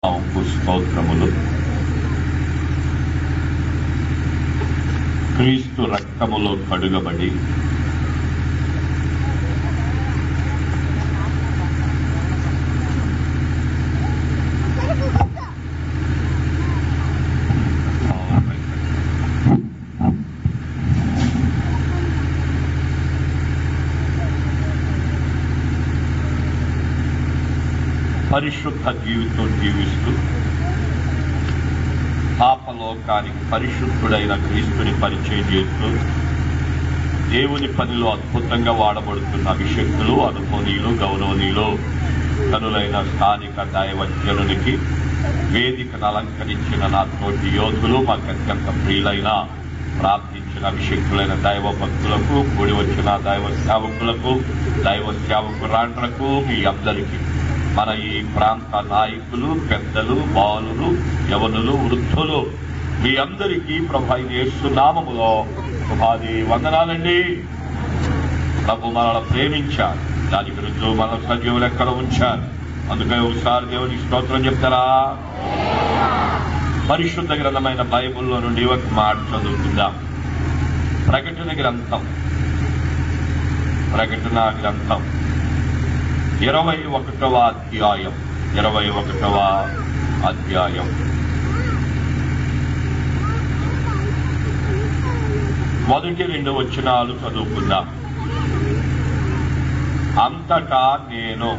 స్తోత్రములు. క్రీస్తు రక్తములో కడుగబడి పరిశుద్ధ జీవితం జీవిస్తూ పాపలోకానికి పరిశుద్ధుడైన క్రీస్తుని పరిచయం చేస్తూ దేవుని పనిలో అద్భుతంగా వాడబడుతున్న అభిషక్తులు, అనుభవనీయులు, గౌరవనీయులు కనులైన స్థానిక దైవజనునికి వేదికను అలంకరించిన నా తోటి యోధులు, మాకు అత్యంత ప్రియులైన ప్రార్థించిన అభిషక్తులైన దైవ భక్తులకు, కూడి వచ్చిన దైవ సేవకులకు, దైవ సేవకురాండ్రకు, మీ అందరికీ మన ఈ ప్రాంత నాయకులు, పెద్దలు, బాలులు, యవనులు, వృద్ధులు మీ అందరికీ ప్రభు యేసు నామములో శుభాది వందనాలండి. ప్రభు మనల్ని ప్రేమించారు, దానికి రుజువు మన సజీవులు ఎక్కడ ఉంచారు. అందుకని ఒకసారి దేవునికి స్తోత్రం చెప్తారా? పరిశుద్ధ గ్రంథమైన బైబిల్లో నుండి ఒక మాట చదువుకుందాం. ప్రకటన గ్రంథం 21వ అధ్యాయం 21వ అధ్యాయం మొదటి 2 వచనాలు చదువుకుందాం. అంతటా నేను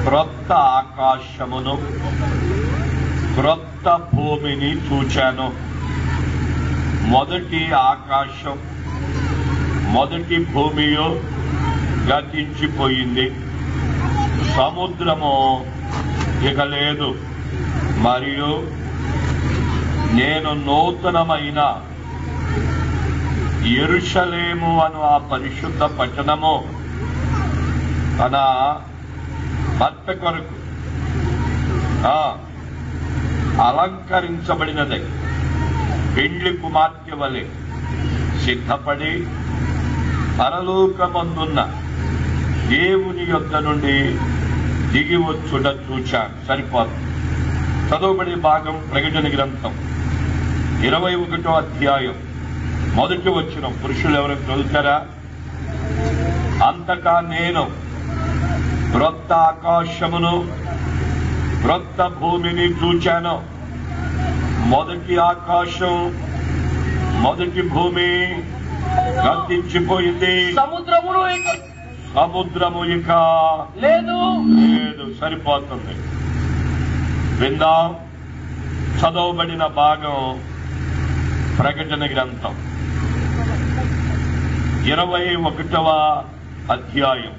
క్రొత్త ఆకాశమును క్రొత్త భూమిని చూచాను. మొదటి ఆకాశం మొదటి భూమియు గతించిపోయింది, సముద్రము ఇక లేదు. మరియు నేను నూతనమైన యెరూషలేము అను ఆ పరిశుద్ధ పట్టణము తన భర్త కొరకు అలంకరించబడినదే పెండ్లి కుమార్తె వలె సిద్ధపడి పరలోకమందున్న దేవుని యొద్ద నుండి దిగి వచ్చుట చూచాను. సరిపోతుంది. చదవబడే భాగం ప్రకటన గ్రంథం 21వ అధ్యాయం మొదటి వచనం. పురుషులు ఎవరికి చదువుతారా? అంతటా నేను క్రొత్త ఆకాశమును క్రొత్త భూమిని చూచాను. మొదటి ఆకాశం మొదటి భూమి గతించిపోయింది, సముద్రము ఇక లేదు. సరిపోతుంది. విందాం. చదవబడిన భాగం ప్రకటన గ్రంథం 21వ అధ్యాయం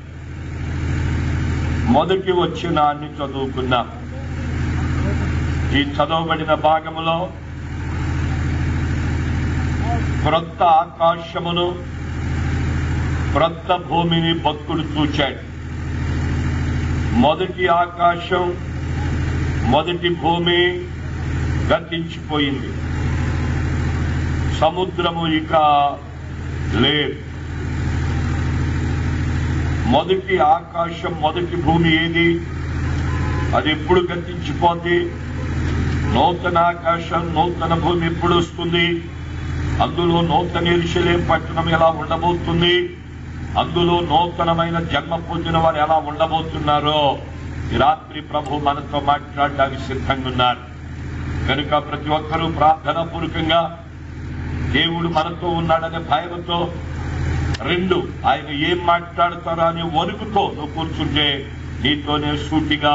మొదటి వచనాన్ని చదువుకున్నాం. ఈ చదవబడిన భాగములో క్రొత్త ఆకాశమును క్రొత్త భూమిని భక్తుడు చూచాడు. మొదటి ఆకాశం మొదటి భూమి గతించిపోయింది, సముద్రము ఇక లేదు. మొదటి ఆకాశం మొదటి భూమి ఏది? అది ఎప్పుడు గతించిపోతుంది? నూతన ఆకాశం నూతన భూమి ఎప్పుడు వస్తుంది? అందులో నూతన యెరూషలేము పట్టణం ఎలా ఉండబోతుంది? అందులో నూతనమైన జన్మ పొందిన వారు ఎలా ఉండబోతున్నారో ఈ రాత్రి ప్రభు మనతో మాట్లాడడానికి సిద్ధంగా ఉన్నారు. కనుక ప్రతి ఒక్కరూ ప్రార్థనా పూర్వకంగా దేవుడు మనతో ఉన్నాడనే భయంతో, రెండు ఆయన ఏం మాట్లాడతారో అని వణుకుతో నువ్వు కూర్చుంటే నీతోనే సూటిగా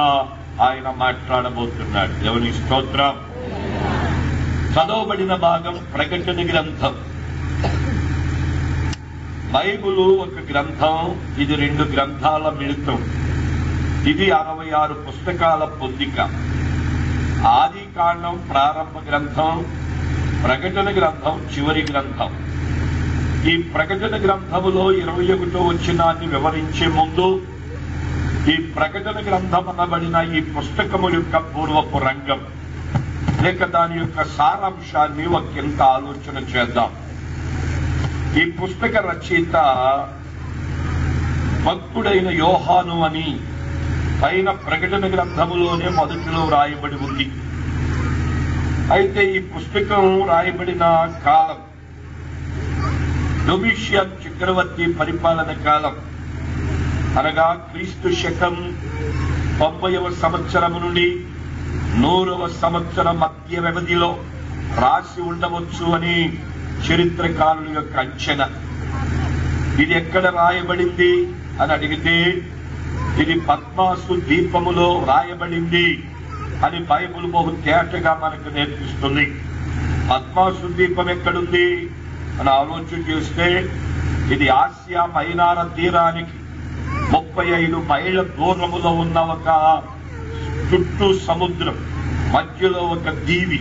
ఆయన మాట్లాడబోతున్నాడు. దేవుని స్తోత్రం. చదవబడిన భాగం ప్రకటన గ్రంథం. బైబిల్ ఒక గ్రంథం, ఇది 2 గ్రంథాల మిళితం. ఇది 66 పుస్తకాల పొందిక. ఆది కాండం ప్రారంభ గ్రంథం, ప్రకటన గ్రంథం చివరి గ్రంథం. ఈ ప్రకటన గ్రంథములో 21వ వచనాన్ని వివరించే ముందు ఈ ప్రకటన గ్రంథం అనబడిన ఈ పుస్తకము యొక్క పూర్వపు రంగం లేక దాని యొక్క సారాంశాన్ని ఒకంత ఆలోచన చేద్దాం. ఈ పుస్తక రచయిత భక్తుడైన యోహాను అని పైన ప్రకటన గ్రంథములోనే మొదటిలో రాయబడి ఉంది. అయితే ఈ పుస్తకం రాయబడిన కాలం డొమిషియన్ చక్రవర్తి పరిపాలన కాలం, అనగా క్రీస్తు శకం 90వ సంవత్సరము నుండి 100వ సంవత్సరం మధ్య వ్యవధిలో రాసి ఉండవచ్చు అని చరిత్రకారుల యొక్క అంచనా. ఇది ఎక్కడ రాయబడింది అని అడిగితే ఇది పద్మాసు ద్వీపములో రాయబడింది అని బైబిల్ బహు తేటగా మనకు నేర్పిస్తుంది. పద్మాసు ద్వీపం ఎక్కడుంది అని ఆలోచన చేస్తే ఇది ఆసియా మైనార తీరానికి 35 మైళ్ళ దూరములో ఉన్న ఒక చుట్టూ సముద్రం, మధ్యలో ఒక దీవి,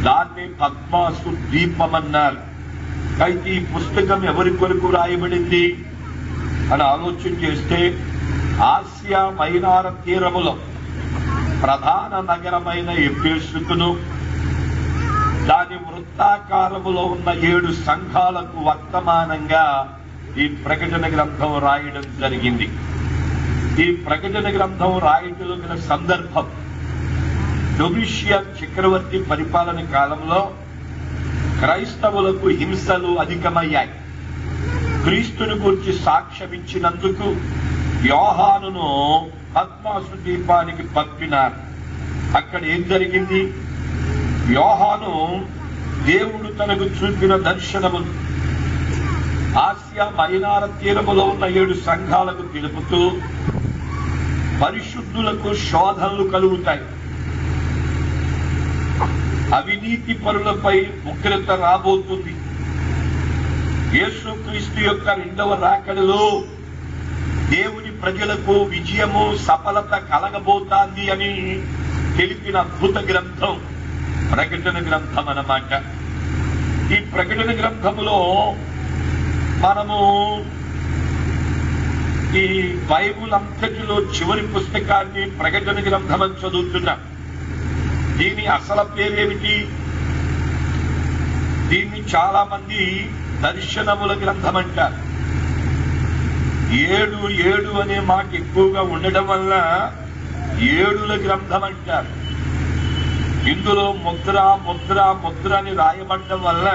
దాన్ని పద్మాసు ద్వీపం అన్నారు. అయితే ఈ పుస్తకం ఎవరి కొరకు రాయబడింది అని ఆలోచన చేస్తే ఆసియా మైనార తీరములో ప్రధాన నగరమైన ఎఫెసుకును దాని వృత్తాకారములో ఉన్న 7 సంఘాలకు వర్తమానంగా ఈ ప్రకటన గ్రంథం రాయడం జరిగింది. ఈ ప్రకటన గ్రంథం రాయటంలో గల సందర్భం డొమిషియన్ చక్రవర్తి పరిపాలన కాలంలో క్రైస్తవులకు హింసలు అధికమయ్యాయి. క్రీస్తుని గురించి సాక్ష్యమిచ్చినందుకు యోహానును పద్మాసు ద్వీపానికి పంపినారు. అక్కడ ఏం జరిగింది? యోహాను దేవుడు తనకు చూపిన దర్శనము ఆసియా మైనార తీరములో ఉన్న 7 సంఘాలకు తెలుపుతూ పరిశుద్ధులకు శోధనలు కలుగుతాయి, అవినీతి పరులపై ఉగ్రత రాబోతుంది, యేసుక్రీస్తు యొక్క 2వ రాకడలో దేవుని ప్రజలకు విజయము సఫలత కలగబోతాంది అని తెలిపిన అద్భుత గ్రంథం ప్రకటన గ్రంథం అన్నమాట. ఈ ప్రకటన గ్రంథములో మనము ఈ బైబుల్ అంతటిలో చివరి పుస్తకాన్ని ప్రకటన గ్రంథం అని చదువుతున్నాం. దీని అసలు పేరేమిటి? దీన్ని చాలా మంది దర్శనముల గ్రంథం అంటారు. 7 అనే మాట ఎక్కువగా ఉండడం వల్ల 7ల గ్రంథం అంటారు. ఇందులో ముద్ర ముద్ర ముద్ర అని రాయబడటం వల్ల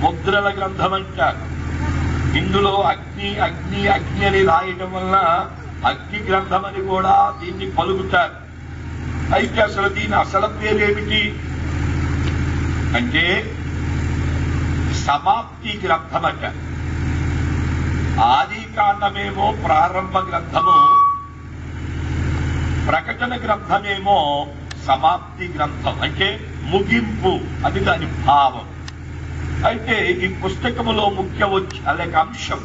ముద్రల గ్రంథం అంటారు. ఇందులో అగ్ని అగ్ని అగ్ని అని రాయటం వల్ల అగ్ని గ్రంథం అని కూడా దీన్ని పలుకుతారు. అయితే అసలు దీని అసలు పేరేమిటి అంటే సమాప్తి గ్రంథం అంట. ఆది కాండమేమో ప్రారంభ గ్రంథము, ప్రకటన గ్రంథమేమో సమాప్తి గ్రంథం, అంటే ముగింపు అది దాని భావం. అయితే ఈ పుస్తకములో ముఖ్య అలాగే అంశం,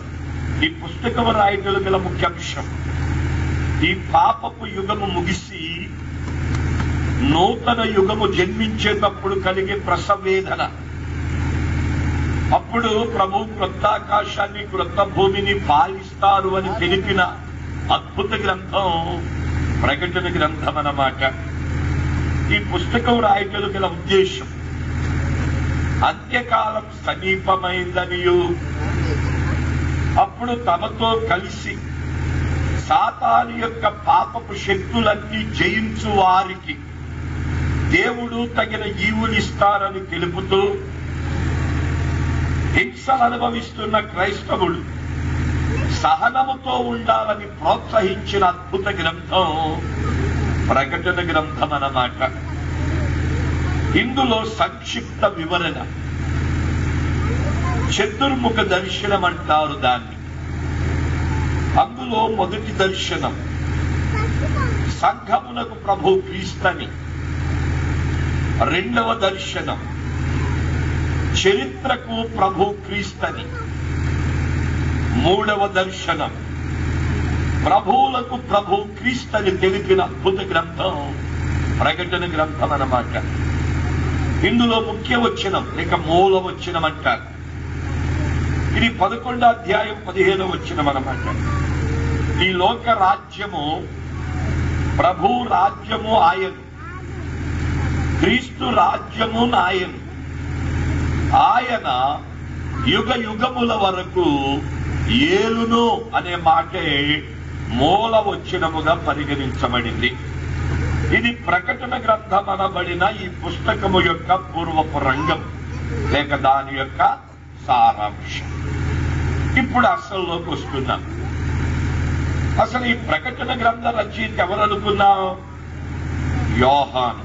ఈ పుస్తకము రాయటంలో గల ముఖ్య అంశం, ఈ పాపపు యుగము ముగిసి నూతన యుగము జన్మించేటప్పుడు కలిగే ప్రసవేదన. అప్పుడు ప్రభు క్రొత్త ఆకాశాన్ని క్రొత్త భూమిని పాలిస్తారు అని తెలిపిన అద్భుత గ్రంథం ప్రకటన గ్రంథం అన్నమాట. ఈ పుస్తకం రాయటంలో గల ఉద్దేశం అంత్యకాలం సమీపమైందనియు, అప్పుడు తమతో కలిసి సాతాను యొక్క పాపపు శక్తులన్నీ జయించు వారికి దేవుడు తగిన ఈవులిస్తారని తెలుపుతూ హింసలు అనుభవిస్తున్న క్రైస్తవులు సహనముతో ఉండాలని ప్రోత్సహించిన అద్భుత గ్రంథం ప్రకటన గ్రంథం అన్నమాట. ఇందులో సంక్షిప్త వివరణ, చతుర్ముఖ దర్శనం అంటారు దాన్ని. అందులో మొదటి దర్శనం సంఘమునకు ప్రభు క్రీస్తని, 2వ దర్శనం చరిత్రకు ప్రభు క్రీస్తని, 3వ దర్శనం ప్రభువులకు ప్రభు క్రీస్తని తెలిపిన అద్భుత గ్రంథం ప్రకటన గ్రంథం అన్నమాట. ఇందులో ముఖ్య వచనం లేక మూల వచనం అంటారు. ఇది 11వ అధ్యాయం 15వ వచనం అన్నమాట. ఈ లోక రాజ్యము ప్రభు రాజ్యము ఆయన, క్రీస్తు రాజ్యము నాయను, ఆయన యుగ యుగముల వరకు ఏలును అనే మాటే మూల వచనముగా పరిగణించబడింది. ఇది ప్రకటన గ్రంథం అనబడిన ఈ పుస్తకము యొక్క పూర్వపు రంగం లేక దాని యొక్క సారాంశం. ఇప్పుడు అసల్లోకి వస్తున్నాం. అసలు ఈ ప్రకటన గ్రంథ రచయిత ఎవరు అనుకున్నాం? యోహాను.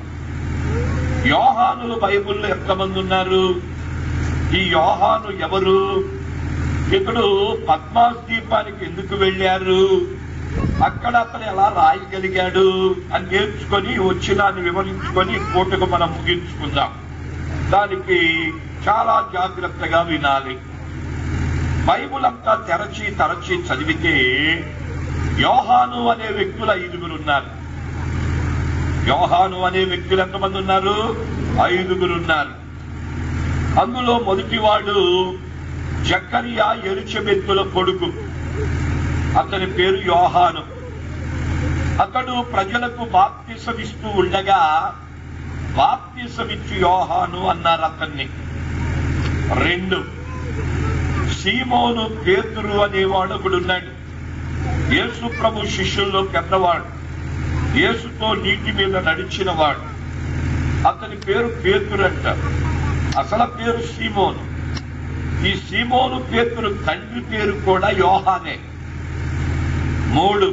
యోహానులు బైబిల్లో ఎంతమంది ఉన్నారు? ఈ యోహాను ఎవరు? ఇతడు పద్మాస్ ద్వీపానికి ఎందుకు వెళ్ళారు, అక్కడ అతను ఎలా రాయగలిగాడు అని నేర్చుకొని వచ్చినాన్ని వివరించుకొని పూటకు మనం ముగించుకుందాం. దానికి చాలా జాగ్రత్తగా వినాలి. బైబిల్ అంతా తరచి చదివితే యోహాను అనే వ్యక్తులు 5 ఉన్నారు. యోహాను అనే వ్యక్తులు ఎంతమంది ఉన్నారు? 5 ఉన్నారు. అందులో మొదటివాడు జకరియా, ఎలిజబెతుల కొడుకు. అతని పేరు యోహాను. అతడు ప్రజలకు బాప్తిసమిస్తూ ఉండగా బాప్తిసమిచ్చు యోహాను అన్నారు అతన్ని. 2 సీమోను పేతురు అనేవాడు ఒకడున్నాడు. యేసు ప్రభు శిష్యుల్లో పెద్దవాడు, యేసుతో నీటి మీద నడిచిన వాడు. అతని పేరు పేతురు అంటారు. అసలు పేరు సీమోను. ఈ సీమోను పేతురు తండ్రి పేరు కూడా యోహానే. 3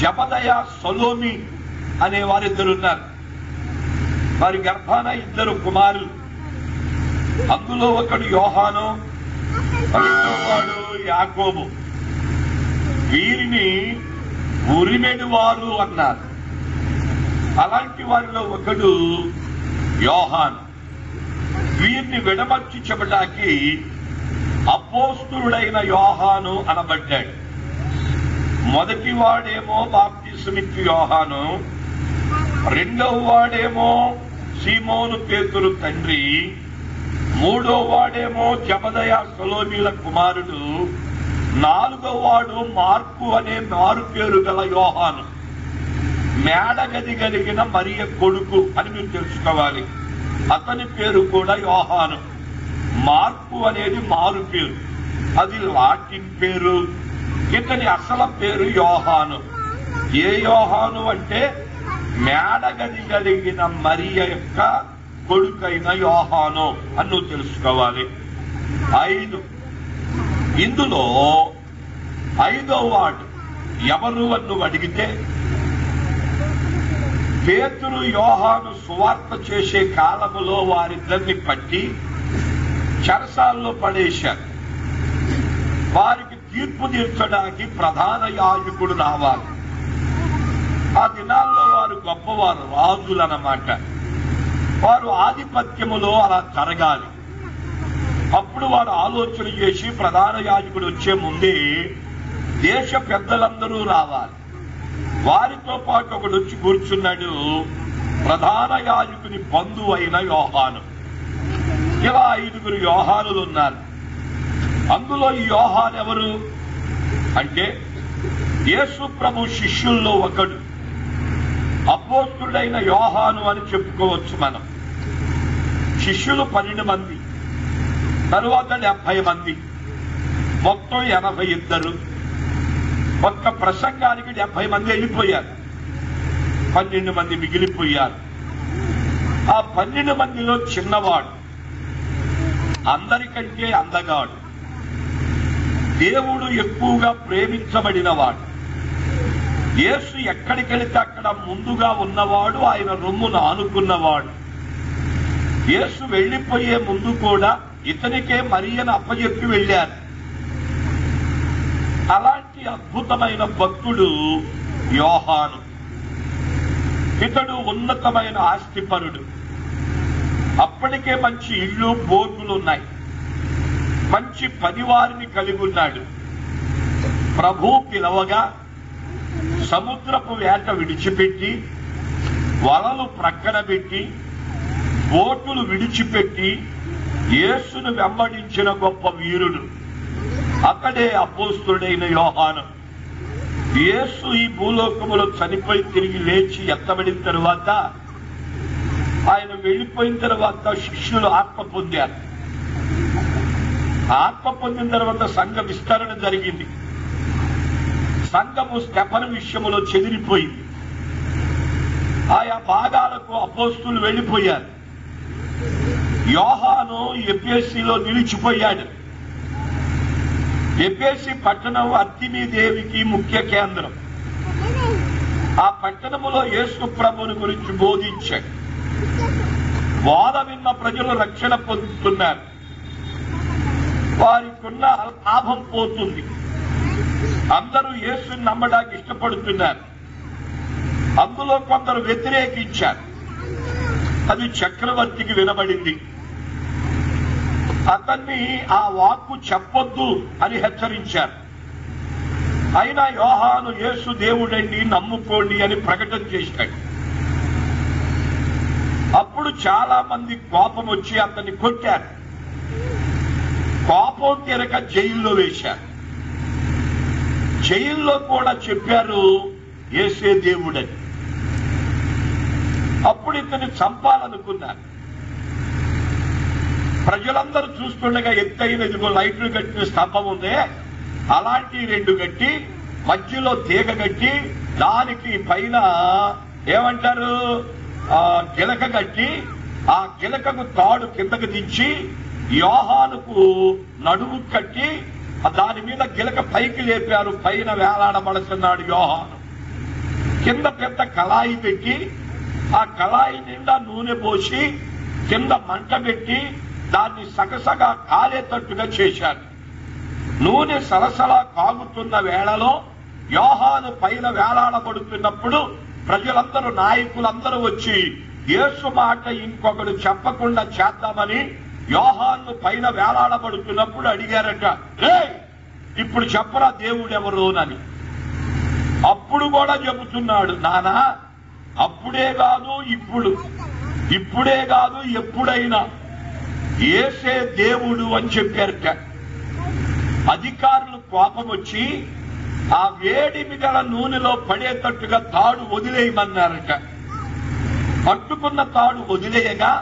జబదయ, సొలోమి అనే వారిద్దరున్నారు. వారి గర్భాన 2 కుమారులు. అందులో ఒకడు యోహాను, వాడు యాకోబు. వీరిని ఉరిమెడు వారు అన్నారు. అలాంటి వారిలో ఒకడు యోహాను. వీరిని విడమర్చి చెప్పడానికి అపోస్తులుడైన యోహాను అనబడ్డాడు. మొదటి వాడేమో బాప్తిసమిచ్చు యోహాను, 2వ వాడేమో సీమోను పేతురు తండ్రి, 3వ వాడేమో జబదయ, సొలోమీల కుమారుడు, 4వ వాడు మార్కు అనే మారు పేరు గల యోహాను. మేడగది కలిగిన మరియ కొడుకు అని మీరు తెలుసుకోవాలి. అతని పేరు కూడా యోహాను. మార్కు అనేది మారు పేరు, అది లాటిన్ పేరు. ఇతని అసలు పేరు యోహాను. ఏ యోహాను అంటే మేడగది కలిగిన మరియ యొక్క కొడుకైన యోహాను అని నువ్వు తెలుసుకోవాలి. 5 ఇందులో 5వ వాడు ఎవరు అని నువ్వు అడిగితే, పేతురు యోహాను సువార్త చేసే కాలములో వారిద్దరిని పట్టి చెరసాల్లో పడేశారు. వారికి తీర్పు తీర్చడానికి ప్రధాన యాజకుడు రావాలి. ఆ దినాల్లో వారు గొప్పవారు, రాజులన్నమాట. వారు ఆధిపత్యములో అలా జరగాలి. అప్పుడు వారు ఆలోచన చేసి ప్రధాన యాజకుడు వచ్చే ముందే దేశ పెద్దలందరూ రావాలి. వారితో పాటు ఒకడు వచ్చి కూర్చున్నాడు, ప్రధాన యాజకుని బంధువు అయిన యోహాను. ఇలా 5 యోహానులు ఉన్నారు. అందులో ఈ యోహాను ఎవరు అంటే యేసు ప్రభు శిష్యుల్లో ఒకడు. అపోస్తుడైన యోహాను అని చెప్పుకోవచ్చు మనం. శిష్యులు 12 మంది, తరువాత 70 మంది, మొత్తం 82. ఒక్క ప్రసంగానికి 70 మంది వెళ్ళిపోయారు, 12 మంది మిగిలిపోయారు. ఆ 12 మందిలో చిన్నవాడు, అందరికంటే అందగాడు, దేవుడు ఎక్కువగా ప్రేమించబడినవాడు, యేసు ఎక్కడికి వెళితే అక్కడ ముందుగా ఉన్నవాడు, ఆయన రొమ్మును ఆనుకున్నవాడు. యేసు వెళ్లిపోయే ముందు కూడా ఇతనికే మరియను అప్పచెప్పి వెళ్ళారు. అలాంటి అద్భుతమైన భక్తుడు యోహాను. ఇతడు ఉన్నతమైన ఆస్తిపరుడు. అప్పటికే మంచి ఇళ్ళు, బోర్డులు ఉన్నాయి. మంచి పనివారిని కలిగి ఉన్నాడు. ప్రభు పిలవగా సముద్రపు వేట విడిచిపెట్టి, వలలు ప్రక్కన పెట్టి, బోటులు విడిచిపెట్టి యేసును వెంబడించిన గొప్ప వీరుడు. అతడే అపోస్తుడైన యోహాను. యేసు ఈ భూలోకములో చనిపోయి తిరిగి లేచి ఎత్తబడిన తరువాత, ఆయన వెళ్లిపోయిన తర్వాత శిష్యులు ఆత్మ పొందారు. ఆత్మ పొందిన తర్వాత సంఘ విస్తరణ జరిగింది. సంఘము స్టెఫను విషయములో చెదిరిపోయింది. ఆయా భాగాలకు అపోస్తులు వెళ్లిపోయారు. యోహాను ఎఫెసీలో నిలిచిపోయాడు. ఎఫెసీ పట్టణం అర్తిమీదేవికి ముఖ్య కేంద్రం. ఆ పట్టణములో యేసు ప్రభువుని గురించి బోధించాడు. బోధ విన్న ప్రజలు రక్షణ పొందుతున్నారు. వారికున్న లాభం పోతుంది. అందరూ యేసుని నమ్మడానికి ఇష్టపడుతున్నారు. అందులో కొందరు వ్యతిరేకించారు. అది చక్రవర్తికి వినబడింది. అతన్ని ఆ వాక్కు చెప్పొద్దు అని హెచ్చరించారు. అయినా యోహాను యేసు దేవుడండి, నమ్ముకోండి అని ప్రకటన చేశాడు. అప్పుడు చాలా మంది కోపం వచ్చి అతన్ని కొట్టారు. కోపం తీరక జైల్లో వేశారు. జైల్లో కూడా చెప్పారు యేసే దేవుడని. అప్పుడు ఇతన్ని చంపాలనుకున్నారు. ప్రజలందరూ చూస్తుండగా ఎత్తైన ఇదిగో లైట్లు కట్టిన స్తంభం ఉందే, అలాంటి 2 కట్టి మధ్యలో తీగ కట్టి దానికి పైన ఏమంటారు గిలక కట్టి ఆ గిలకకు తాడు కిందకు దించి యోహానుకు నడుము కట్టి దాని మీద గిలక పైకి లేపారు. పైన వేలాడబడుతున్నాడు యోహాను. కింద పెద్ద కళాయి పెట్టి ఆ కళాయి నిండా నూనె పోసి కింద మంట పెట్టి దాన్ని సగసగా కాలేటట్టుగా చేశారు. నూనె సలసలా కాగుతున్న వేళలో యోహాను పైన వేలాడబడుతున్నప్పుడు ప్రజలందరూ, నాయకులందరూ వచ్చి యేసు మాట ఇంకొకడు చెప్పకుండా చేద్దామని యోహాను పైన వేలాడబడుతున్నప్పుడు అడిగారట, ఇప్పుడు చెప్పరా దేవుడెవరోనని. అప్పుడు కూడా చెబుతున్నాడు, నానా అప్పుడే కాదు ఇప్పుడు, ఇప్పుడే కాదు ఎప్పుడైనా యేసే దేవుడు అని చెప్పారట. అధికారులు కోపం వచ్చి ఆ వేడిమి గల నూనెలో పడేటట్టుగా తాడు వదిలేయమన్నారట. పట్టుకున్న తాడు వదిలేయగా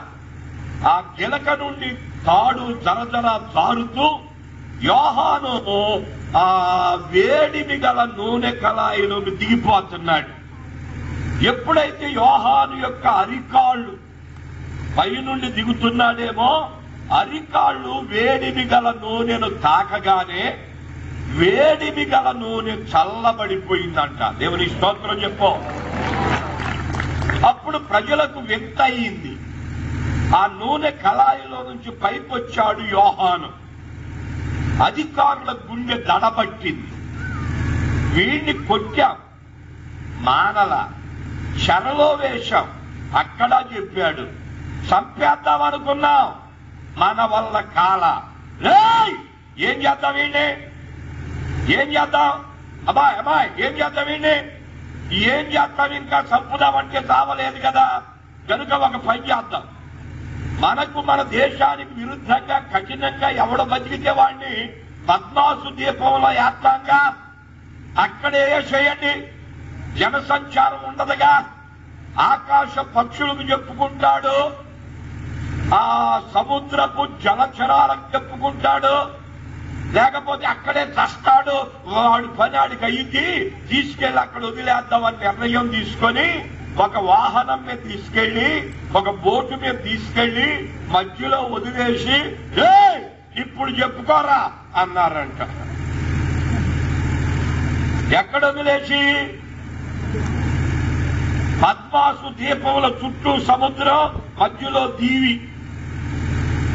ఆ గిలక నుండి తాడు జరజర జారుతూ యోహాను ఆ వేడిమి గల నూనె కళాయిలోకి దిగిపోతున్నాడు. ఎప్పుడైతే యోహాను యొక్క అరికాళ్ళు పైనుండి దిగుతున్నాడేమో, అరికాళ్ళు వేడిమి గల నూనెను తాకగానే వేడిమి గల నూనె చల్లబడిపోయిందంట. దేవుని స్తోత్రం చెప్పు. అప్పుడు ప్రజలకు వింత అయింది. ఆ నూనె కళాయిలో నుంచి పైకొచ్చాడు యోహాను. అధికారుల గుండె దడబట్టింది. వీడిని కొట్టాం, మానల చెరలో వేశాం, అక్కడ చెప్పాడు. చంపేద్దామనుకున్నాం, మన వల్ల కాల. ఏం చేద్దాం వీడిని, ఏం చేద్దాం, అబ్బాయి ఏం చేద్దాం వీడిని, ఏం చేద్దాం, ఇంకా చంపుదామంటే చావలేదు కదా, కనుక ఒక పని చేద్దాం. మనకు మన దేశానికి విరుద్ధంగా కఠినంగా ఎవడ బతికితే వాడిని పద్మాసు దీపంలో వేస్తాంగా, అక్కడే చేయండి, జనసంచారం ఉండదుగా, ఆకాశ పక్షులకు చెప్పుకుంటాడు, ఆ సముద్రపు జలచరాలకు చెప్పుకుంటాడు, లేకపోతే అక్కడే చస్తాడు, వాడి పని ఆడికి అయ్యింది, తీసుకెళ్లి అక్కడ వదిలేద్దామని నిర్ణయం తీసుకొని ఒక వాహనం మీద తీసుకెళ్లి, ఒక బోటు మీద తీసుకెళ్లి మధ్యలో వదిలేసి ఇప్పుడు చెప్పుకోరా అన్నారంట. ఎక్కడ వదిలేసి? పద్మాసు దీపముల చుట్టూ సముద్రం, మధ్యలో దీవి,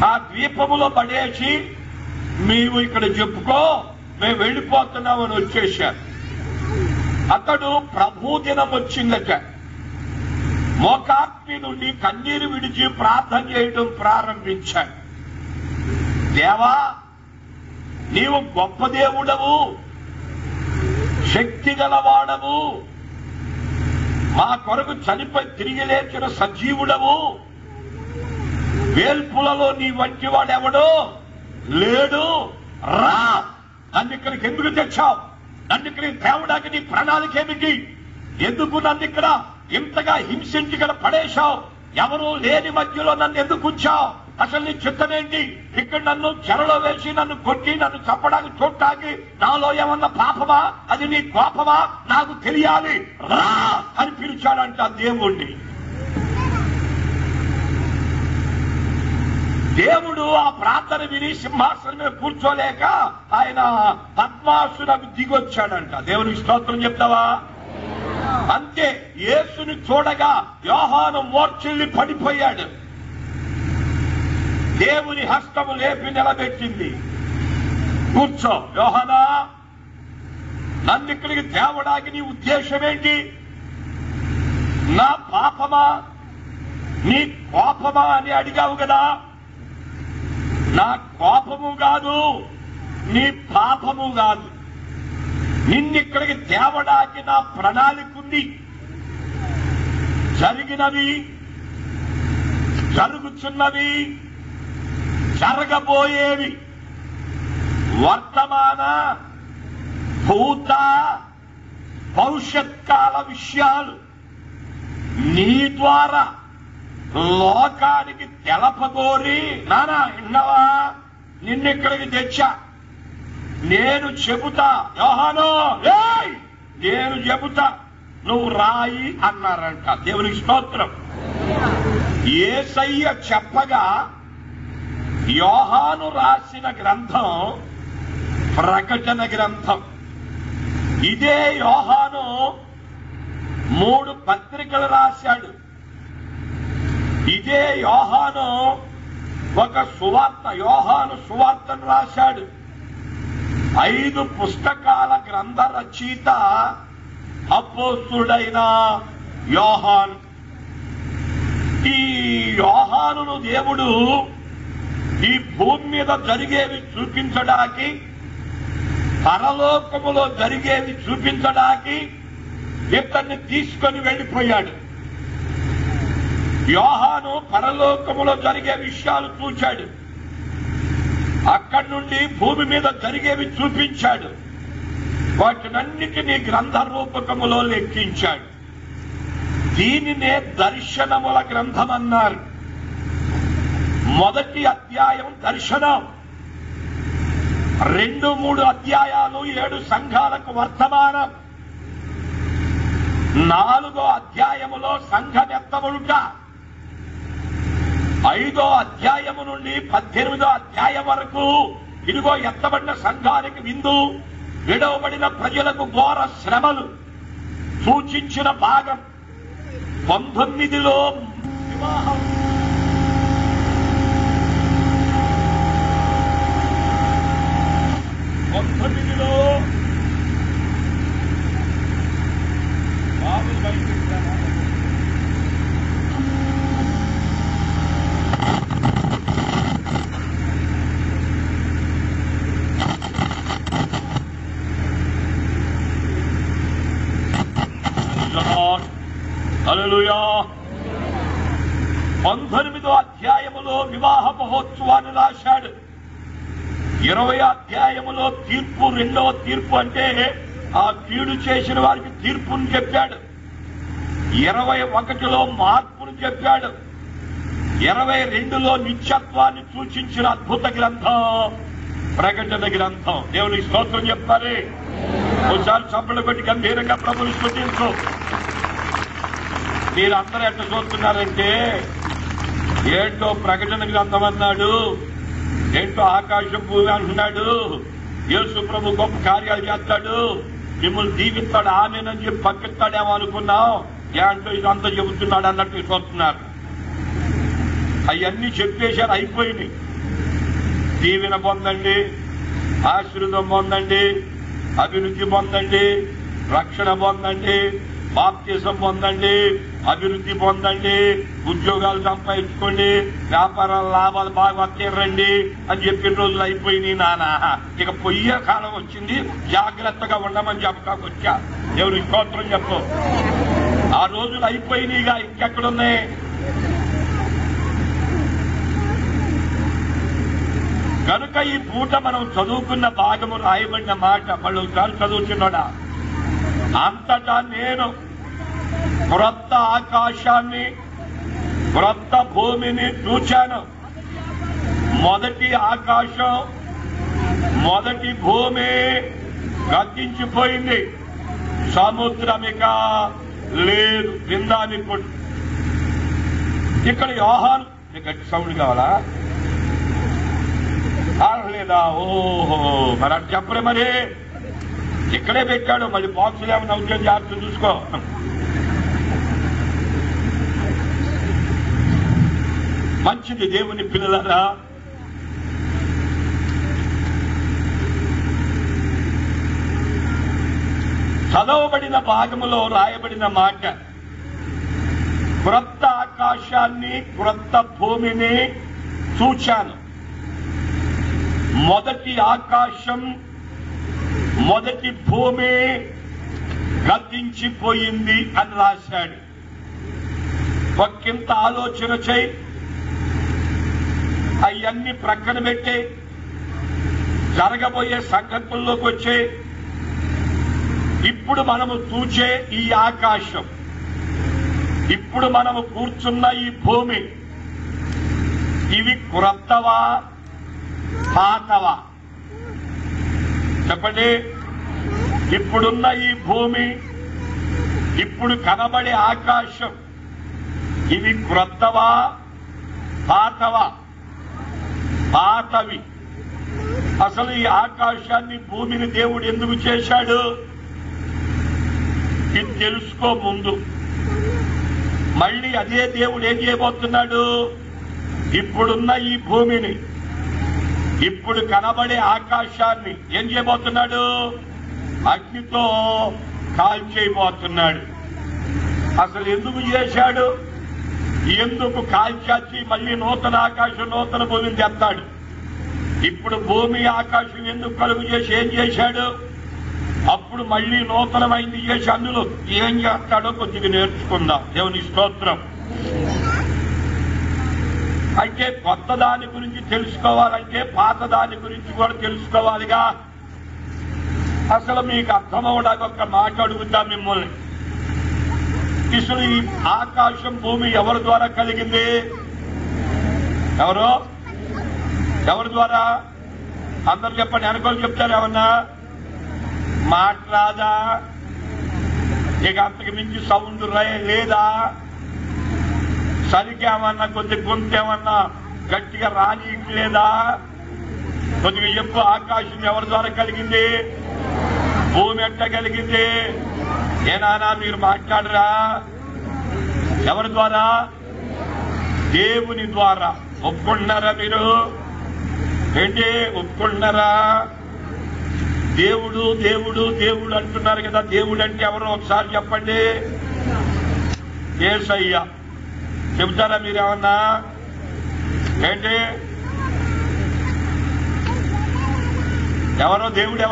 ఆ ద్వీపములో పడేసి మేము ఇక్కడ చెప్పుకో, మేము వెళ్ళిపోతున్నామని వచ్చేశారు. అతడు ప్రభు దినం వచ్చిందట. మోకాగ్ని నుండి కన్నీరు విడిచి ప్రార్థన చేయడం ప్రారంభించాడు. దేవా, నీవు గొప్ప దేవుడవు, శక్తి గలవాడవు, మా కొరకు చనిపోయి తిరిగి లేచిన సజీవుడవు, వేల్పులలో నీ వంటి వాడెవడో లేడు, రా, నన్ను ఇక్కడికి ఎందుకు తెచ్చావు, నన్ను ఇక్కడికి తేవడానికి నీ ప్రణాళిక ఏమిటి, ఎందుకు నన్ను ఇక్కడ ఇంతగా హింసించి ఇక్కడ పడేశావు, ఎవరూ లేని మధ్యలో నన్ను ఎందుకు ఉంచావు, అసలు నీ చిత్తం ఏంటి? ఇక్కడ నన్ను చెరలో వేసి నన్ను కొట్టి నన్ను చంపడానికి చూడటానికి నాలో ఏమన్నా పాపమా? అది నీ కోపమా? నాకు తెలియాలి, రా అని పిలిచాడంట దేవుణ్ణి. దేవుడు ఆ ప్రార్థన విని సింహాసనం మీద కూర్చోలేక ఆయన పద్మాసునకు దిగొచ్చాడంట. దేవునికి స్తోత్రం చెప్తావా? అంతే, యేసుని చూడగా యోహాను మూర్ఛిల్లి పడిపోయాడు. దేవుని హస్తము లేపి నిలబెట్టింది. కూర్చో యోహానా, నన్ను ఇక్కడికి తేవడానికి నీ ఉద్దేశం ఏంటి? నా పాపమా నీ కోపమా అని అడిగావు కదా. నా కోపము కాదు, నీ పాపము కాదు. నిన్నిక్కడికి తేవడానికి నా ప్రణాళిక ఉంది. జరిగినవి, జరుగుతున్నవి, జరగబోయేవి, వర్తమాన, భూత, భవిష్యత్కాల విషయాలు నీ ద్వారా లోకానికి తెలపగోరి, నానా విన్నావా, నిన్నిక్కడికి తెచ్చా, నేను చెబుతా. యోహాను, ఏయ్ నేను చెబుతా, నువ్వు రాయి అన్నారంట. దేవునికి స్తోత్రం. యేసయ్య చెప్పగా యోహాను రాసిన గ్రంథం ప్రకటన గ్రంథం. ఇదే యోహాను 3 పత్రికలు రాశాడు. ఇదే యోహాను ఒక సువార్త, యోహాను సువార్తను రాశాడు. 5 పుస్తకాల గ్రంథ రచయిత అపోస్తుడైన యోహాను. ఈ యోహానును దేవుడు ఈ భూమి మీద జరిగేవి చూపించడానికి, పరలోకములో జరిగేవి చూపించడానికి ఇతన్ని తీసుకొని వెళ్లిపోయాడు. యోహాను పరలోకములో జరిగే విషయాలు చూచాడు. అక్కడి నుండి భూమి మీద జరిగేవి చూపించాడు. వాటినన్నిటినీ గ్రంథ రూపకములో లెక్కించాడు. దీనినే దర్శనముల గ్రంథం అన్నారు. మొదటి అధ్యాయం దర్శనం, 2-3 అధ్యాయాలు 7 సంఘాలకు వర్తమానం, 4వ అధ్యాయములో సంఘం ఎత్తబడుట, 5వ అధ్యాయము నుండి 18వ అధ్యాయం వరకు ఇదిగో ఎత్తబడిన సంఘానికి విందు, విడవబడిన ప్రజలకు ఘోర శ్రమలు సూచించిన భాగం. 19లో వివాహం, 19లో బాబు బయట హల్లెలూయా. 19వ అధ్యాయములో వివాహ మహోత్సవాన్ని రాశాడు. 20వ అధ్యాయములో తీర్పు, 2వ తీర్పు అంటే ఆ కీడు చేసిన వారికి తీర్పును చెప్పాడు. 21లో మార్పును చెప్పాడు. 22లో నిత్యత్వాన్ని సూచించిన అద్భుత గ్రంథం ప్రకటన గ్రంథం. దేవునికి స్తోత్రం చెప్పాలి. ఒకసారి చప్పట్లు కొట్టి గంభీరంగా ప్రభుని స్తుతించు. మీరందరూ ఎట్లా చూస్తున్నారంటే, ఏంటో ప్రకటన గ్రంథం అన్నాడు, ఏంటో ఆకాశం భూమి అంటున్నాడు, యేసు ప్రభు గొప్ప కార్యాలు చేస్తాడు, మిమ్మల్ని దీవిస్తాడు, ఆమెనని చెప్పి పంపిస్తాడేమో అనుకున్నాం, ఏంటో ఇదంతా చెబుతున్నాడు అన్నట్టు చూస్తున్నారు. అవన్నీ చెప్పేశారు, అయిపోయినాయి. దీవెన పొందండి, ఆశీర్వాదం పొందండి, అభివృద్ధి పొందండి, రక్షణ పొందండి, బాప్తిసం పొందండి, అభివృద్ధి పొందండి, ఉద్యోగాలు సంపాదించుకోండి, వ్యాపారాల లాభాలు బాగా తీరండి అని చెప్పిన రోజులు అయిపోయినాయి నానా. ఇక పొయ్యే కాలం వచ్చింది, జాగ్రత్తగా ఉండమని చెప్పడానికి వచ్చా. ఎవరి స్తోత్రం చెప్పు. ఆ రోజులు అయిపోయినాయిగా, ఇంకెక్కడున్నాయి? కనుక ఈ పూట మనం చదువుకున్న భాగము రాయబడిన మాట మళ్ళీ ఒకసారి చదువుతున్నాడా, అంతటా నేను క్రొత్త ఆకాశాన్ని క్రొత్త భూమిని చూచాను. మొదటి ఆకాశం మొదటి భూమి గతించిపోయింది, సముద్రమిక లేదు. విందానిప్పుడు ఇక్కడ యోహాను, గట్టి సౌండ్ కావాలా లేదా? ఓహో, మరి అటు చెప్పరే, మరి ఇక్కడే పెట్టాడు. మళ్ళీ బాక్సులు ఏమైనా ఉద్యోగం జాగ్రత్త చూసుకో. మంచిది దేవుని పిల్లలరా. చదవబడిన భాగములో రాయబడిన మాట, క్రొత్త ఆకాశాన్ని క్రొత్త భూమిని చూచాను. మొదటి ఆకాశం మొదటి భూమి గతించిపోయింది అని రాశాడు. ఒక్కింత ఆలోచన చేయి, అవన్నీ ప్రక్కన పెట్టి జరగబోయే సంగతుల్లోకి వచ్చే ఇప్పుడు మనము చూచే ఈ ఆకాశం, ఇప్పుడు మనము కూర్చున్న ఈ భూమి, ఇవి క్రొత్తవా పాతవా? చెప్పండి. ఇప్పుడున్న ఈ భూమి, ఇప్పుడు కనబడే ఆకాశం, ఇవి క్రొత్తవా పాతవా? పాతవి. అసలు ఈ ఆకాశాన్ని భూమిని దేవుడు ఎందుకు చేశాడు? ఇది తెలుసుకో ముందు. మళ్ళీ అదే దేవుడు ఏం చేయబోతున్నాడు? ఇప్పుడున్న ఈ భూమిని, ఇప్పుడు కనబడే ఆకాశాన్ని ఏం చేయబోతున్నాడు? అగ్నితో కాల్చేయబోతున్నాడు. అసలు ఎందుకు చేశాడు? ఎందుకు కాల్చాచి మళ్ళీ నూతన ఆకాశం నూతన భూమిని తెస్తాడు? ఇప్పుడు భూమి ఆకాశం ఎందుకు కలుగు చేసి ఏం చేశాడు? అప్పుడు మళ్ళీ నూతనమైంది చేసి అందులో ఏం చేస్తాడో కొద్దిగా నేర్చుకుందాం. దేవుని స్తోత్రం. అయితే కొత్త దాని గురించి తెలుసుకోవాలంటే పాత దాని గురించి కూడా తెలుసుకోవాలిగా. అసలు మీకు అర్థమవడానికి ఒక మాట అడుగుతా మిమ్మల్ని. అసలు ఈ ఆకాశం భూమి ఎవరి ద్వారా కలిగింది? ఎవరి ద్వారా? అందరు చెప్పండి. అనుకోని చెప్తారు ఏమన్నా? మాట్లాదా? ఇక అంతకు మించి సౌండ్ లేదా? సరికేమన్నా కొద్ది గొంతేమన్నా గట్టిగా రానియట్లేదా? కొద్దిగా చెప్పు. ఆకాశం ఎవరి ద్వారా కలిగింది? భూమి ఎట్ట కలిగింది? ఏనానా మీరు మాట్లాడరా? ఎవరి ద్వారా? దేవుని ద్వారా. ఒప్పుకుంటున్నారా మీరు? ఏంటి ఒప్పుకుంటున్నారా? దేవుడు దేవుడు దేవుడు అంటున్నారు కదా. దేవుడు అంటే ఎవరో ఒకసారి చెప్పండి. యేసయ్య. చెబుతారా మీరేమన్నా? ఏంటి ఎవరో దేవుడు?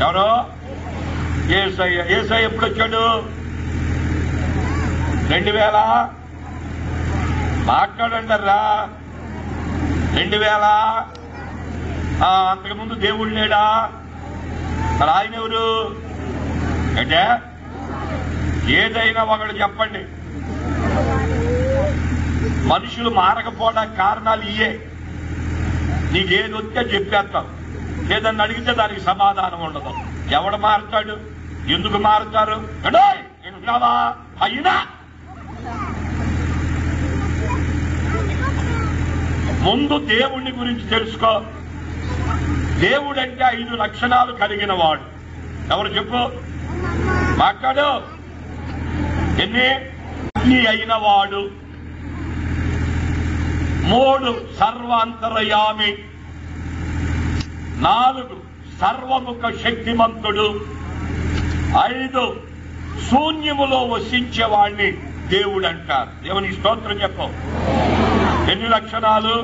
ఎవరో యేసయ్య. యేసయ్య ఎప్పుడు వచ్చాడు? 2000 మాట్లాడంటారా? 2000 అంతకుముందు దేవుడు లేడా? మరి ఆయన ఎవరు? అంటే ఏదైనా ఒకడు చెప్పండి. మనుషులు మారకపోవడానికి కారణాలు ఇయే. నీకేది వస్తే చెప్పేస్తాం. ఏదన్నా అడిగితే దానికి సమాధానం ఉండదు. ఎవడు మారుతాడు? ఎందుకు మారుతారు? వింటున్నావా? అయినా ముందు దేవుణ్ణి గురించి తెలుసుకో. దేవుడంటే 5 లక్షణాలు కలిగిన వాడు. ఎవరు చెప్పు? మాట్లాడు. ఎన్ని? అయిన వాడు. 3 సర్వాంతరయామి. 4 సర్వముఖ శక్తిమంతుడు. 5 శూన్యములో వసించేవాణ్ణి దేవుడు అంటారు. దేవుని స్తోత్రం చెప్పు. ఎన్ని లక్షణాలు?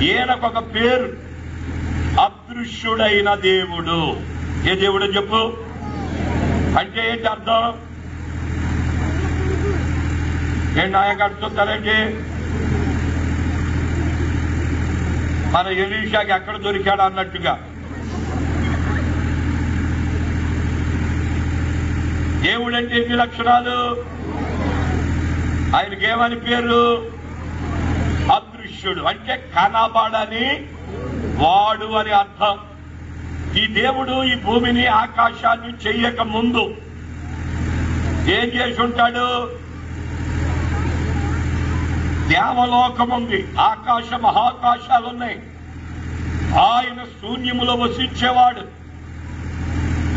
ఈయనకొక పేరు, అదృశ్యుడైన దేవుడు. ఏ దేవుడు చెప్పు? అంటే ఏంటి అర్థం? ఏం నాయకు అడుగుతారండి? మన ఎలీషాకి ఎక్కడ దొరికాడు అన్నట్టుగా. దేవుడంటే ఎన్ని లక్షణాలు? ఆయనకేమని పేరు? అదృశ్యుడు. అదృశ్యుడు అంటే కనబడని వాడు అని అర్థం. ఈ దేవుడు ఈ భూమిని ఆకాశాన్ని చెయ్యక ముందు ఏం చేసి ఉంటాడు? దేవలోకం ఉంది, ఆకాశ మహాకాశాలున్నాయి. ఆయన శూన్యములో వసించేవాడు,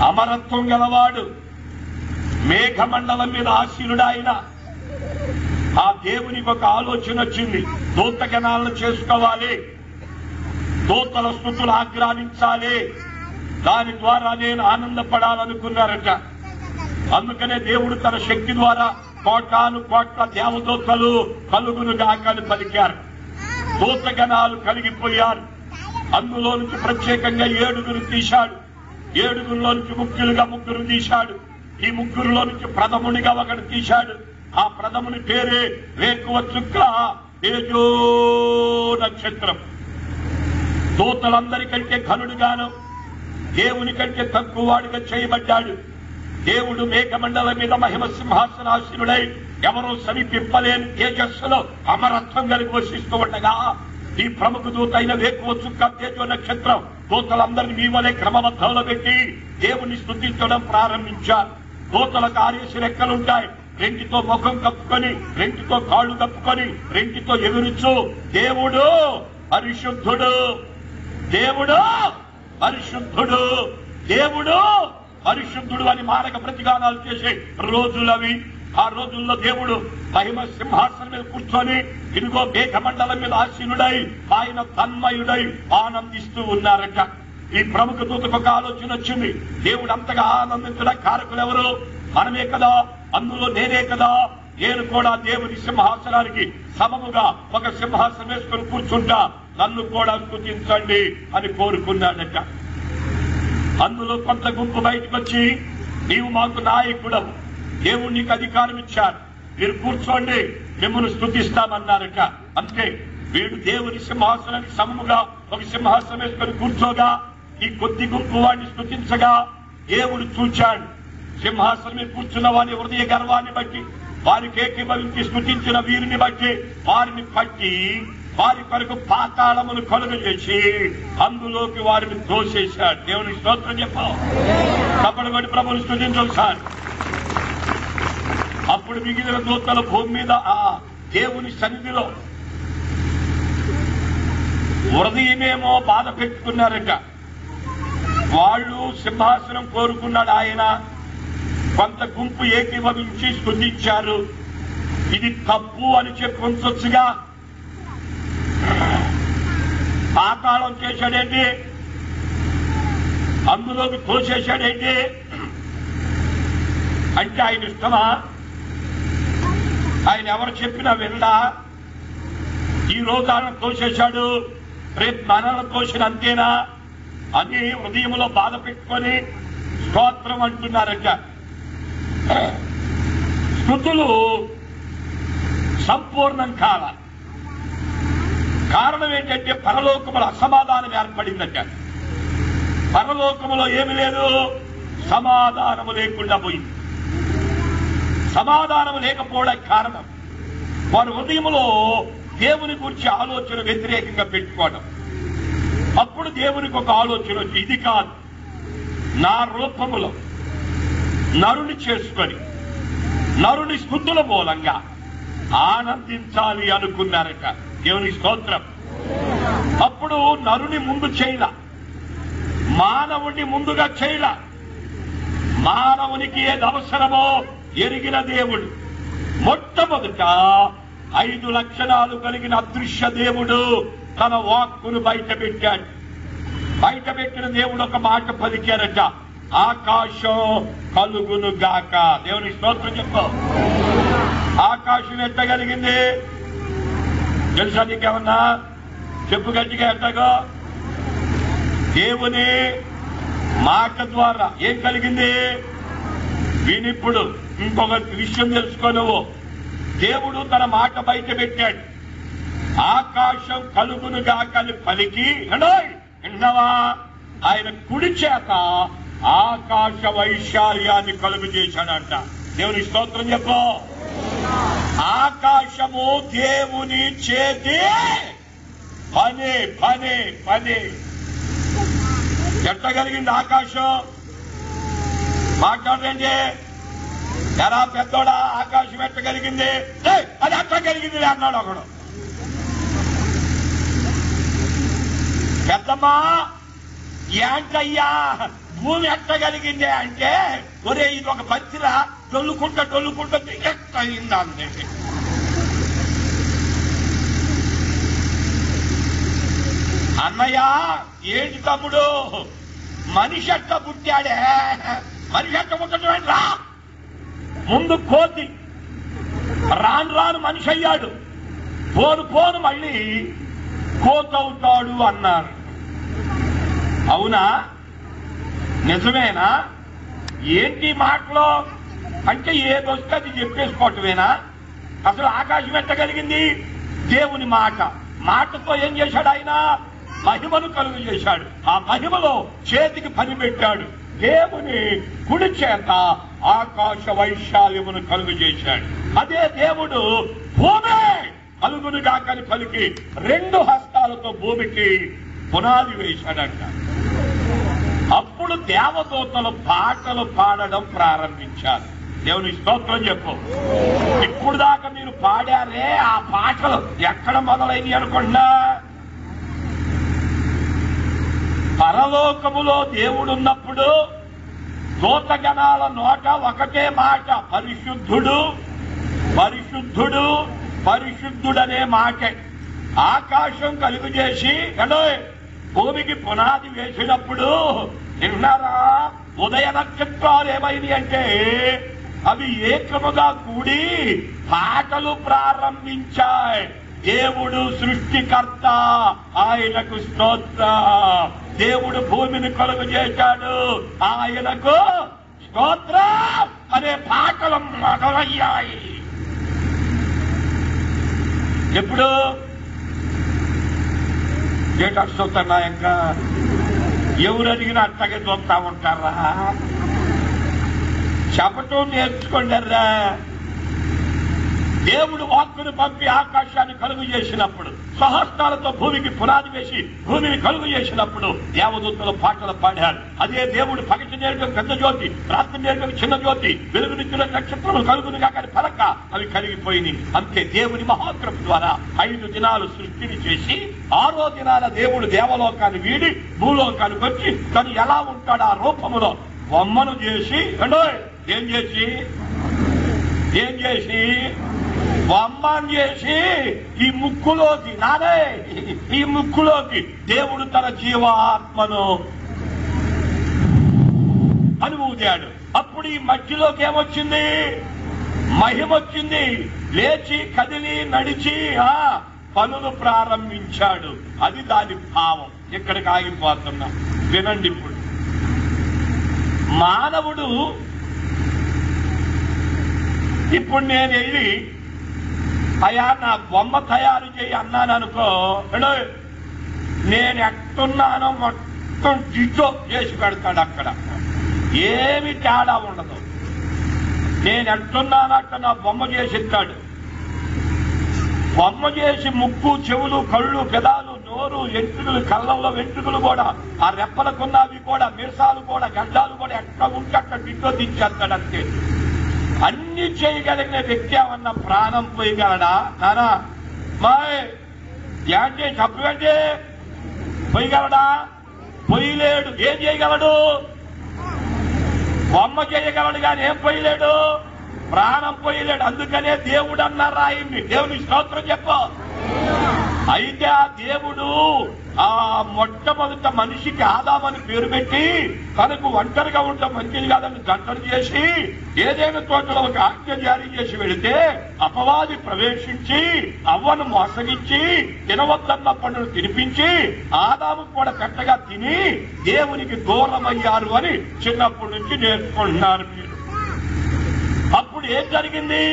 అమరత్వం గలవాడు, మేఘమండలం మీద ఆశీనుడు ఆయన. ఆ దేవునికి ఒక ఆలోచన వచ్చింది, దూతగణాలను చేసుకోవాలి, దూతల స్తుతులు ఆగ్రానించాలి, దాని ద్వారా నేను ఆనందపడాలనుకున్నారట. అందుకనే దేవుడు తన శక్తి ద్వారా కోటాను కోట్ల దేవదూతలు కలుగును గాకని పలికారు. దూతగణాలు కలిగిపోయారు. అందులో నుంచి ప్రత్యేకంగా 7 తీశాడు. 7లో నుంచి ముగ్గురు తీశాడు. ఈ ముగ్గురులో నుంచి ప్రథమునిగా ఒకడు తీశాడు. ఆ ప్రథముని పేరే వేకువ చుక్క తేజో నక్షత్రం. దూతలందరికంటే ఘనుడుగాను దేవుని కంటే తక్కువ వాడిగా చేయబడ్డాడు. దేవుడు మేఘమండలం మీద మహిమ సింహాసనాశీనుడై ఎవరూ సమీపింపలేని తేజస్సులో అమరత్వం కలిగి వసిస్తూ ఉండగా ఈ ప్రముఖ దూత అయిన వేకువ చుక్క తేజో నక్షత్రం దూతలందరినీ మీ వలె క్రమబద్ధంలో పెట్టి దేవుని స్తుతించడం ప్రారంభించారు. దూతల కార్యశ రెక్కలుంటాయి. 2తో ముఖం కప్పుకొని, 2తో కాళ్ళు కప్పుకొని, 2తో ఎగురుచు దేవుడు పరిశుద్ధుడు, దేవుడు పరిశుద్ధుడు, దేవుడు పరిశుద్ధుడు అని మారక ప్రతిగానాలు చేసే రోజులవి. ఆ రోజుల్లో దేవుడు మహిమ సింహాసనం మీద కూర్చొని ఇదిగో మేఘమండలం మీద ఆసీనుడై ఆయన తన్మయుడై ఆనందిస్తూ ఉన్నారట. ఈ ప్రముఖ దూతకు ఒక ఆలోచన వచ్చింది. దేవుడు అంతగా ఆనందించడం కారకులు ఎవరు? మనమే కదా, అందులో నేనే కదా. నేను కూడా దేవుని సింహాసనానికి సమముగా ఒక సింహాసనం వేసుకొని కూర్చుంటా, నన్ను కూడా స్తుతించండి అని కోరుకున్నాడట. అందులో కొంత గుంపు బయటకు వచ్చి నీవు మాకు నాయకుడవు, దేవుడు నీకు అధికారం ఇచ్చారు, మీరు కూర్చోండి, మిమ్మల్ని స్తుతిస్తామన్నారట. అంతే. వీడు దేవుని సింహాసనానికి సమముగా ఒక సింహాసనం వేసుకొని కూర్చోగా ఈ కొద్ది గుంపు వాడిని స్తుతించగా దేవుడు చూచాడు. సింహాసనం మీద కూర్చున్న వారి హృదయ గర్వాన్ని బట్టి, వారికి ఏకీభవించి స్తుతించిన వీరిని బట్టి వారిని పట్టి వారి కొరకు పాతాళమును కలుగజేసి అందులోకి వారిని తోసేశాడు. దేవుని స్తోత్రం చెప్పావు. తప్పడు కొట్టి ప్రభుని స్తుతించాలి సార్. అప్పుడు మిగిలిన దూతల భూమి మీద ఆ దేవుని సన్నిధిలో హృదయమేమో బాధ పెట్టుకున్నారట. వాళ్ళు సింహాసనం కోరుకున్నాడు ఆయన. కొంత గుంపు ఏకీభవించి స్తుతించారు. ఇది తప్పు అని చెప్పి ఉంచొచ్చుగా. పాతాళం చేశాడేంటి, అందులోకి తోసేశాడేంటి అంటే ఆయన ఇష్టమా? ఆయన ఎవరు చెప్పినా వినడా? ఈ రోజు ఆయన తోసేశాడు, రేపు మనల్ని తోసిన అంతేనా అని హృదయంలో బాధ పెట్టుకొని స్తోత్రం అంటున్నారట. స్తుతులు సంపూర్ణం కాల. కారణం ఏంటంటే పరలోకములో అసమాధానం ఏర్పడిందట. పరలోకములో ఏమి లేదు, సమాధానము లేకుండా పోయింది. సమాధానం లేకపోవడానికి కారణం వారి హృదయంలో దేవుని గురించి ఆలోచన వ్యతిరేకంగా పెట్టుకోవడం. అప్పుడు దేవునికి ఒక ఆలోచన వచ్చి, ఇది కాదు, నా రూపములో నరుని చేసుకొని నరుని స్తుతుల మూలంగా ఆనందించాలి అనుకున్నారట. దేవుని స్తోత్రం. అప్పుడు నరుని ముందు చేయల, మానవుని ముందుగా చేయల. మానవునికి ఏది అవసరమో ఎరిగిన దేవుడు మొట్టమొదట 5 లక్షణాలు కలిగిన అదృశ్య దేవుడు తన వాక్కును బయట పెట్టాడు. బయట పెట్టిన దేవుడు ఒక మాట పలికారట, ఆకాశం కలుగును గాక. దేవుని స్తోత్రం చెప్పు. ఆకాశం ఎట్టగలిగింది తెలుసా నీకేమన్నా? చెప్పు గట్టిగా. ఎట్టగో దేవుని మాట ద్వారా ఏం కలిగింది వినిప్పుడు. ఇంకొక విషయం తెలుసుకో నువ్వు. దేవుడు తన మాట బయట పెట్టాడు, ఆకాశం కలుగును గాకని పలికి విన్నావా? ఆయన కుడి చేత ఆకాశ వైశాల్యాన్ని కలుగు చేశాడంట. దేవుని స్తోత్రం చెప్పు. ఆకాశము దేవుని చేతి పని పని పని. ఎట్టగలిగింది ఆకాశం? మాట్లాడండి. ఎలా పెద్దోడా ఆకాశం ఎట్టగలిగింది? అది ఎట్టగలిగింది అన్నాడు ఒకడు. పెద్దమ్మా ఏంటయ్యా భూమి ఎట్టగలిగింది అంటే, ఒరే ఇది ఒక పచ్చిరా, డొల్లుకుంటా ఎట్టయిందా అంతే. అన్నయ్య ఏంటి తమ్ముడు, మనిషి ఎట్ట పుట్టాడే? మనిషి ఎట్ట పుట్టడం రా, ముందు కోతి, రాను రాను మనిషి అయ్యాడు, పోను మళ్ళీ కోతవుతాడు అన్నారు. అవునా, నిజమేనా? ఏంటి మాటలో అంటే ఏదొస్తే అది చెప్పేసుకోవటమేనా? అసలు ఆకాశం ఎట్టగలిగింది? దేవుని మాటతో ఏం చేశాడు ఆయన? మహిమను కలుగు చేశాడు. ఆ మహిమలో చేతికి పని పెట్టాడు. దేవుని కుడి చేత ఆకాశ వైశాల్యమును కలుగు చేశాడు. అదే దేవుడు భూమి కలుగునుగా కని పలికి 2 హస్తాలతో భూమికి పునాది వేశాడంట. అప్పుడు దేవదూతలు పాటలు పాడడం ప్రారంభించారు. దేవుని స్తోత్రం చెప్పు. ఇప్పుడు దాకా మీరు పాడారే, ఆ పాటలు ఎక్కడ మొదలైనవి అనుకున్నా? పరలోకములో దేవుడున్నప్పుడు దూతగణాల నోట ఒకటే మాట, పరిశుద్ధుడు పరిశుద్ధుడు పరిశుద్ధుడనే మాటే. ఆకాశం కలుగు చేసి భూమికి పునాది వేసినప్పుడు విన్నారా, ఉదయ నక్షత్రాలు ఏమైంది అంటే అవి ఏకముగా కూడి పాటలు ప్రారంభించాయి. దేవుడు సృష్టికర్త, ఆయనకు స్తోత్ర. దేవుడు భూమిని కలుగు చేశాడు, ఆయనకు స్తోత్ర అనే పాటలు మొదలయ్యాయి. ఎప్పుడు ఏటాడు చూస్తున్నాయక ఎవరు అడిగినా అట్టగే చూస్తా ఉంటారా? చెప్పటం నేర్చుకోండిరా. దేవుడు వాక్కును పంపి ఆకాశాన్ని కలుగు చేసినప్పుడు, సహస్రాలతో భూమికి పునాది వేసి భూమిని కలుగు చేసినప్పుడు దేవదూతలు పాటలు పాడారు. అదే దేవుడు పగటి నేర్గం పెద్ద జ్యోతి, రాత్రి నేర్గం చిన్న జ్యోతి, వెలుగునిచ్చిన నక్షత్రములు కలుగునుగా కానీ పలక అవి కలిగిపోయినాయి. అంతే. దేవుని మహాకృప ద్వారా 5 దినాలు సృష్టిని చేసి 6వ దినాల దేవుడు దేవలోకాన్ని వీడి భూలోకానికి వచ్చి తను ఎలా ఉంటాడు ఆ రూపములో బొమ్మను చేసి ఏం చేసి బొమ్మను చేసి ఈ ముక్కులోకి దేవుడు తన జీవాత్మను అనుభూతాడు. అప్పుడు ఈ మధ్యలోకి ఏమొచ్చింది? మహిమ వచ్చింది. లేచి కదిలి నడిచి పనులు ప్రారంభించాడు. అది దాని భావం. ఇక్కడికి ఆగిపోతున్నా, వినండి. ఇప్పుడు మానవుడు ఇప్పుడు నేను వెళ్ళి అయ్యా నా బొమ్మ తయారు చేయి అన్నాను అనుకో, నేను ఎట్టున్నానో మొత్తం డిటో చేసి పెడతాడు. అక్కడ ఏమి తేడా ఉండదు. నేను ఎట్టున్నాను అక్కడ నా బొమ్మ చేసి ఇస్తాడు. బొమ్మ చేసి ముక్కు, చెవులు, కళ్ళు, పెదాలు, నోరు, వెంట్రుకలు, కళ్ళల్లో వెంట్రుకలు కూడా, ఆ రెప్పలకున్నవి కూడా, మీసాలు కూడా, గడ్డాలు కూడా ఎక్కడ ఉంటే అక్కడ డిటో దించేస్తాడు. అంతే. అన్ని చేయగలిగిన వ్యక్తి ఏమన్నా ప్రాణం పోయగలడా? నానా మాయ్ ఏంటి చెప్పండి, పోయగలడా? పోయలేడు. ఏం చేయగలడు? బొమ్మ చేయగలడు కానీ ఏం పోయలేడు, ప్రాణం పోయలేడు. అందుకనే దేవుడు అన్నారు రాయింది. దేవుని స్తోత్రం చెప్పు. అయితే ఆ దేవుడు ఆ మొట్టమొదట మనిషికి ఆదామని పేరు పెట్టి తనకు ఒంటరిగా ఉండడం మంచిది కాదని జంటలు చేసి ఏదైనా తోటలో ఒక ఆజ్ఞ జారీ చేసి వెళితే అపవాది ప్రవేశించి అవ్వను మోసగించి తినవద్దన్న పండును తినిపించి ఆదాము కూడా పెట్టగా తిని దేవునికి దూరమయ్యారు అని చిన్నప్పటి నుంచి నేర్చుకుంటున్నారు మీరు. అప్పుడు ఏం జరిగింది?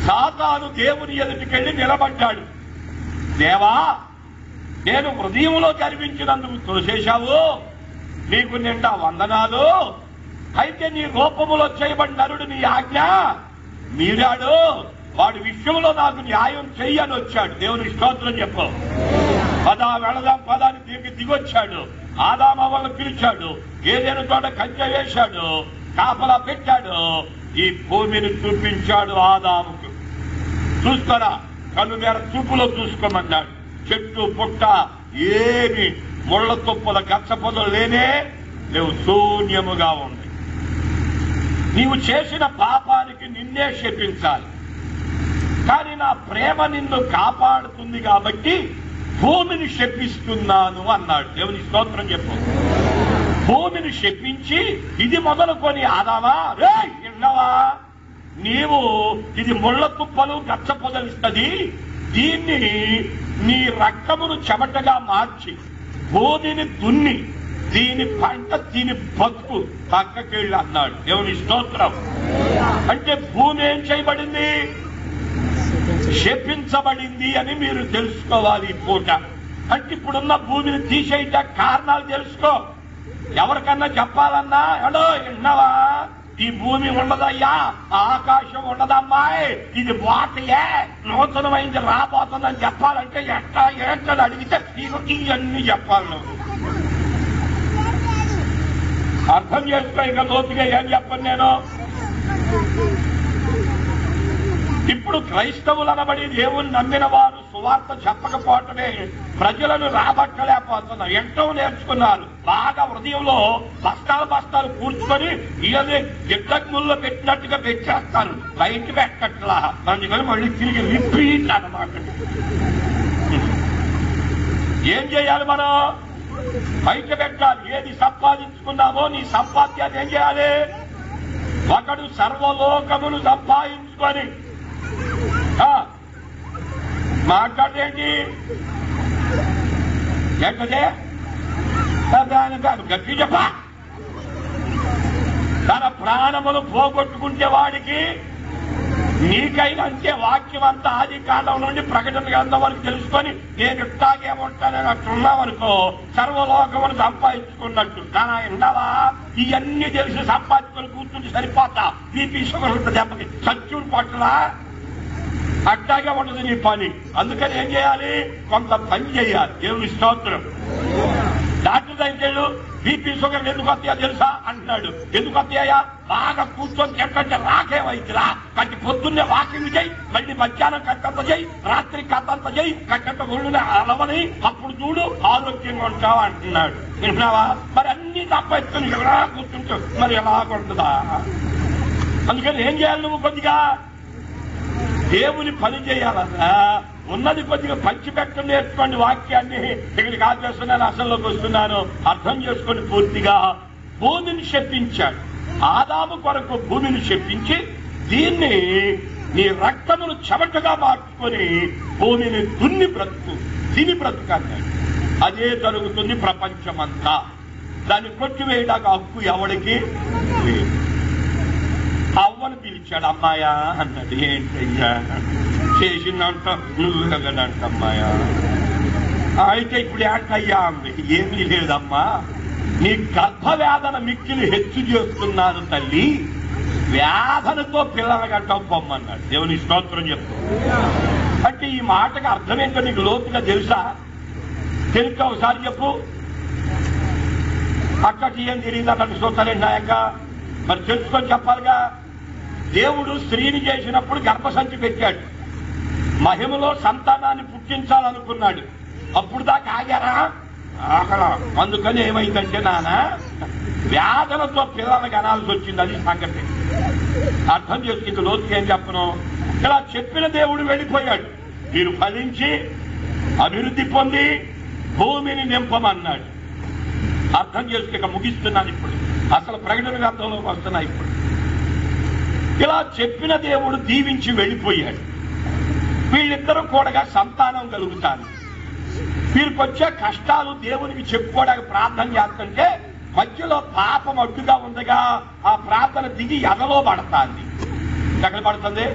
సాతాను దేవుని ఎదుటికెళ్లి నిలబడ్డాడు. దేవా, నేను హృదయంలో గర్వించినందుకు తోసేశావు, నీకు నిండా వందనాలు. అయితే నీ రూపములో చేయబడిన నరుడు నీ ఆజ్ఞ మీరాడు. వాడి విషయంలో నాకు న్యాయం చెయ్యని వచ్చాడు. దేవుని స్తోత్రం చెప్పు. పదా వెళదాం పదాన్ని దిగొచ్చాడు. ఆదామవ్వను పిలిచాడు. ఏదైనా తోట కంచె వేశాడు, కాపలా పెట్టాడు. ఈ భూమిని చూపించాడు ఆదాముకు. చూస్తారా, కన్ను మేర చూపులో చూసుకోమన్నాడు. చెట్టు పుట్ట ఏమి ముళ్ల తుప్పల గచ్చ పొదలు లేనే లేవు, శూన్యముగా ఉంది. నీవు చేసిన పాపానికి నిన్నే శపించాలి, కానీ నా ప్రేమ నిన్ను కాపాడుతుంది కాబట్టి భూమిని శపిస్తున్నాను అన్నాడు. దేవుని స్తోత్రం చెప్పు. భూమిని శపించి ఇది మొదలుకొని ఆదామా రే విన్నావా, నీవు ఇది ముళ్ల తుప్పలు గచ్చ పొదలిస్తుంది, దీన్ని నీ రక్తమును చెమటగా మార్చి భూమిని దున్ని దీని పంట దీని బతుకు పక్కకెళ్ళి అన్నాడు. దేవుని స్తోత్రం. అంటే భూమి ఏం చేయబడింది? శపించబడింది అని మీరు తెలుసుకోవాలి ఈ పూట. అంటే ఇప్పుడున్న భూమిని తీసేయట కారణాలు తెలుసుకో. ఎవరికన్నా చెప్పాలన్నా ఎడో విన్నావా, ఈ భూమి ఉండదయ్యా, ఆకాశం ఉండదమ్మాయి, ఇది పోతయే, నూతనమైంది రాబోతుందని చెప్పాలంటే ఎట్లా ఏంటని అడిగితే ఇవన్నీ చెప్పాలి. నువ్వు అర్థం చేసుకో. ఇక లోతుగా ఏం చెప్పను నేను. ఇప్పుడు క్రైస్తవులు అనబడి దేవుని నమ్మిన వారు సువార్త చెప్పకపోవటమే ప్రజలను రాబట్టలేకపోతున్నారు. ఎంతో నేర్చుకున్నారు, బాగా హృదయంలో బస్తాలు బస్తాలు కూర్చుకొని ఇవన్నీ గిడ్డకు ముళ్ళు పెట్టినట్టుగా పెట్టేస్తారు, బయట పెట్టట్లా. అందుకని మళ్ళీ తిరిగి రిపీట్ అన్నమాట. ఏం చేయాలి మనం? బయట పెట్టాలి. ఏది సంపాదించుకున్నామో నీ సంపాద్యాన్ని ఏం చేయాలి? ఒకడు సర్వలోకమును సంపాదించుకొని మాట్లాడేంటి ఏంటదే గట్టి చెప్ప. తన ప్రాణములు పోగొట్టుకుంటే వాడికి నీకైనా అంతే. వాక్యం అంతా ఆది కాలం నుండి ప్రకటన గ్రంథం వరకు తెలుసుకొని నేను ఇట్టాగేముంటానని అట్లున్నావనుకో సర్వలోకమును సంపాదించుకున్నట్టు. కానీ ఉండవా, ఇవన్నీ తెలిసి సంపాదించుకొని కూర్చుంటే సరిపోతా. బీపీ షుగర్ ఉంటుంది దెబ్బకి సత్యుడు పట్ల అట్టాగే ఉండదు నీ పని. అందుకని ఏం చేయాలి? కొంత పని చేయాలి. దేవుని స్తోత్రం. డాక్టర్ దగ్గరికి బీపీ షుగర్ ఎందుకు వస్తాయో తెలుసా అంటున్నాడు. ఎందుకు వస్తాయా? బాగా కూర్చొని చెప్పంటే రాకేమైతురా. కట్టి పొద్దున్నే వాకింగ్ చేయి, మళ్ళీ మధ్యాహ్నం కట్టంత చేయి, రాత్రి కట్టంత చేయి, కట్టంత ఒళ్ళునే అలవని, అప్పుడు చూడు ఆరోగ్యంగా ఉంటావా అంటున్నాడు. వింటున్నావా? మరి అన్ని తప్పని ఎవరా కూర్చుంటావు, మరి ఎలాగుంటుందా? అందుకని ఏం చేయాలి? నువ్వు కొద్దిగా దేవుని పని చేయాలన్నా ఉన్నది కొద్దిగా పంచిపెట్టడం నేర్చుకోండి. వాక్యాన్ని ఇక్కడికి ఆపేస్తున్నాను, అసల్లోకి వస్తున్నాను. అర్థం చేసుకొని పూర్తిగా భూమిని శపించాడు. ఆదాము కొరకు భూమిని శపించి దీన్ని నీ రక్తమును చెమటగా మార్చుకొని భూమిని దున్ని బ్రతుకు, తిని బ్రతుకు అన్నాడు. అదే జరుగుతుంది ప్రపంచమంతా. దాన్ని కొట్టివేయడానికి హక్కు ఎవరికి లేదు. అవ్వను పిలిచాడు. అమ్మాయా అన్నాడు. ఏంటయ్యా చేసిందంట? నువ్వు కదంట అమ్మాయా. అయితే ఇప్పుడు ఏంటయ్యా అంది. ఏమీ లేదమ్మా, నీ గర్భవేదన మిక్కిలి హెచ్చు చేస్తున్నాను తల్లి, వేదనతో పిల్లల గంట పొమ్మన్నాడు. దేవుని స్తోత్రం చెప్పు. అంటే ఈ మాటకు అర్థం ఏంటో నీకు లోతుగా తెలుసా? తెలిస్తే ఒకసారి చెప్పు. అక్కడికి ఏం తెలియదు చూస్తారేంటి నాయక? మరి తెలుసుకొని చెప్పాలిగా. దేవుడు స్త్రీని చేసినప్పుడు గర్భసంచి పెట్టాడు, మహిమలో సంతానాన్ని పుట్టించాలనుకున్నాడు. అప్పుడు దాకా ఆగారా? ఆగలా. అందుకని ఏమైందంటే నాన్న వేదనతో పిల్లల్ని కనాల్సి వచ్చింది. అది సంగతి. అర్థం చేసుకుంటే లోతుకి ఏం చెప్పను. ఇలా చెప్పిన దేవుడు వెళ్ళిపోయాడు. మీరు ఫలించి అభివృద్ధి పొంది భూమిని నింపమన్నాడు. అర్థం చేసుక ముగిస్తున్నాను. ఇప్పుడు అసలు ప్రకటన గ్రంథంలోకి వస్తున్నా. ఇప్పుడు ఇలా చెప్పిన దేవుడు దీవించి వెళ్ళిపోయాడు. వీళ్ళిద్దరూ కూడా సంతానం కలుగుతారు. వీరికి వచ్చే కష్టాలు దేవునికి చెప్పుకోవడానికి ప్రార్థన చేస్తుంటే మధ్యలో పాపం అడ్డుగా ఉండగా ఆ ప్రార్థన దిగి ఎదలో పడుతుంది. ఎక్కడ పడుతుంది?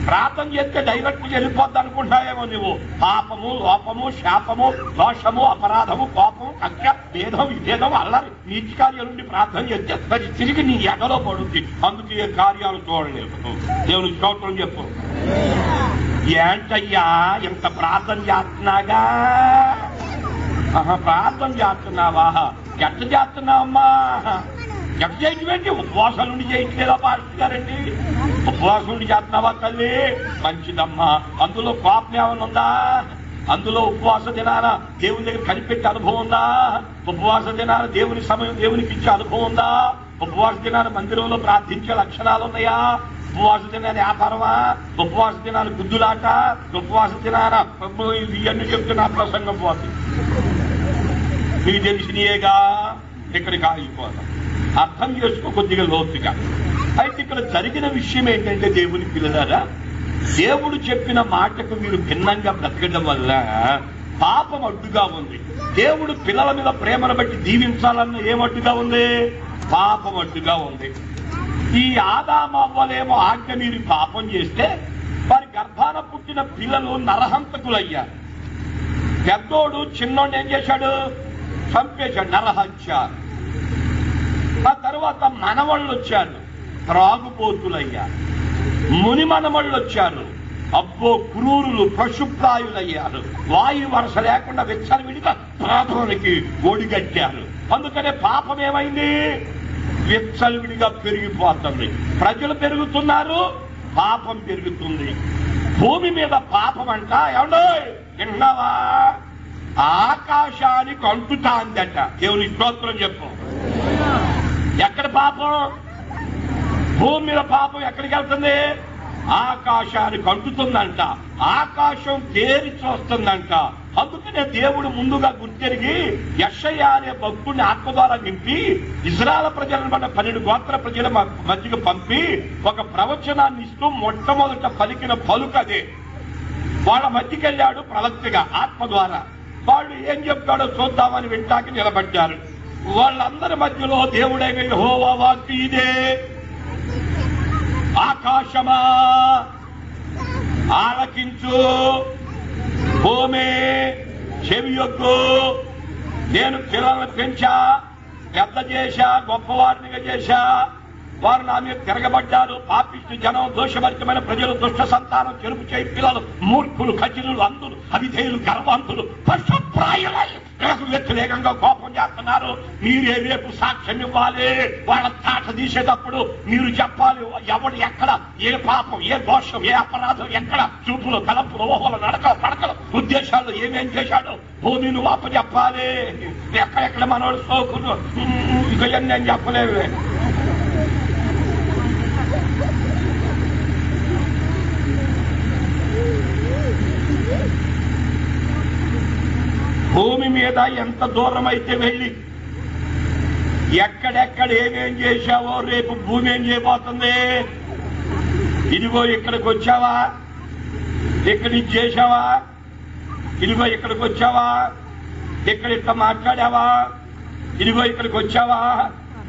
ప్రార్థన చేస్తే డైరెక్ట్ వెళ్ళిపోద్ది అనుకుంటావేమో నువ్వు. పాపము, లోపము, శాపము, దోషము, అపరాధము, కోపము, కక్ష, భేదం, విభేదం, అల్లరి, నీతి కార్యాల నుండి ప్రార్థన చేస్తే అది తిరిగి నీ ఎగలో పడుద్ది. అందుకే ఏ కార్యాలు చూడలేవు. దేవుని స్తోత్రం చెప్పు. ఏంటయ్యా ఇంత ప్రార్థన చేస్తున్నాగా? ప్రార్థన చేస్తున్నావా? ఎట్ట చేస్తున్నావమ్మా? ఎట్ట చేయటమేంటి? ఉపవాసాల నుండి చేయట్లేదా పాస్టర్ గారండి? ఉపవాసం నుండి చేస్తున్నావా తల్లి? మంచిదమ్మా. అందులో కోపం ఏమైనా ఉందా? అందులో ఉపవాస దినాన దేవుని దగ్గర కనిపెట్టే అనుభవం ఉందా? ఉపవాస దినాన దేవుని సమయం దేవునికి ఇచ్చే అనుభవం ఉందా? ఉపవాస దినాన మందిరంలో ప్రార్థించే లక్షణాలు ఉన్నాయా? ఉపవాస దినాన్ని వ్యాపారమా? ఉపవాస దినాన్ని గుద్దులాట? ఉపవాస దినాన ఇవన్నీ చెప్తున్నా ప్రసంగం పోతుంది. మీకు తెలిసినయేగా. ఇక్కడికి ఆగిపోతాం. అర్థం చేసుకో కొద్దిగా లోతుగా. అయితే ఇక్కడ జరిగిన విషయం ఏంటంటే దేవుని పిల్లలారా, దేవుడు చెప్పిన మాటకు మీరు భిన్నంగా బ్రతకడం వల్ల పాపం అడ్డుగా ఉంది. దేవుడు పిల్లల మీద ప్రేమను బట్టి దీవించాలన్న ఏమడ్డుగా ఉంది? పాపం అడ్డుగా ఉంది. ఈ ఆదాము అవ్వలేమో ఆజ్ఞ మీరు పాపం చేస్తే వారి గర్భాన పుట్టిన పిల్లలు నరహంతకులయ్యారు. పెద్దోడు చిన్నోడు ఏం చేశాడు? చంపేశాడు, నరహత్య. ఆ తర్వాత మనవాళ్ళు వచ్చారు, త్రాగుబోతులయ్యారు. ముని మనవాళ్ళు వచ్చారు, అబ్బో క్రూరులు, పశుప్రాయులయ్యారు. వాయు వరుస లేకుండా విచ్చలవిడిగా పాపానికి ఒడిగట్టారు. అందుకనే పాపం ఏమైంది? విచ్చలవిడిగా పెరిగిపోతుంది. ప్రజలు పెరుగుతున్నారు, పాపం పెరుగుతుంది. భూమి మీద పాపం అంట ఏమండో విన్నావా? ఆకాశానికి అంటుతాందట. దేవుని స్తోత్రం చెప్పు. ఎక్కడ పాపం? భూమి మీద పాపం ఎక్కడికి వెళ్తుంది? ఆకాశానికి అంటుతుందంట. ఆకాశం తేరి చూస్తుందంట. అందుకనే దేవుడు ముందుగా గుర్తెరిగి యెషయా అనే భక్తుడిని ఆత్మ ద్వారా నింపి ఇశ్రాయేలు ప్రజలను 12 గోత్ర ప్రజల మధ్యకు పంపి ఒక ప్రవచనాన్ని ఇస్తూ మొట్టమొదట పలికిన పలుకదే. వాళ్ళ మధ్యకి వెళ్ళాడు ప్రవక్తగా ఆత్మ ద్వారా. వాళ్ళు ఏం చెప్తాడో చూద్దామని వింటాకి నిలబడ్డారు. వాళ్ళందరి మధ్యలో దేవుడైన యెహోవా వాక్కు ఇదే: ఆకాశమా ఆలకించు, భూమి చెవియొగ్గు. నేను పిల్లలను పెంచా, పెద్ద చేశా, గొప్పవారినిగా చేశా. వారు నా మీద తిరగబడ్డారు. పాపిష్టి జనం, దోషభరితమైన ప్రజలు, దుష్ట సంతానం, చెరుపు చేయి పిల్లలు, మూర్ఖులు, కఠినులు, అంధులు, అవిధేయులు, గర్వంతులు, పశుప్రాయులై నాకు వ్యతిరేకంగా కోపం చేస్తున్నారు. మీరే రేపు సాక్ష్యం ఇవ్వాలి. వాళ్ళ తాట తీసేటప్పుడు మీరు చెప్పాలి ఎవడు ఎక్కడ, ఏ పాపం, ఏ దోషం, ఏ అపరాధం ఎక్కడ, చూపులు, తలపులు, ఊహలు, నడకలు, పడకలు, ఉద్దేశాలు ఏమేం చేశాడు భూమిని వాప చెప్పాలి. ఎక్కడెక్కడ మనోడు సోకులు ఇక నేను చెప్పలేవు. భూమి మీద ఎంత దూరం అయితే వెళ్ళి ఎక్కడెక్కడ ఏమేం చేశావో రేపు భూమి ఏం చేయబోతుంది. ఇదిగో ఇక్కడికి వచ్చావా, ఇక్కడి చేశావా, ఇదిగో ఇక్కడికి వచ్చావా, ఇక్కడ ఇట్లా మాట్లాడావా, ఇదిగో ఇక్కడికి వచ్చావా,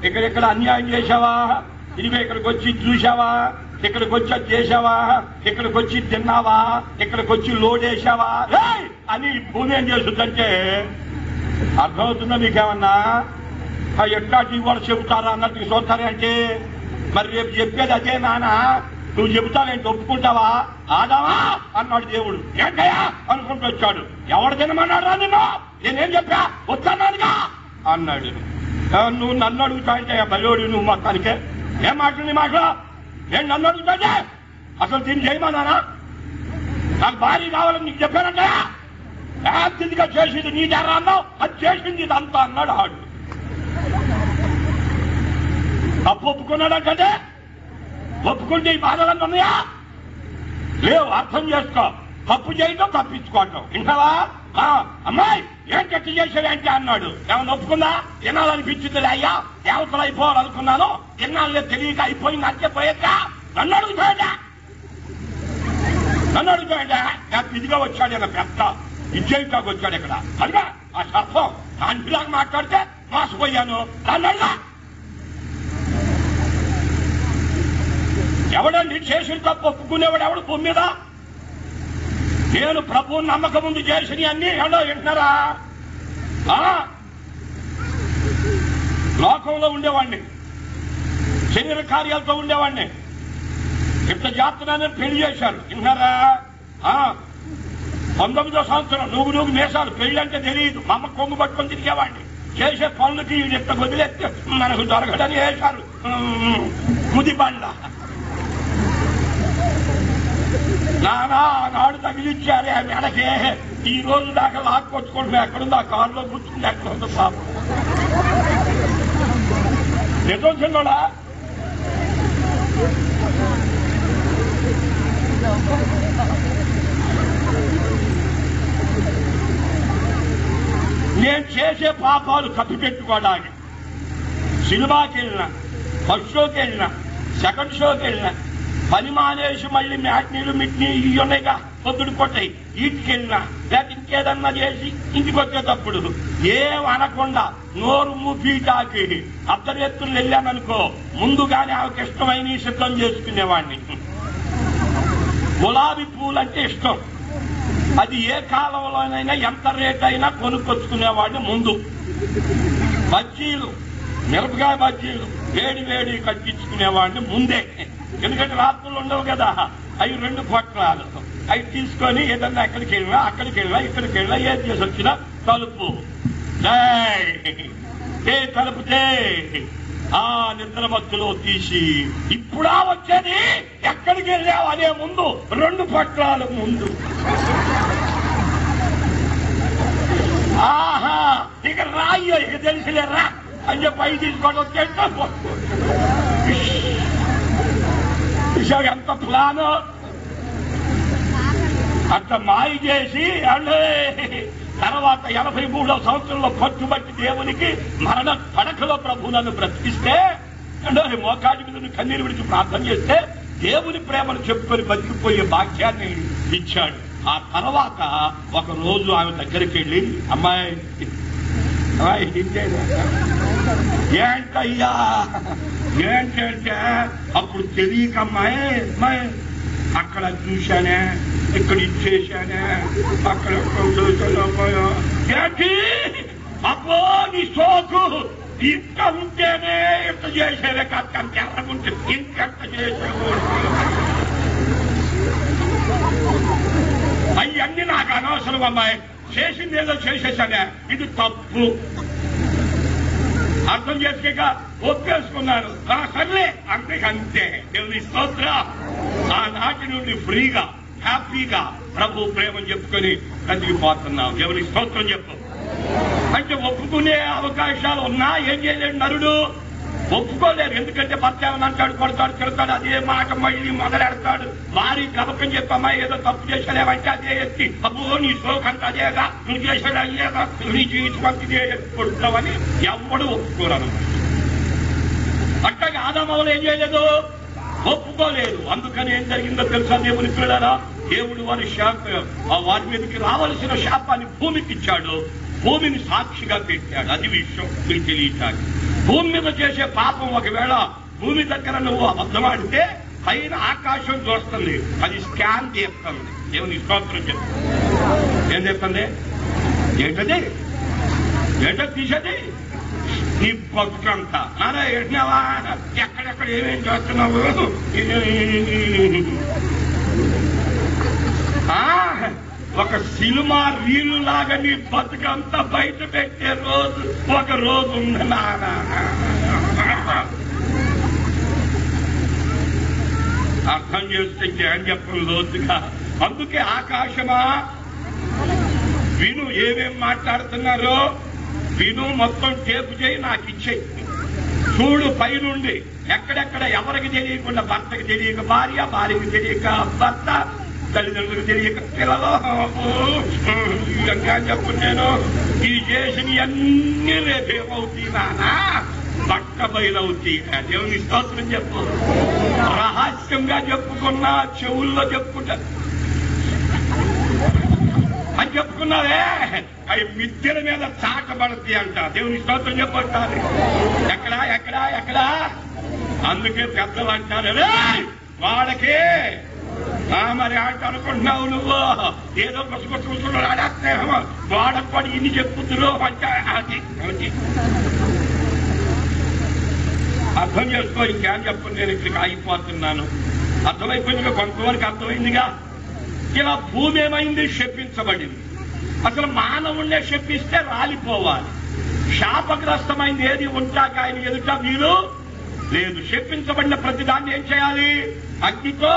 ఇక్కడెక్కడ అన్యాయం చేశావా, ఇదిగో ఇక్కడికి వచ్చి చూశావా, ఇక్కడికి వచ్చి చేశావా, ఇక్కడికి వచ్చి తిన్నావా, ఇక్కడికి వచ్చి లోడేశావా అని భూమి ఏం చేస్తుందంటే అర్థమవుతుందా మీకేమన్నా? ఎట్లాంటి వాళ్ళు చెబుతారా అన్నట్టు చూస్తారే అంటే మరి రేపు చెప్పేది అదే. నానా నువ్వు చెబుతావేంటి, ఒప్పుకుంటావా? ఆదావా అన్నాడు దేవుడు. ఏంటయ్యా అనుకుంటూ వచ్చాడు. ఎవడు తినమన్నాడు రా నిన్ను? నేనేం చెప్పా? వస్తానుగా అన్నాడు. నువ్వు నన్ను అడుగుతాంటే బలోడు నువ్వు మొత్తానికే ఏం మాట్లాడి మాటలు నేను నన్ను అడుగుతాంటే అసలు దీన్ని చేయమన్నానా? నాకు భార్య కావాలని నీకు చెప్పానంటే యాక్తిగా చేసింది నీ దగ్గర అన్నావు, అది చేసింది ఇదంతా అన్నాడు. ఆడు తప్పు ఒప్పుకున్నాడంటే ఒప్పుకుంటే ఈ బాధలన్నీ ఉన్నాయా? లేవు. అర్థం చేసుకో. తప్పు చేయటం, తప్పించుకోవటం. వింటావా? అమ్మాయి ఏంటి ఎట్టు చేశాడంటే అన్నాడు. ఏమన్నా ఒప్పుకుందా? తినాలనిపించింది అయ్యా, దేవతలు అయిపోవాలనుకున్నాను, తిన్నాళ్ళే తెలియక అయిపోయింది అంతే పోయేదా? నన్ను అడుగుతాడా? నన్ను అడుగుతాడా? ఇదిగా వచ్చాడు ఇలా పెద్ద విజయటాకు వచ్చాడు ఇక్కడ. అదిగా ఆ సర్పం దాంట్లాగా మాట్లాడితే మోసపోయాను. నన్ను అడుగా ఎవడండి చేసిన తప్పు ఒప్పుకునేవాడు ఎవడు భూమి మీద? నేను ప్రభువు నమ్మకం ముందు చేసిన అన్ని ఎవడో వింటున్నారా? లోకంలో ఉండేవాడిని, శరీర కార్యాలతో ఉండేవాడిని. ఇట్లా జాతనాన్ని పెళ్లి చేశారు, విన్నారా? 19వ సంవత్సరం నువ్వు మేసాలు పెళ్లి అంటే తెలియదు. మా అమ్మ కొంగు పట్టుకొని తిరిగేవాడిని. చేసే పనులకి ఇట్లా వదిలేస్తే మనకు దొరకడని వేశారు ముదిబండ. నాడు తగిలిచ్చారే మెడకే. ఈ రోజు దాకా లాక్కొచ్చుకుంటున్నా. ఎక్కడుంది ఆ కారులో కూర్చుంది, ఎక్కడుందో పాపం. నిజం చిన్నోడా? నేను చేసే పాపాలు కప్పిపెట్టుకోవడానికి సినిమాకి వెళ్ళినా, ఫస్ట్ షోకి వెళ్ళినా, సెకండ్ షోకి వెళ్ళినా, పని మానేసి మళ్ళీ మ్యాట్నీలు మిట్నీ ఇవి ఉన్నాయిగా పొద్దుడు కొట్టాయి, వీటికి వెళ్ళినా లేక ఇంకేదన్నా చేసి ఇంటికి వచ్చేటప్పుడు ఏం అనకుండా నోరు మూపీటాకి అర్ధరెత్తులు వెళ్ళాననుకో, ముందుగానే ఆమెకి ఇష్టమైన సిద్ధం చేసుకునేవాడిని. గులాబీ పూలంటే ఇష్టం. అది ఏ కాలంలోనైనా ఎంత రేట్ అయినా కొనుక్కొచ్చుకునేవాడిని ముందు. బజ్జీలు, మిరపకాయ బజ్జీలు వేడి వేడి కట్టించుకునేవాడిని ముందే. ఎందుకంటే రాత్రులు ఉండవు కదా. అవి 2 పొట్లాలు అవి తీసుకొని ఏదన్నా ఎక్కడికి వెళ్ళినా, ఇక్కడికి వెళ్ళినా ఏం చేసి వచ్చినా తలుపు తలుపుతే ఆ నిద్ర మత్తులో తీసి ఇప్పుడా వచ్చేది, ఎక్కడికి వెళ్ళావు అదే ముందు 2 పొట్లాలు ముందు. ఆహా ఇక రాయ్యో, ఇక తెలిసిలేరా అని చెప్పి అవి తీసుకోవడం వచ్చేట. ఎంత ప్లాను అట్లా మాయ చేసి తర్వాత 83వ సంవత్సరంలో పట్టుబట్టి దేవునికి మరణ పడకలో ప్రభు నన్ను బ్రతికిస్తే, మోకాడి మీద కన్నీరు విడిచి ప్రార్థన చేస్తే దేవుని ప్రేమను చెప్పుకొని బతికిపోయే భాగ్యాన్ని ఇచ్చాడు. ఆ తర్వాత ఒక రోజు ఆమె దగ్గరికి వెళ్ళి, అమ్మాయి ఏంటయ్యా ఏంటంటే, అప్పుడు తెలియకమ్మాయి అక్కడ చూశానే, ఇక్కడ ఇచ్చేశానే, అక్కడ ఏంటి అబ్బో నీ సోకు ఇంత ఉంటేనే ఇంత చేసేదే కాదు, ఎర్రగుంటే ఇంకెంత చేసేవాడు. అవన్నీ నాకు అనవసరం అమ్మాయి, చేసింది ఏదో చేసేసానే, ఇది తప్పు అర్థం చేసుక ఒప్పేసుకున్నాను. సర్లే అంతే. దేవుని స్తోత్రం. ఆనాటి నుండి ఫ్రీగా హ్యాపీగా ప్రభు ప్రేమను చెప్పుకొని బ్రతికిపోతున్నాం. దేవుని స్తోత్రం చెప్పు. అంటే ఒప్పుకునే అవకాశాలు ఉన్నా ఏం చేయలేడు నరుడు, ఒప్పుకోలేరు. ఎందుకంటే భర్త అంటాడు, కొడతాడు, తిడతాడు, అదే మాట మళ్ళీ మొదలెడతాడు. వారి గబకం చెప్పమ్మా ఏదో తప్పు చేశాడేమంటే అదే ఎత్తి, అబ్బో నీ సోకంత అదేగా, నువ్వు చేశాడు అయ్యేగా, నీ జీవితం అంతే కొడుతావని ఎవడు ఒప్పుకోరను. అట్టగా ఆదామవులు ఏం చేయలేదు, ఒప్పుకోలేదు. అందుకని ఏం జరిగిందో తెలుసా దేవుని పిల్లలారా? దేవుడు వారి మీదకి రావాల్సిన శాపాన్ని భూమికి ఇచ్చాడు, భూమిని సాక్షిగా పెట్టాడు. అది విషయం మీకు తెలియటానికి. భూమి మీద చేసే పాపం ఒకవేళ భూమి దగ్గర నువ్వు అబద్ధమాడితే పైన ఆకాశం చూస్తుంది, అది స్కాన్ చేస్తుంది. దేవుని స్తోత్రం చెప్తుంది. ఏం చెప్తుంది? ఏంటది? ఏంటో తీసేది నీ బతుకంతా. నారా ఎడినావా, ఎక్కడెక్కడ ఏమేం చేస్తున్నావు, ఒక సినిమా రీలు లాగా నీ బతుకంతా బయట పెట్టే రోజు ఒక రోజు ఉంది నానా. అర్థం చేస్తే ఏం చెప్పం లోతుగా. అందుకే ఆకాశమా విను, ఏమేం మాట్లాడుతున్నారో విను, మొత్తం టేపు చేయి నాకు ఇచ్చేయి. చూడు పైనుండి ఎక్కడెక్కడ ఎవరికి తెలియకుండా, భర్తకి తెలియక భార్య, భార్యకి తెలియక భర్త, తల్లిదండ్రులకు తెలియక పిల్లలు. ఇంకా చెప్పు, నేను ఈ చేసిన అన్ని రేపేమవుతాయి నానా, బట్ట బయలవుతాయి. దేవుని స్తోత్రం చెప్పు. రహస్యంగా చెప్పుకున్నా, చెవుల్లో చెప్పుకుంటా అని చెప్పుకున్నావే, అవి మిద్దెల మీద చాటబడతాయి అంట. దేవుని స్తోత్రం చెప్పాలి. ఎక్కడా ఎక్కడా ఎక్కడా. అందుకే పెద్దలు అంటారు, వాళ్ళకే మరి అంటే అనుకుంటున్నావు నువ్వు ఏదో గుసగుసగుసలు ఆడేస్తాయేమో వాళ్ళకు కూడా ఇన్ని చెప్పుతున్నారు అది అర్థం చేసుకో. ఇంకేం చెప్పు, నేను ఇక్కడికి ఆగిపోతున్నాను. అర్థమైపోయిందిగా, కొంతవరకు అర్థమైందిగా. ఇలా భూమి ఏమైంది? శపించబడింది. అసలు మానవుణ్ణే శపిస్తే రాలిపోవాలి. శాపగ్రస్తమైంది ఏది ఉంటాక ఆయన ఎదుట వీలు లేదు. శపించబడిన ప్రతిదాన్ని ఏం చేయాలి? అగ్నితో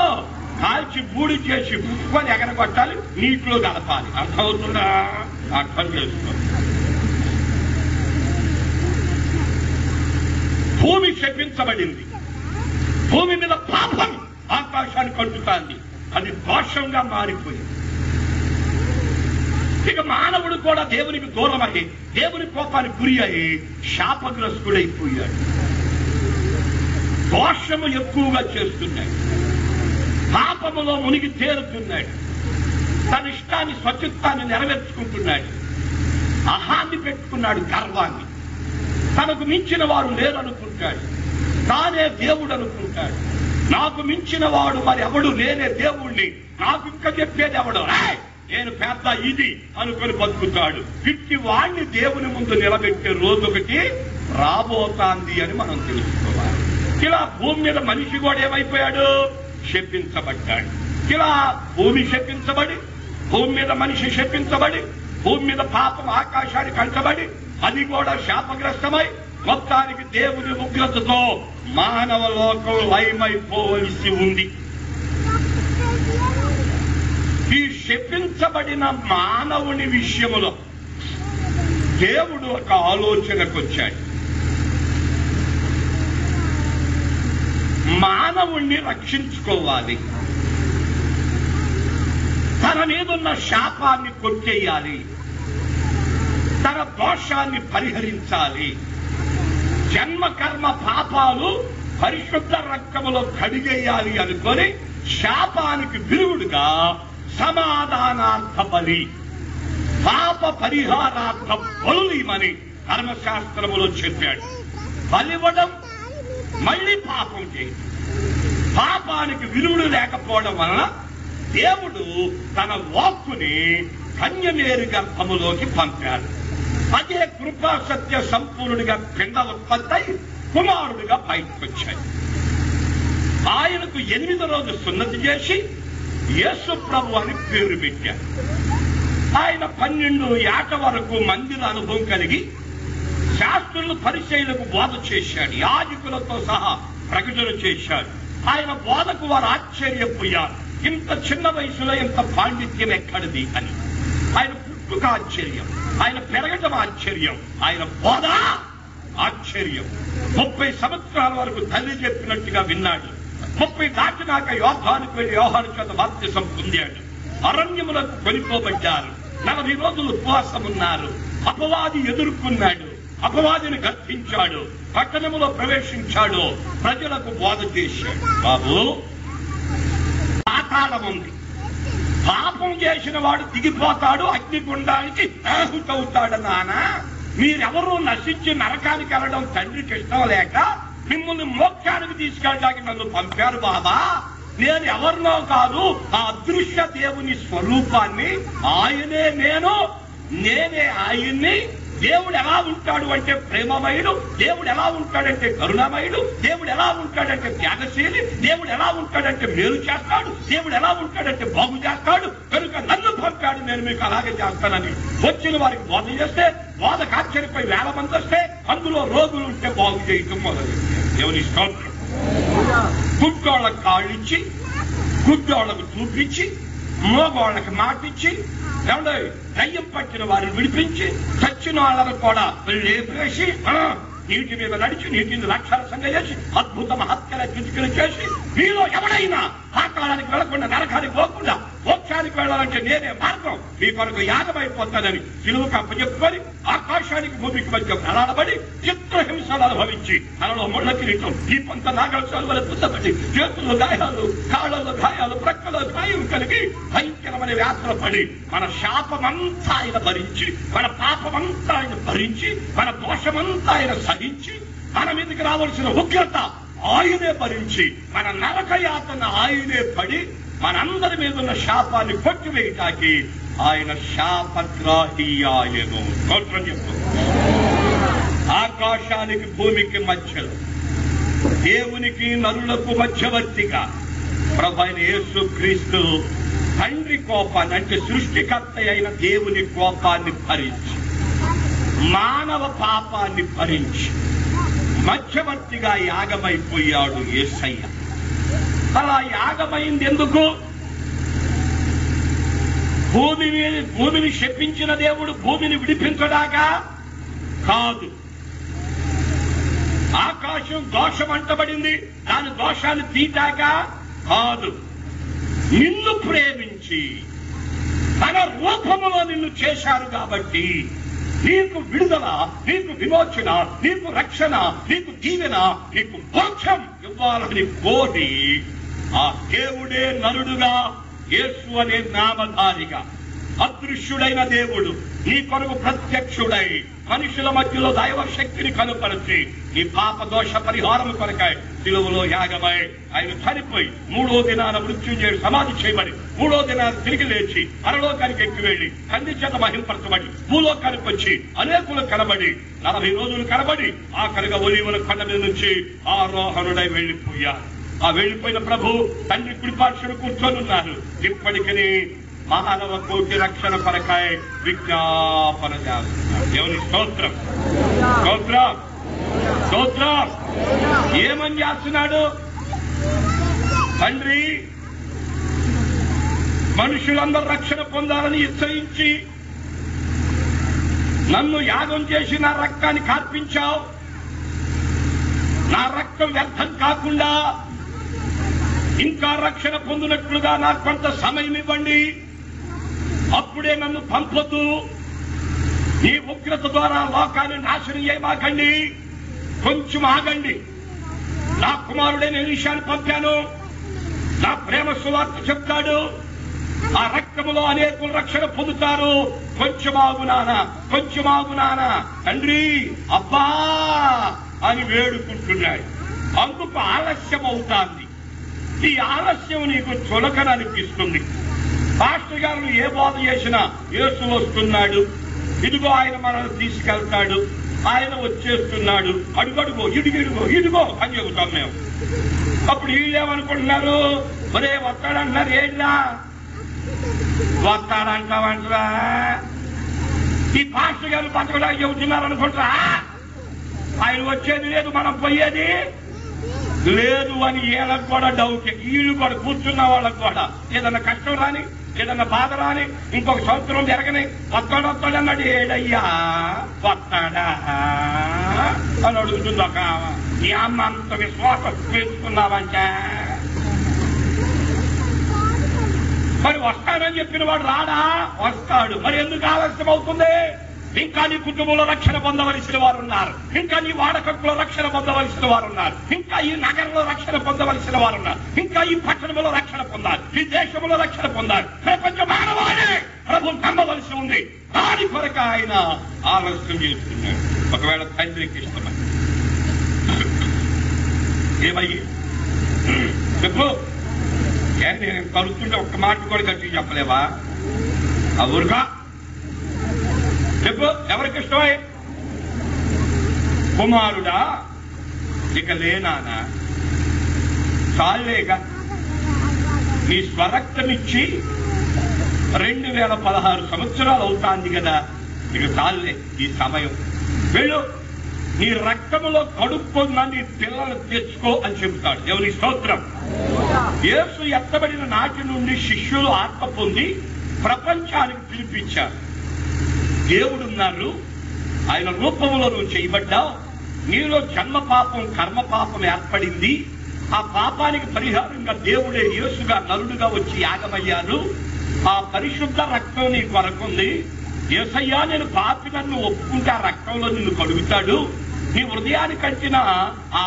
కాల్చి బూడి చేసి ఉప్పుకొని ఎగరగొట్టాలి, నీటిలో కలపాలి. అర్థమవుతుందా? అర్థం చేసుకో. భూమి శపించబడింది. భూమి మీద పాపం ఆకాశాన్ని కలుపుతాంది. అది దోషంగా మారిపోయింది. ఇక మానవుడు కూడా దేవునికి దూరమయ్యి దేవుని కోపానికి గురి అయి శాపగ్రస్తుడైపోయాడు. దోషము ఎక్కువగా చేస్తున్నాడు. పాపములో మునిగి తేలుతున్నాడు. తన ఇష్టాన్ని స్వచిత్తాన్ని నెరవేర్చుకుంటున్నాడు. అహాన్ని పెట్టుకున్నాడు, గర్వాన్ని. తనకు మించిన వారు లేరనుకుంటాడు. తానే దేవుడు అనుకుంటాడు. నాకు మించిన వాడు మరి ఎవడు లేనే దేవుణ్ణి, నాకు ఇంకా చెప్పేది ఎవడు, నేను పెద్ద ఇది అనుకుని బతుకుతాడు. ఇట్టి వాణ్ణి దేవుని ముందు నిలబెట్టే రోజు ఒకటి రాబోతాంది అని మనం తెలుసుకోవాలి. ఇలా భూమి మీద మనిషి కూడా ఏమైపోయాడు? శపించబడ్డాడు. ఇలా భూమి శపించబడి, భూమి మీద మనిషి శపించబడి, భూమి మీద పాపం ఆకాశానికి అంటబడి, అది కూడా శాపగ్రస్తమై మొత్తానికి దేవుని ఉగ్రతతో మానవ లోకం లయమైపోవలసి ఉంది. ఈ శపించబడిన మానవుని విషయములో దేవుడు ఒక ఆలోచనకు వచ్చాడు. మానవుణ్ణి రక్షించుకోవాలి, తన మీదున్న శాపాన్ని కొట్టేయాలి, తన దోషాన్ని పరిహరించాలి. జన్మ కర్మ పాపాలు పరిశుద్ధ రక్తములో కడిగేయాలి అనుకొని శాపానికి విరుగుడుగా సమాధానార్థ బలి, పాప పరిహారార్థ బలుమని ధర్మశాస్త్రములో చెప్పాడు. బలివ్వడం మళ్లీ పాపం చేయడం. పాపానికి విరుగుడు లేకపోవడం వలన దేవుడు తన వాక్కుని కన్యమేరు గర్భములోకి పంపాడు. అదే కృపా సత్య సంపూర్ణుడిగా పిండ ఉత్పత్తి కుమారుడిగా బయటకొచ్చాడు. ఆయనకు 8వ రోజు సున్నతి చేసి యేసు ప్రభు అని పేరు పెట్టారు. ఆయన 12 ఏట వరకు మందిర అనుభవం కలిగి శాస్త్రులు పరిచయులకు బోధ చేశాడు. యాజకులతో సహా ప్రకటన చేశాడు. ఆయన బోధకు వారు ఆశ్చర్యపోయారు. ఇంత చిన్న వయసులో ఇంత పాండిత్యం ఎక్కడిది అని. ఆయన పుట్టుక ఆశ్చర్యం, ఆయన పెరగటం ఆశ్చర్యం, ఆయన బోధ ఆశ్చర్యం. 30 సంవత్సరాల వరకు తల్లి చెప్పినట్టుగా విన్నాడు. 30 దాటినాక యోధానికి వెళ్లి యోహాను చేత బాప్తిసం పొందాడు. అరణ్యములకు కొనిపోబడ్డారు. 40 రోజులు ఉపవాసం ఉన్నారు. అపవాది ఎదుర్కొన్నాడు. అపవాదిని గర్తించాడు. పట్టణములో ప్రవేశించాడు. ప్రజలకు బోధ చేశాడు. బాబు, పాతాళం ఉంది. పాపం చేసిన వాడు దిగిపోతాడు, అగ్నిగుండానికి ఆహుతవుతాడు. నాన్న, మీరెవరూ నశించి నరకానికి వెళ్ళడం తండ్రికి ఇష్టం లేక మిమ్మల్ని మోక్షానికి తీసుకెళ్ళడానికి నన్ను పంపారు బాబా. నేను ఎవరినో కాదు, ఆ అదృశ్య దేవుని స్వరూపాన్ని. ఆయనే నేను, నేనే ఆయన్ని. దేవుడు ఎలా ఉంటాడు అంటే ప్రేమమయుడు, దేవుడు ఎలా ఉంటాడంటే కరుణామయుడు, దేవుడు ఎలా ఉంటాడంటే త్యాగశీలి, దేవుడు ఎలా ఉంటాడంటే మేలు చేస్తాడు, దేవుడు ఎలా ఉంటాడంటే బాగు చేస్తాడు. కనుక నన్ను పంపాడు, నేను మీకు అలాగే చేస్తానని వచ్చిన వారికి బోధ చేస్తే, బోధకు ఆశ్చర్యపై 1000 మంది వస్తే అందులో రోగులు ఉంటే బాగు చేయటం మొదలెట్టారు. దేవుని స్తోత్రం. గుడ్డోళ్ళకు కాళ్ళిచ్చి, గుడ్డోళ్లకు చూపించి, మోగోళ్లకు మాటిచ్చి, ఏమంటే దయ్యం పట్టిన వారిని విడిపించి, చచ్చిన వాళ్ళను కూడా లేపేసి, నీటి మీద నడిచి నీటిని రాక్షసంగా చేసి, అద్భుత మహత్కర కిటికలు చేసి, మీలో ఎవడైనా పాతాళానికి వెళ్లకుండా నరకానికి పోకుండా మోక్షానికి వెళ్లాలంటే నేనే మార్గం, మీ కొరకు యాగమైపోతానని సిలువకు అప్పచెప్పుకొని ఆకాశానికి భూమికి మధ్య ప్రలాడబడి చిత్రహింసలు అనుభవించి తనలో ముళ్ళ కిరీటం, ఈ పంత నాగల్సాల వల్ల పుస్తపడి, చేతులు గాయాలు, కాళ్ళలో గాయాలు, ప్రక్కలో గాయం కలిగి భయంకరమైన వ్యాధులు పడి మన శాపమంతా ఆయన భరించి, మన పాపమంతా ఆయన భరించి, మన దోషమంతా ఆయన సహించి, మన మీదకి రావాల్సిన ఉగ్రత ఆయనే భరించి, మన నరక యాతన ఆయనే పడి మనందరి మీద ఉన్న శాపాన్ని కొట్టివేయటానికి ఆయన శాపగ్రాహి ఆయను. స్తోత్రం చెప్పు. ఆకాశానికి భూమికి మధ్యలో దేవునికి నరులకు మధ్యవర్తిగా ప్రభువైన యేసుక్రీస్తు తండ్రి కోపాన్ని, అంటే సృష్టికర్త అయిన దేవుని కోపాన్ని భరించి, మానవ పాపాన్ని భరించి మధ్యవర్తిగా యాగమైపోయాడు యేసయ్య. అలా యాగమైంది ఎందుకు? భూమిని శపించిన దేవుడు భూమిని విడిపించడాగా కాదు. ఆకాశం దోషం అంటబడింది, దాని దోషాన్ని తీటాగా కాదు. నిన్ను ప్రేమించి తన రూపములో నిన్ను చేశారు కాబట్టి నీకు విడుదల, నీకు విమోచన, నీకు రక్షణ, నీకు దీవెన, నీకు మోక్షం ఇవ్వాలని కోరి ఆ దేవుడే నరుడుగా, యేసు అనే నామధారిగా, అదృశ్యుడైన దేవుడు నీ కొరకు ప్రత్యక్షుడై మనుషుల మధ్యలో దైవ శక్తిని కనుపరిచి నీ పాప దోష పరిహారం కొరకాయ సిలువలో యాగమై ఆయన చనిపోయి 3వ దినాన మృత్యుంజయుడు సమాధి చేయబడి 3వ దినాన తిరిగి లేచి పరలోకానికి ఎక్కి వెళ్లి తండ్రి చేత మహింపరచబడి భూలోకానికి వచ్చి అనేకులు కనబడి 40 రోజులు కనబడి ఆఖరిగా ఒలీవల కొండ మీద నుంచి ఆరోహణుడై వెళ్లిపోయారు. ఆ వెళ్లిపోయిన ప్రభు తండ్రి కుడిపార్శ్వను కూర్చొని ఉన్నారు. ఇప్పటికీ మానవ కోటి రక్షణ కొరకాయ విజ్ఞాపన చేస్తున్నారు. దేవుని స్తోత్రం, స్తోత్రం, స్తోత్రం. ఏమని చేస్తున్నాడు? తండ్రి మనుషులందరూ రక్షణ పొందాలని ఇచ్చయించి నన్ను యాగం చేసి నా రక్తాన్ని కార్పించావు. నా రక్తం వ్యర్థం కాకుండా ఇంకా రక్షణ పొందినట్లుగా నాకు కొంత సమయం ఇవ్వండి. అప్పుడే నన్ను పంపొద్దు. ఈ ఉగ్రత ద్వారా లోకాన్ని నాశనం చేయమాకండి. కొంచెం ఆగండి. నా కుమారుడైన ఎలీషాను పంపాను. నా ప్రేమ సువార్త చెప్తాడు. ఆ రక్తములో అనేకులు రక్షణ పొందుతారు. కొంచెం ఆగునానా, కొంచెం ఆగునానా. తండ్రి అబ్బా అని వేడుకుంటున్నాడు. అందుకు ఆలస్యం అవుతాంది. ఈ ఆలస్యం నీకు చులకననిపిస్తుంది. పాస్టర్ గారు ఏ బోధ చేసినా యేసు వస్తున్నాడు, ఇదిగో ఆయన మనల్ని తీసుకెళ్తాడు, ఆయన వచ్చేస్తున్నాడు, అడుగడుగో ఇదిగిడుగో ఇదిగో అని చెబుతాం మేము. అప్పుడు వీళ్ళేమనుకుంటున్నారు? ఒరే వస్తాడంటున్నారు. ఏంటా వస్తాడంటావంటరా? ఈ పాస్టర్ గారు బతకడానికి చెబుతున్నారు అనుకుంటారా? ఆయన వచ్చేది లేదు, మనం పోయేది లేదు అని వీళ్ళకు కూడా డౌట్. వీళ్ళు కూడా కూర్చున్న వాళ్ళకు కూడా ఏదన్నా కష్టం రాని, ఏదన్నా బాధ రాని, ఇంకొక సంవత్సరం జరగని వస్తాడన్నాడు. ఏడయ్యా వస్తాడా అని అడుగుతుంది ఒక ఈ అమ్మ. అంత విశ్వాసం పెంచుకున్నావంటే మరి వస్తాడని చెప్పిన వాడు రాడా? వస్తాడు. మరి ఎందుకు ఆలస్యం అవుతుంది? ఇంకా నీ కుటుంబంలో రక్షణ పొందవలసిన వారు ఉన్నారు. ఇంకా నీ వాడకట్లో రక్షణ పొందవలసిన వారు ఉన్నారు. ఇంకా ఈ నగరంలో రక్షణ పొందవలసిన వారు ఉన్నారు. ఇంకా ఈ పట్టణంలో రక్షణ పొందాలి. ఈ దేశంలో రక్షణ పొందాలి. ప్రపంచ మానవాళి ప్రభు నమ్మవలసి ఉంది. దాని కొరకు ఆయన ఆలస్యం చేస్తున్నాడు. ఒకవేళ తండ్రికి ఇష్టమై ఏమయ్యి చెప్పు. నేను కలుస్తుంటే ఒక్క మాట కూడా గట్టి చెప్పలేవా? ఆ ఊరుగా చెప్పు. ఎవరికి ఇష్టమై? కుమారుడా ఇక లేనానా? చాలేగా నీ స్వరక్తమిచ్చి 2016 సంవత్సరాలు అవుతాంది కదా, ఇక చాలే ఈ సమయం. వెళ్ళు, నీ రక్తములో కడుక్కున్న నీ పిల్లలు తెచ్చుకో అని చెబుతాడు. దేవుని స్తోత్రం. యేసు ఎత్తబడిన నాటి నుండి శిష్యులు ఆత్మ పొంది ప్రపంచానికి పిలిపించారు. దేవుడున్నారు, ఆయన రూపంలో నువ్వు చేయబడ్డావు. నీలో జన్మ పాపం, కర్మ పాపం ఏర్పడింది. ఆ పాపానికి పరిహారంగా దేవుడే యేసుగా నరుడుగా వచ్చి యాగమయ్యారు. ఆ పరిశుద్ధ రక్తం నీ కొరకుంది. యేసయ్యా నేను పాపి, నన్ను ఒప్పుకుంటే ఆ రక్తంలో నిన్ను కడుగుతాడు. నీ హృదయానికి అంటిన ఆ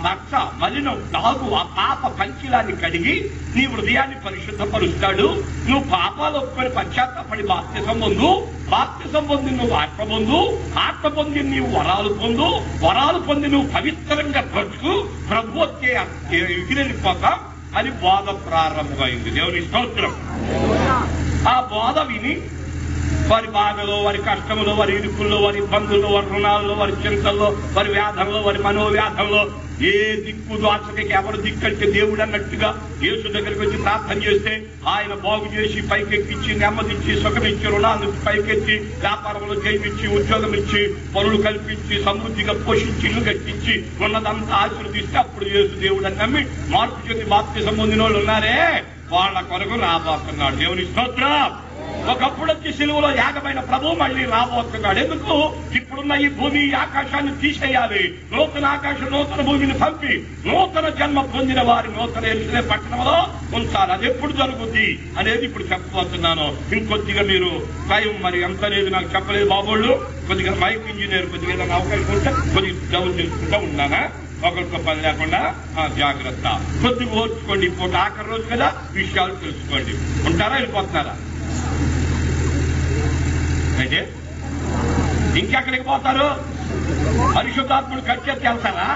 మచ్చ, మలినం, దాగు, ఆ పాప పంచిలాన్ని కడిగి నీ హృదయాన్ని పరిశుద్ధపరుస్తాడు. నువ్వు పాపాలు ఒప్పుకొని పశ్చాత్తాపడి బాప్తిసం పొందు. బాప్తిసం పొంది నువ్వు ఆత్మ పొందు, ఆత్మ పొంది నీవు వరాలు పొందు, వరాలు పొంది నువ్వు పవిత్రంగా బ్రతుకు, ప్రభు వచ్చే ఎగిరెళ్ళిపోతాం అని బోధ ప్రారంభమైంది. దేవుని స్తోత్రం. ఆ బోధ విని వారి బాధలో, వారి కష్టంలో, వారి ఇరుకుల్లో, వారి ఇబ్బందుల్లో, వారి రుణాల్లో, వారి చింతల్లో, వారి వ్యాధంలో, వారి మనోవ్యాధంలో ఏ దిక్కు దోచకకి ఎవరు దిక్కంటే దేవుడు అన్నట్టుగా యేసు దగ్గరికి వచ్చి ప్రార్థన చేస్తే ఆయన బాగు చేసి పైకెక్కించి, నెమ్మదించి, సుఖమిచ్చి, రుణాల నుంచి పైకెత్తి, వ్యాపారంలో జయమిచ్చి, ఉద్యోగం ఇచ్చి, పనులు కల్పించి, సమృద్ధిగా పోషించి, ఇల్లు కట్టించి, ఉన్నదంతా ఆశీర్వదిస్తే అప్పుడు యేసు దేవుడు అని నమ్మి మార్పు చెంది బాప్తిసం పొందిన వాళ్ళు ఉన్నారే, వాళ్ళ కొరకు రాబోతున్నాడు. దేవుని స్తోత్రం. ఒకప్పుడు వచ్చి సిలువలో యాగమైన ప్రభు మళ్ళీ రాబోతున్నాడు. ఎందుకు? ఇప్పుడున్న ఈ భూమి, ఆకాశాన్ని తీసేయాలి, నూతన ఆకాశం, నూతన భూమిని పంపి నూతన జన్మ పొందిన వారి నూతన యెరూషలేము పట్టణంలో ఉంచాలి. అది ఎప్పుడు జరుగుద్ది అనేది ఇప్పుడు చెప్పబోతున్నాను. ఇంకొద్దిగా మీరు టైం మరి ఎంత అనేది నాకు చెప్పలేదు బాబోళ్ళు. కొద్దిగా మైక్ ఇంజనీర్ కొద్దిగా ఏదైనా అవకాశం ఉంటే కొద్దిగా డౌన్ చేసుకుంటా ఉన్నానా, ఒకరితో పని లేకుండా జాగ్రత్త. కొద్దిగా ఓర్చుకోండి. ఇప్పుడు ఆఖరి రోజు కదా, విషయాలు తెలుసుకోండి. ఉంటారా, వెళ్ళిపోతున్నారా? అయితే ఇంకెక్కడికి పోతారు? పరిశుద్ధాత్ముడు ఖర్చు వెళ్తారా?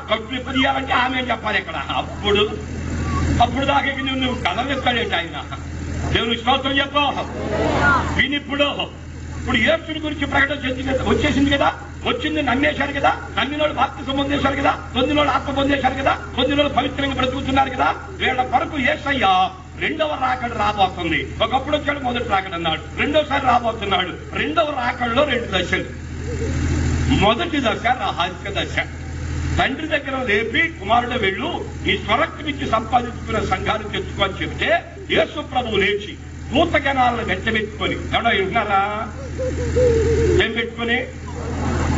కట్లు పదియాలంటే ఆమె చెప్పాలి ఇక్కడ. అప్పుడు దాకా నువ్వు కథలు చెప్తాడేంటి ఆయన? దేవుని స్తోత్రం చెప్పు. వినిప్పుడు యేసుని గురించి ప్రకటన వచ్చేసింది కదా, వచ్చింది నమ్మేశారు కదా, నమ్మినోళ్ళు బాప్తిసం పొందేశారు కదా, పొందినోళ్ళు ఆత్మ పొందేశారు కదా, పొందినోళ్ళు పవిత్రంగా బ్రతుకుతున్నారు కదా. వీళ్ళ కొరకు యేసయ్య రెండవ రాకడ రాబోతుంది. ఒకప్పుడు వచ్చాడు, మొదటి రాకడ అన్నాడు, రెండోసారి రాబోతున్నాడు. రెండవ రాకడలో 2 దశలు. మొదటి దశ రహస్య దశ. తండ్రి దగ్గర లేపి కుమారుడు వెళ్ళు, ఈ స్వరక్తినిచ్చి సంపాదించుకున్న సంఘాన్ని తెచ్చుకో అని చెప్తే యేసు ప్రభువు లేచి దూతగణాలను వెంటబెట్టుకొని, ఎవడో విన్నారా? ఏం పెట్టుకుని?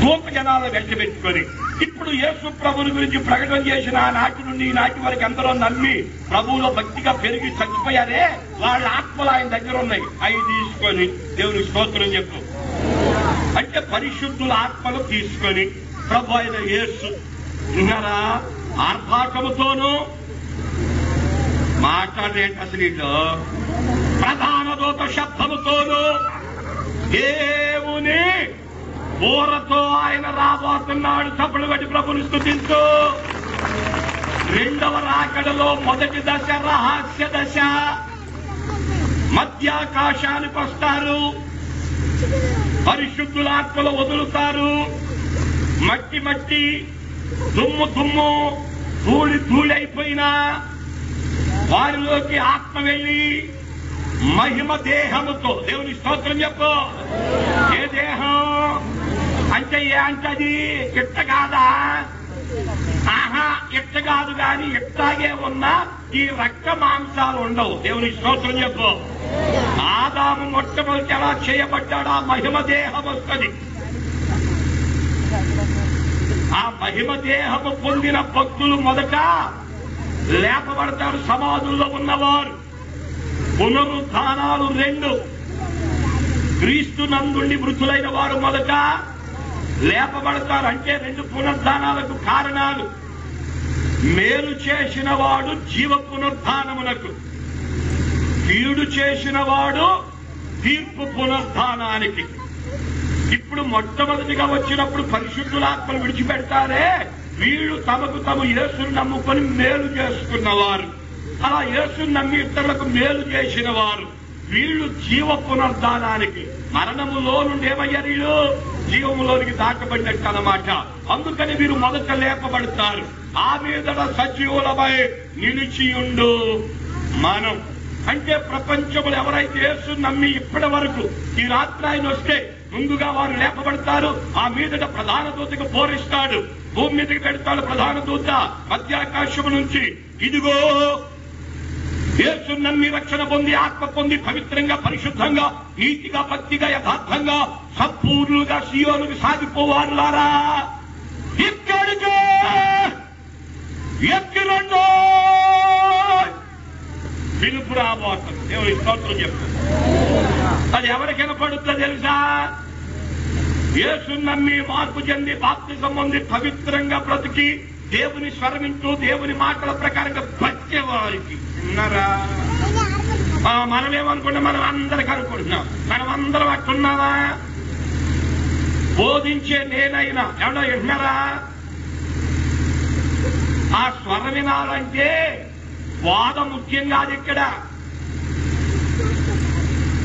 దూతగణాలను వెంటబెట్టుకొని ఇప్పుడు యేసు ప్రభుని గురించి ప్రకటన చేసిన నాటి నుండి ఈ నాటి వరకు ఎందరో నమ్మి ప్రభువులో భక్తిగా పెరిగి చచ్చిపోయారే, వాళ్ళ ఆత్మలు ఆయన దగ్గర ఉన్నాయి. అవి తీసుకొని దేవుని స్తోత్రం చెప్పు. అంటే పరిశుద్ధుల ఆత్మలు తీసుకొని ప్రభు అయిన యేసు విన్నారా ఆర్భాటముతోనూ మాట్లాడేంటి అసలు ఇటు ప్రధాన దూత శబ్దముతోనూ దేవుని బోరతో ఆయన రాబోతున్నాడు. చప్పట్లు కొట్టి ప్రభుని స్తుతించు. రెండవ రాకడలో మొదటి దశ రహస్య దశ. మధ్యాకాశానికి వస్తారు, పరిశుద్ధుల ఆత్మలు వదులుతారు. మట్టి మట్టి, దుమ్ము దుమ్ము, ధూళి ధూళి అయిపోయినా వారిలోకి ఆత్మ వెళ్లి మహిమ దేహముతో, దేవుని స్తోత్రం చెప్పు. ఏ దేహం అంటే ఏ అంటది? ఇట్ట కాదా? ఆహా, ఇట్ట కాదు. కానీ ఇట్టాగే ఉన్నా ఈ రక్త మాంసాలు ఉండవు. దేవుని స్తోత్రం చెప్పు. ఆదాము మొట్టమొదటి ఎలా చేయబడ్డాడు? ఆ మహిమ దేహం వస్తుంది. ఆ మహిమ దేహము పొందిన భక్తులు మొదట లేపబడతారు. సమాధుల్లో ఉన్నవారు పునరుద్ధానాలు 2. క్రీస్తు నందుండి మృతులైన వారు మొదట లేపబడతారు. అంటే 2 పునరుద్ధానాలకు కారణాలు. మేలు చేసిన వాడు జీవ పునరుద్ధానమునకు, కీడు చేసిన వాడు తీర్పు పునరుద్ధానానికి. ఇప్పుడు మొట్టమొదటిగా వచ్చినప్పుడు పరిశుద్ధులాత్మలు విడిచిపెడతారే, వీళ్ళు తమకు తాము యేసును నమ్ముకొని మేలు చేసుకున్నవారు. అలా యేసును నమ్మి ఇతరులకు మేలు చేసిన వారు వీళ్ళు జీవ పునరుద్ధానానికి, మరణములో నుండి ఏమయ్యారు? వీళ్ళు జీవములోనికి దాటబడినట్టు అన్నమాట. అందుకని వీరు మొదట లేపబడతారు. ఆ మీదట సజీవులమై నిలిచియుండు మనం. అంటే ప్రపంచంలో ఎవరైతే యేసును నమ్మి ఇప్పటి వరకు ఈ రాత్రి ఆయన వస్తే ముందుగా వారు లేపబడతారు. ఆ మీదట ప్రధాన దూతకు బోరిస్తాడు, భూమి మీదకి పెడతాడు ప్రధాన దూత మధ్యాకాశము నుంచి. ఇదిగో యేసును నమ్మి రక్షణ పొంది, ఆత్మ పొంది, పవిత్రంగా, పరిశుద్ధంగా, నీతిగా, భక్తిగా, యథార్థంగా, సంపూర్ణులుగా సీయోనుకు సాగిపోవారులారా, ఇక్కడికే ఎక్కిరండో పిలుపు రాబోతుంది. దేవుని స్తోత్రం చెప్పు. అది ఎవరికి వినపడుతుందో తెలుసా? యేసును నమ్మి మార్పు చెంది బాప్తిసం పొంది పవిత్రంగా బ్రతికి దేవుని స్వరమింటూ దేవుని మాటల ప్రకారంగా బతికే వారికి. విన్నారా? మనమేమనుకుంటాం, మనం అందరికి అనుకుంటున్నాం. మనం అందరం అట్టున్నావా? బోధించే నేనైనా ఏమన్నా వింటున్నారా? ఆ స్వరం వినాలంటే వాద ముఖ్యం కాదు. ఇక్కడ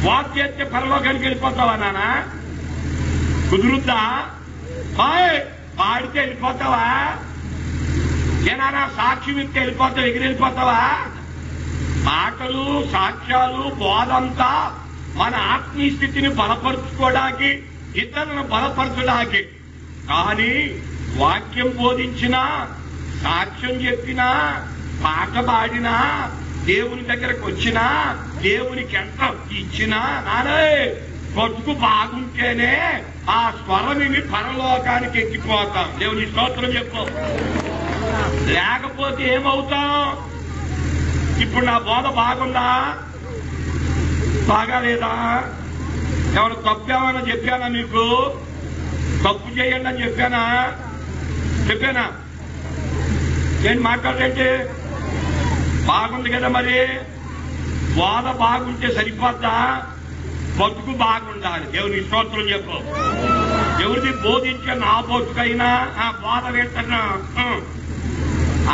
వాక్ చేస్తే పరలోకానికి వెళ్ళిపోతావా నాన్న? కుదురుద్దా? పాడితే వెళ్ళిపోతావా? ఏనానా సాక్ష్యం ఇస్తే వెళ్ళిపోతావు, ఎగిరి వెళ్ళిపోతావా? మాటలు, సాక్ష్యాలు, బోధంతా మన ఆత్మీయ స్థితిని బలపరుచుకోవడానికి, ఇతరులను బలపరచడానికి. కానీ వాక్యం బోధించినా, సాక్ష్యం చెప్పినా, పాట పాడినా, దేవుని దగ్గరకు వచ్చినా, దేవునికి ఎంత ఇచ్చినా నానే బతుకు బాగుంటేనే ఆ స్వరమిని పరలోకానికి ఎక్కిపోతాం. దేవుని స్తోత్రం చెప్పు. లేకపోతే ఏమవుతాం? ఇప్పుడు నా బోధ బాగుందా? బాగాలేదా? ఏమైనా తప్పేమైనా చెప్పానా? మీకు తప్పు చేయండి అని చెప్పానా? నేను మాట్లాడేంటి? బాగుంది కదా. మరి బోధ బాగుంటే సరిపోద్దా? బతుకు బాగుండాలి. దేవుని స్తోత్రం చెప్పు. ఎవరిది బోధించే నా బతుకైనా ఆ బోధ పెట్టన్నా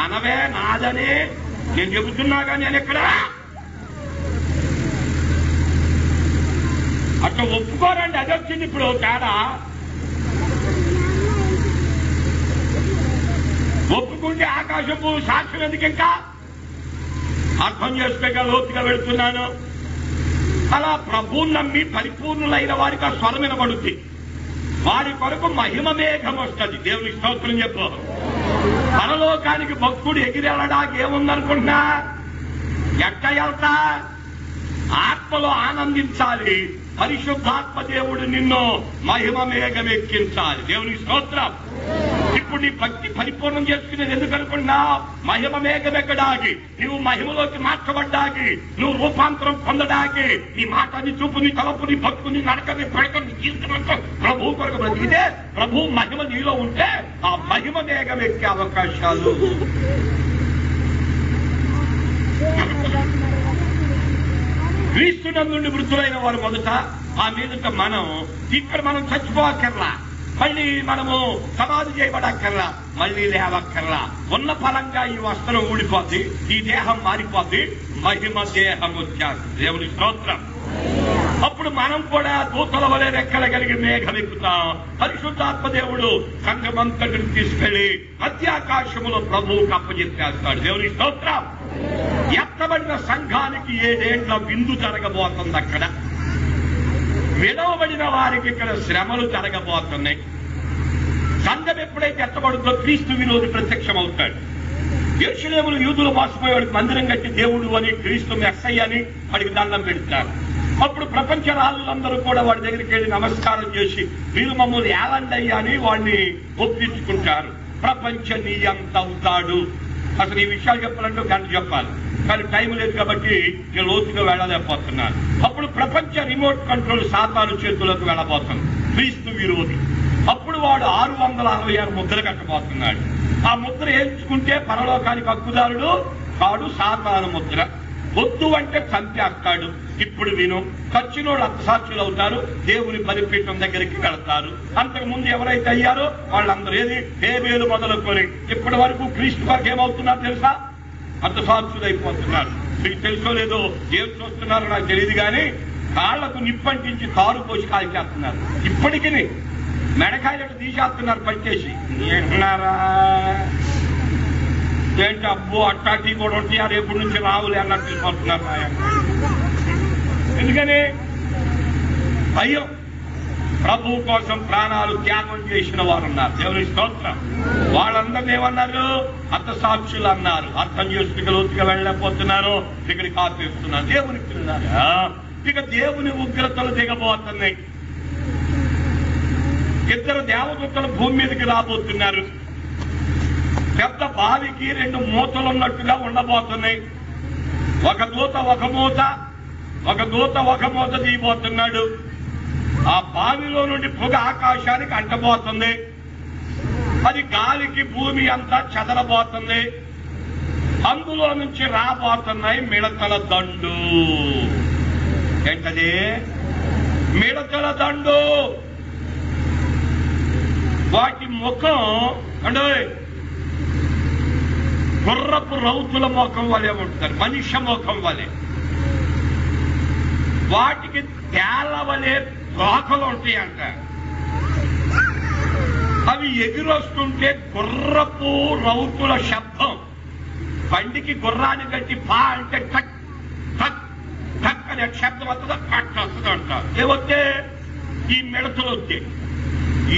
అనవే నాదని నేను చెబుతున్నా. కానీ నేను ఎక్కడ అట్లా ఒప్పుకోరండి. అది వచ్చింది ఇప్పుడు తేడా. ఒప్పుకుంటే ఆకాశపు సాక్ష్యం ఎందుకు? ఇంకా అర్థం చేసుకోక లోతుగా వెళుతున్నాను. అలా ప్రభువుని నమ్మి పరిపూర్ణులైన వారికి ఆ స్వరం వినబడుద్ది. వారి కొరకు మహిమ మేఘం వస్తుంది. దేవుని స్తోత్రం చెప్పు. పరలోకానికి భక్తుడు ఎగిరెళ్ళడానికి ఏముందనుకుంటున్నా? ఎట్ట వెళ్తా? ఆత్మలో ఆనందించాలి. పరిశుద్ధాత్మ దేవుడు నిన్ను మహిమ మేఘం ఎక్కించాలి. దేవుని స్తోత్రం. ఇప్పుడు నీ భక్తి పరిపూర్ణం చేసుకునేది ఎందుకు అనుకున్నా? మహిమ మేఘం ఎక్కడానికి, నువ్వు మహిమలోకి మార్చబడ్డానికి, నువ్వు రూపాంతరం పొందడానికి, నీ మాట, నీ చూపు, నీ తలపు, నీ భక్తు, నీ నడక, నీ పడక, నీ జీవితం ప్రభు కొరకు బ్రతికితే, ప్రభు మహిమ నీలో ఉంటే ఆ మహిమ మేఘం ఎక్కే అవకాశాలు. క్రీస్తునందు మృతులైన వారు మొదట, ఆ మీదట మనం ఇక్కడ మనం చచ్చిపోకర్లా, మళ్ళీ మనము సమాధి చేయబడక్కర్లా, మళ్ళీ లేవక్కర్లా. ఉన్న ఫలంగా ఈ వస్త్రం ఊడిపోద్ది, ఈ దేహం మారిపోద్ది, మహిమ దేహం వచ్చారు. దేవుని స్తోత్రం. అప్పుడు మనం కూడా దూతల వలె రెక్కల కలిగి మేఘం ఎక్కుతాం. పరిశుద్ధాత్మ దేవుడు సంఘమంతటిని తీసుకెళ్లి మధ్యాకాశములో ప్రభువుకు అప్పచెప్పేస్తాడు. దేవుని స్తోత్రం. ఎత్తబడిన సంఘానికి 7 ఏళ్ల విందు జరగబోతుంది. అక్కడ విడవబడిన వారికి ఇక్కడ శ్రమలు జరగబోతున్నాయి. సంఘం ఎప్పుడైతే ఎత్తబడుతుందో క్రీస్తు విరోధి ప్రత్యక్షమవుతాడు. యెరూషలేములో యూదులు మోసపోయేవాడికి మందిరం కట్టి దేవుడు అని, క్రీస్తు మెస్సయ్య అని వాడికి దండం పెడతారు. అప్పుడు ప్రపంచ రాళ్ళందరూ కూడా వాడి దగ్గరికి వెళ్ళి నమస్కారం చేసి, మీరు మమ్మల్ని ఏలండయ్యా అని వాడిని ఒప్పించుకుంటారు. ప్రపంచ నియంత అవుతాడు. అసలు ఈ విషయాలు చెప్పాలంటే గంట చెప్పాలి, కానీ టైం లేదు కాబట్టి నేను లోతుగా వెళ్ళలేకపోతున్నాను. అప్పుడు ప్రపంచ రిమోట్ కంట్రోల్ సాతాను చేతులకు వెళ్ళబోతుంది క్రీస్తు విరోధి. అప్పుడు వాడు 666 ముద్రలు కట్టబోతున్నాడు. ఆ ముద్ర ఎంచుకుంటే పరలోకానికి హక్కుదారుడు వాడు. సాతాను ముద్ర వద్దు అంటే చంపేస్తాడు. ఇప్పుడు విను, చచ్చినోడు అర్థసాక్షులు అవుతారు, దేవుని బలిపీఠం దగ్గరికి వెళతారు. అంతకు ముందు ఎవరైతే అయ్యారో వాళ్ళందరూ ఏది హేబేలు మొదలుకొని ఇప్పటి వరకు క్రీస్తు వరకు ఏమవుతున్నారు తెలుసా? అర్థసాక్షులు అయిపోతున్నారు. మీకు తెలుసో లేదో, ఏం చూస్తున్నారో నాకు తెలియదు కానీ కాళ్లకు నిప్పంటించి తారు పోసి కాల్చేస్తున్నారు. ఇప్పటికీ మెడకాయలు తీసేస్తున్నారు పట్టేసి. ఏంటున్నారా? ఏంటి అబ్బో అట్టాటి కూడా ఉంటాయా, రేపటి నుంచి రావులే అన్నట్టు వెళ్ళిపోతున్నారు. ఎందుకని? అయ్యో, ప్రభు కోసం ప్రాణాలు త్యాగం చేసిన వారు ఉన్నారు. దేవుని స్తోత్రం. వాళ్ళందరినీ ఏమన్నారు? హతసాక్షులు అన్నారు. అర్థం చేసుకుని లోతుగా వెళ్ళలేకపోతున్నారు, ఇక్కడికి ఆపేస్తున్నారు. దేవుని పిల్లలారా, ఇక దేవుని ఉగ్రతలు దిగబోతున్నాయి. 2 దేవదూతలు భూమి మీదకి రాబోతున్నారు. పెద్ద బావికి 2 మూతలు ఉన్నట్టుగా ఉండబోతున్నాయి. ఒక దూత ఒక మూత తీయబోతున్నాడు. ఆ బావిలో నుండి పొగ ఆకాశానికి అంటబోతుంది. అది గాలికి భూమి అంతా చెదరబోతుంది. అందులో నుంచి రాబోతున్నాయి మిడతల దండు. ఏంటది? మిడతల దండు. వాటి ముఖం అంటే గుర్రపు రౌతుల ముఖం వలె ఉంటారు, మనిషి ముఖం వలె. వాటికి తేళ్ల వలె తోకలు ఉంటాయి అంట. అవి ఎగిరొస్తుంటే గుర్రపు రౌతుల శబ్దం. బండికి గుర్రాన్ని కట్టి పా అంటే టక్ టక్ టక్ అనే శబ్దం వస్తుందా, కట్ వస్తుంది అంట. ఏవొస్తే ఈ మిడతలు వస్తే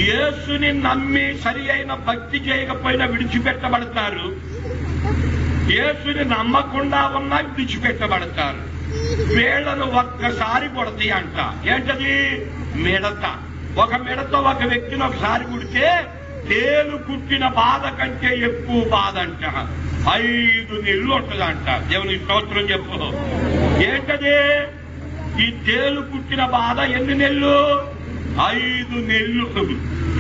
యేసుని నమ్మి సరి అయిన భక్తి చేయకపోయినా విడిచిపెట్టబడతారు, యేసుని నమ్మకుండా ఉన్నా విడిచిపెట్టబడతారు. వీళ్లను ఒక్కసారి కొడతాయి అంట. ఏంటది? మిడత. ఒక మిడత ఒక వ్యక్తిని ఒకసారి కుడితే తేలు కుట్టిన బాధ కంటే ఎక్కువ బాధ అంట. 5 నెలలు ఉంటుందంట. దేవుని స్తోత్రం చెప్పు. ఏంటది? ఈ తేలు కుట్టిన బాధ ఎన్ని నెలలు? 5 నెలలు.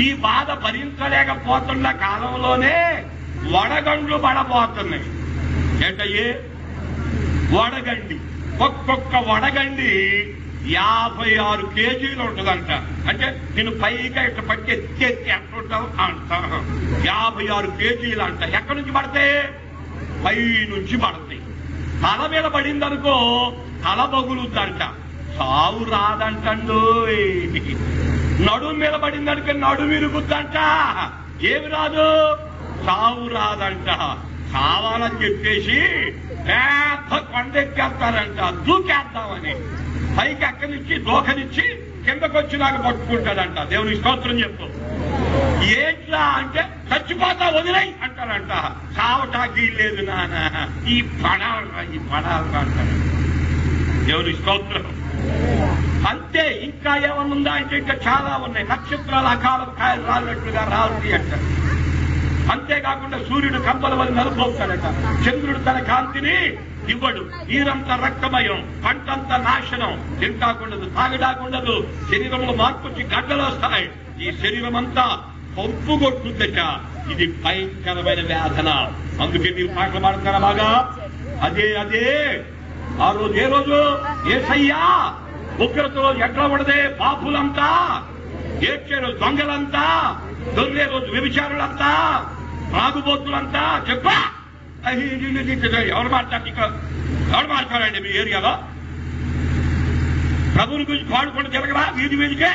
ఈ బాధ భరించలేకపోతున్న కాలంలోనే వడగండ్లు పడబోతున్నాయి. ఏంటయ్యే? వడగండి. ఒక్కొక్క వడగండి 56 కేజీలు ఉంటుందంట. అంటే నేను పైగా ఇట్లా పట్టి ఎత్తి ఎట్టుంటాం అంట. 56 కేజీలు అంట. ఎక్కడి నుంచి పడతాయి? పై నుంచి పడతాయి. తల మీద పడిందనుకో తల బగులుద్దంట, సావు రాదంటండు. నడుము మీద పడిందనుకో నడుము విరుగుద్దంట, ఏమి రాదు, సావు రాదంట. కావాలని చెప్పేసి పెద్ద కొండెక్కేస్తారంట, దూకేద్దామని. పైకి ఎక్కడిచ్చి దూకనిచ్చి కిందకు వచ్చి నాకు పట్టుకుంటాడంట. దేవుని స్తోత్రం చెప్పు. ఏంట్లా అంటే చచ్చిపోతా వదిలేయి అంటారంట. చావటాకి లేదు నాన్న, ఈ పడాలరా అంటారు. దేవుని స్తోత్రం. అంతే. ఇంకా ఏమన్నా అంటే ఇంకా చాలా ఉన్నాయి. నక్షత్రాల అకాలం కాయలు రాలినట్లుగా రాలి అంటారు. అంతేకాకుండా సూర్యుడు కంపల వల్ల నలుపుతాడట, చంద్రుడు తన కాంతిని ఇవ్వడు, నీరంతా రక్తమయం, పంటంతా నాశనం, తింటాకుండదు, తాగడాకుండదు, శరీరంలో మార్పు వచ్చి గడ్డలు వస్తాయి, ఈ శరీరం అంతా పంపు కొట్టుద్దట. ఇది భయంకరమైన వేదన. అందుకే మీరు పాటలు పాడుతారా బాగా? అదే అదే ఆ రోజు. ఏ రోజు? యేసయ్యా ఉగ్రతలో ఎట్లా పడదే పాపులంతా, ఏడ్చే రోజు దొంగలంతా, దొరికే రోజు వ్యభిచారులంతా, త్రాగుబోతులంతా. చెప్పా ఎవరు మాట్లాడి ఎవరు మాట్లాడండి మీ ఏరియాలో? ప్రభుని గురించి పాడుకుంటూ జరగరా వీధి వీధికే?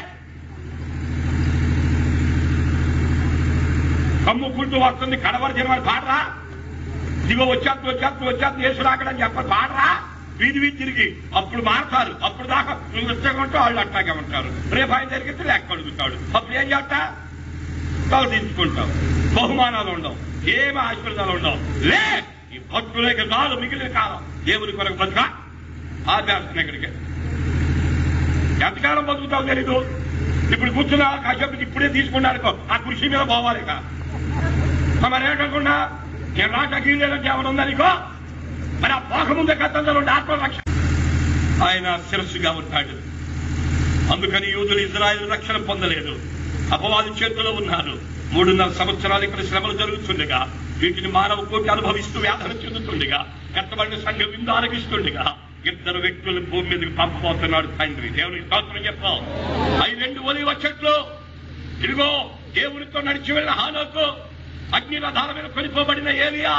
కమ్ముకుంటూ వస్తుంది కడవరి జనవరి పాడరా? ఇదిగో వచ్చేస్తూ యేసు రాకడని చెప్పరు, పాడరా? వీధి వీధి తిరిగి అప్పుడు మారుతారు. అప్పుడు దాకా నువ్వు వచ్చాకుంటూ వాళ్ళు అట్లాగే ఉంటారు. రేపు ఆయన జరిగితే లెక్క అడుగుతాడు. అప్పుడు ఏం చేస్తా? తలదించుకుంటాం. బహుమానాలు ఉండవు, ఏమి ఆశీర్వాదాలు ఉండవు. లే ఈ భక్తులేక నాలుగు మిగిలిన కాలం దేవుని కొరకు బతుక ఆభ్యాసం ఎక్కడికి ఎంతకాలం బతుకుతావు తెలీదు. ఇప్పుడు కూర్చున్నా కాసేపు ఇప్పుడే తీసుకున్నానుకో ఆ కృషి మీద పోవాలిక. మరి ఏంటనుకున్నా నేను రాటకి లేదంటే ఏమైనా ఉందనుకో, మరి ఆ పోక ముందే కథంలో ఆత్మరక్ష ఆయన శిరస్సుగా ఉంటాడు. అందుకని యూదులు ఇజ్రాయేలు రక్షణ పొందలేదు, అపవాది చేతిలో ఉన్నారు. 3.5 సంవత్సరాలు ఇక్కడ శ్రమలు జరుగుతుండగా, వీటిని మానవ కోటి అనుభవిస్తూ వ్యాధన చెందుతుండగా, కట్టబడిన సంఘం విందు ఆరగిస్తుండగా 2 వ్యక్తులను భూమి మీదకి పంపబోతున్నాడు తండ్రి. దేవుని స్తోత్రం చెప్పాం. 2 ఒలీవ చెట్లు. ఇదిగో దేవునితో నడిచి వెళ్ళిన హానోకు, అగ్ని రథాల మీద కొనిపోబడిన ఏలియా,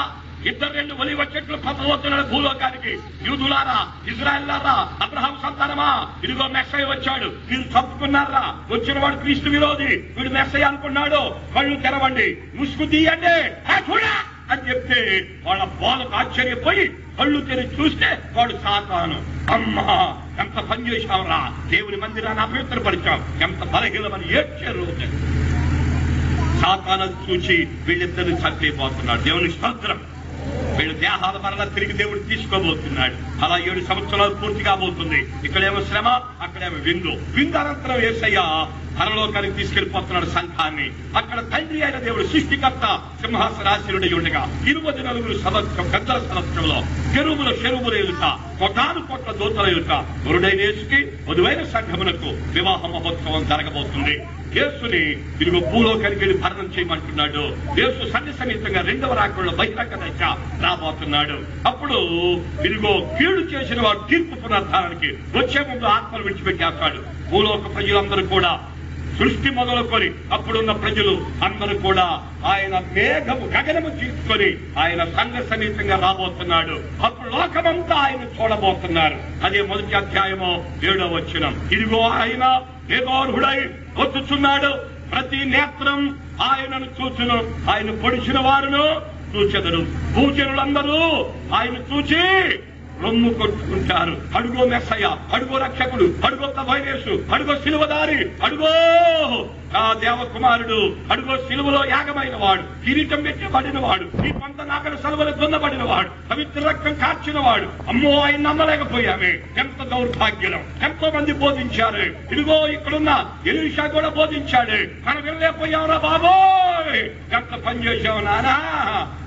2 ఒలీవ చెట్లు పంపబోతున్నాడు భూలోకానికి. యూదులారా, ఇజ్రాయేల్లారా, అబ్రహాం సంతానమా, ఇదిగో మెస్సయ్య వచ్చాడు, మీరు తప్పుకున్నారా? వచ్చిన వాడు క్రీస్తు విరోధి, వీడు మెస్సయ్య అనుకున్నాడు. కళ్ళు తెరవండి, ముసుగు తీయండి అని చెప్తే వాళ్ళ బోధకు ఆశ్చర్యపోయి కళ్ళు తెరిచి చూస్తే వాడు సాతాను. అమ్మా ఎంత పని చేశావురా, దేవుని మందిరాన్ని అపవిత్రపరిచాం, ఎంత బలహీనమని ఏడ్చారు. సాతాను చూసి వీళ్ళిద్దరిని చంపేపోతున్నాడు. దేవుని స్తోత్రం. వీళ్ళు దేహాల మరలా తిరిగి దేవుడు తీసుకోబోతున్నాడు. అలా 7 సంవత్సరాలు పూర్తి కాబోతుంది. ఇక్కడేమో శ్రమ, అక్కడేమో విందు. విందు అనంతరం యేసయ్య పరలోకానికి తీసుకెళ్లిపోతున్నాడు సంఘాన్ని. అక్కడ తండ్రి అయిన దేవుడు, సృష్టికర్త, సింహాసనాసీనుడై ఉండగా 24 సంవత్సరం గంటల సంవత్సరంలో కెరూబుల శరూబుల ఎదుట కోటాను కోట్ల దూతల ఎదుట వరుడైన యేసుకి వధువైన సంఘమునకు వివాహ మహోత్సవం జరగబోతుంది. యేసుని ఇదిగో భూలోకానికి వెళ్ళి భరణం చేయమంటున్నాడు. యేసు సన్నిసమేతంగా 2వ రాకడలో బహిరంగ దశ రాబోతున్నాడు. అప్పుడు ఇదిగో కీడు చేసిన వాడు తీర్పు పునరుద్ధారానికి వచ్చే ముందు ఆత్మలు విడిచిపెట్టేస్తాడు. భూలోక ప్రజలందరూ కూడా సృష్టి మొదలుకొని అప్పుడున్న ప్రజలు అందరూ కూడా ఆయన మేఘము గగనము తీసుకొని ఆయన సంఘ సమేతంగా రాబోతున్నాడు. అప్పుడు లోకమంతా ఆయన చూడబోతున్నారు. అదే మొదటి అధ్యాయము 7వ వచనం. ఇదిగో ఆయన మేఘారూఢుడై వచ్చుచున్నాడు. ప్రతి నేత్రం ఆయనను చూచును. ఆయన పొడిచిన వారును చూచెదరు. భూజనులందరూ ఆయన చూచి రొమ్ము కొట్టుకుంటారు. అడుగో మెస్సయ్య, అడుగో రక్షకుడు, అడుగో ప్రభు, అడుగో సిలువదారి, అడుగో ఆ దేవకుమారుడు, అడుగో సిలువలో యాగమైన వాడు, కిరీటం పెట్టబడిన వాడు, ఈ కొంత నాగర సెలవులు దున్నబడిన వాడు, పవిత్ర రక్తం కార్చిన వాడు. అమ్మో, ఆయన నమ్మలేకపోయామే. ఎంత దౌర్భాగ్యం. ఎంతో మంది బోధించారు. ఇదిగో ఇక్కడున్న ఎలీషా కూడా బోధించాడు. మనం వెళ్ళలేకపోయావురా బాబోయ్, ఎంత పని చేశావు నానా.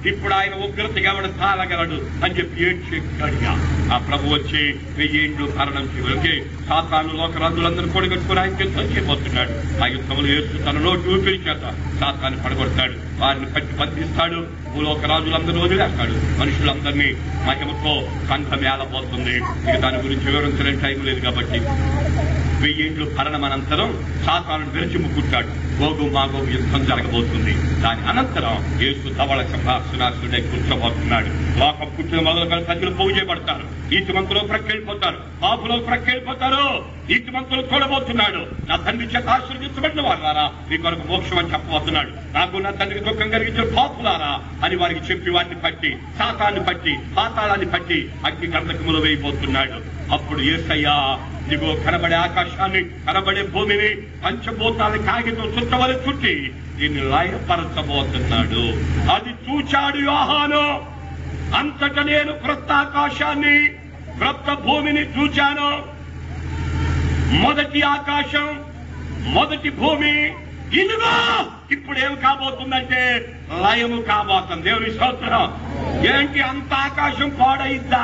ఇప్పుడు ఆయన ఉగ్రతగా ఆవిడ తాళగలడు అని చెప్పి ఏడ్చేగాడిగా ఆ ప్రభు వచ్చి 1000 ఏళ్ళు భరణం చేయగలిగే సాతాను లోకరాజులందరూ కూడగట్టుకుని ఆయన యుద్ధం చేయబోతున్నాడు. ఆ యుద్ధంలో యేసు తన నోటి ఊపిరి చేత సాతాన్ని పడగొడతాడు. వారిని పట్టి బంధిస్తాడు. భూలోక రాజులందరూ వదిలేస్తాడు. మనుషులందరినీ మహిమతో సంఘం ఏలబోతుంది. ఇక దాని గురించి వివరించడానికి టైం లేదు కాబట్టి 1000 ఏళ్ళు భరణం అనంతరం సాతాను విరచి ముక్కుంటాడు. గోగు మాగోగు యుద్ధం జరగబోతుంది. దాని అనంతరం యేసు ధవళ సింహాసనాసీనుడై కూర్చోబోతున్నాడు. లోకం పుట్టిన మొదలుగా ప్రజలు పోగు చేయబడతారు. నీతిమంతులు ప్రక్కెళ్ళిపోతారు, పాపులు ప్రక్కెళ్ళిపోతారు. నీతిమంతులు చూడబోతున్నాడు. నా తండ్రి చేత ఆశీర్వదించబడిన వారారా నీ కొరకు మోక్షం అని చెప్పబోతున్నాడు. నాకు నా తండ్రికి దుఃఖం కలిగించిన పాపులారా అని వారికి చెప్పి వారిని పట్టి సాతాన్ని పట్టి పాతాళాన్ని పట్టి అగ్ని గంధకములో వేయబోతున్నాడు. అప్పుడు యేసయ్య ఇదిగో కనబడే ఆకాశాన్ని, కనబడే భూమిని పంచభూతాన్ని కాగితం చుట్టవలి చుట్టి దీన్ని లయపరచబోతున్నాడు. అది చూచాడు యోహాను. అంతట నేను క్రొత్త ఆకాశాన్ని, క్రొత్త భూమిని చూచాను. మొదటి ఆకాశం, మొదటి భూమి ఇదిగో ఇప్పుడు ఏం కాబోతుందంటే లయము కాబోతుంది. దేవుని స్తోత్రం. ఏంటి అంత ఆకాశం పాడైద్దా,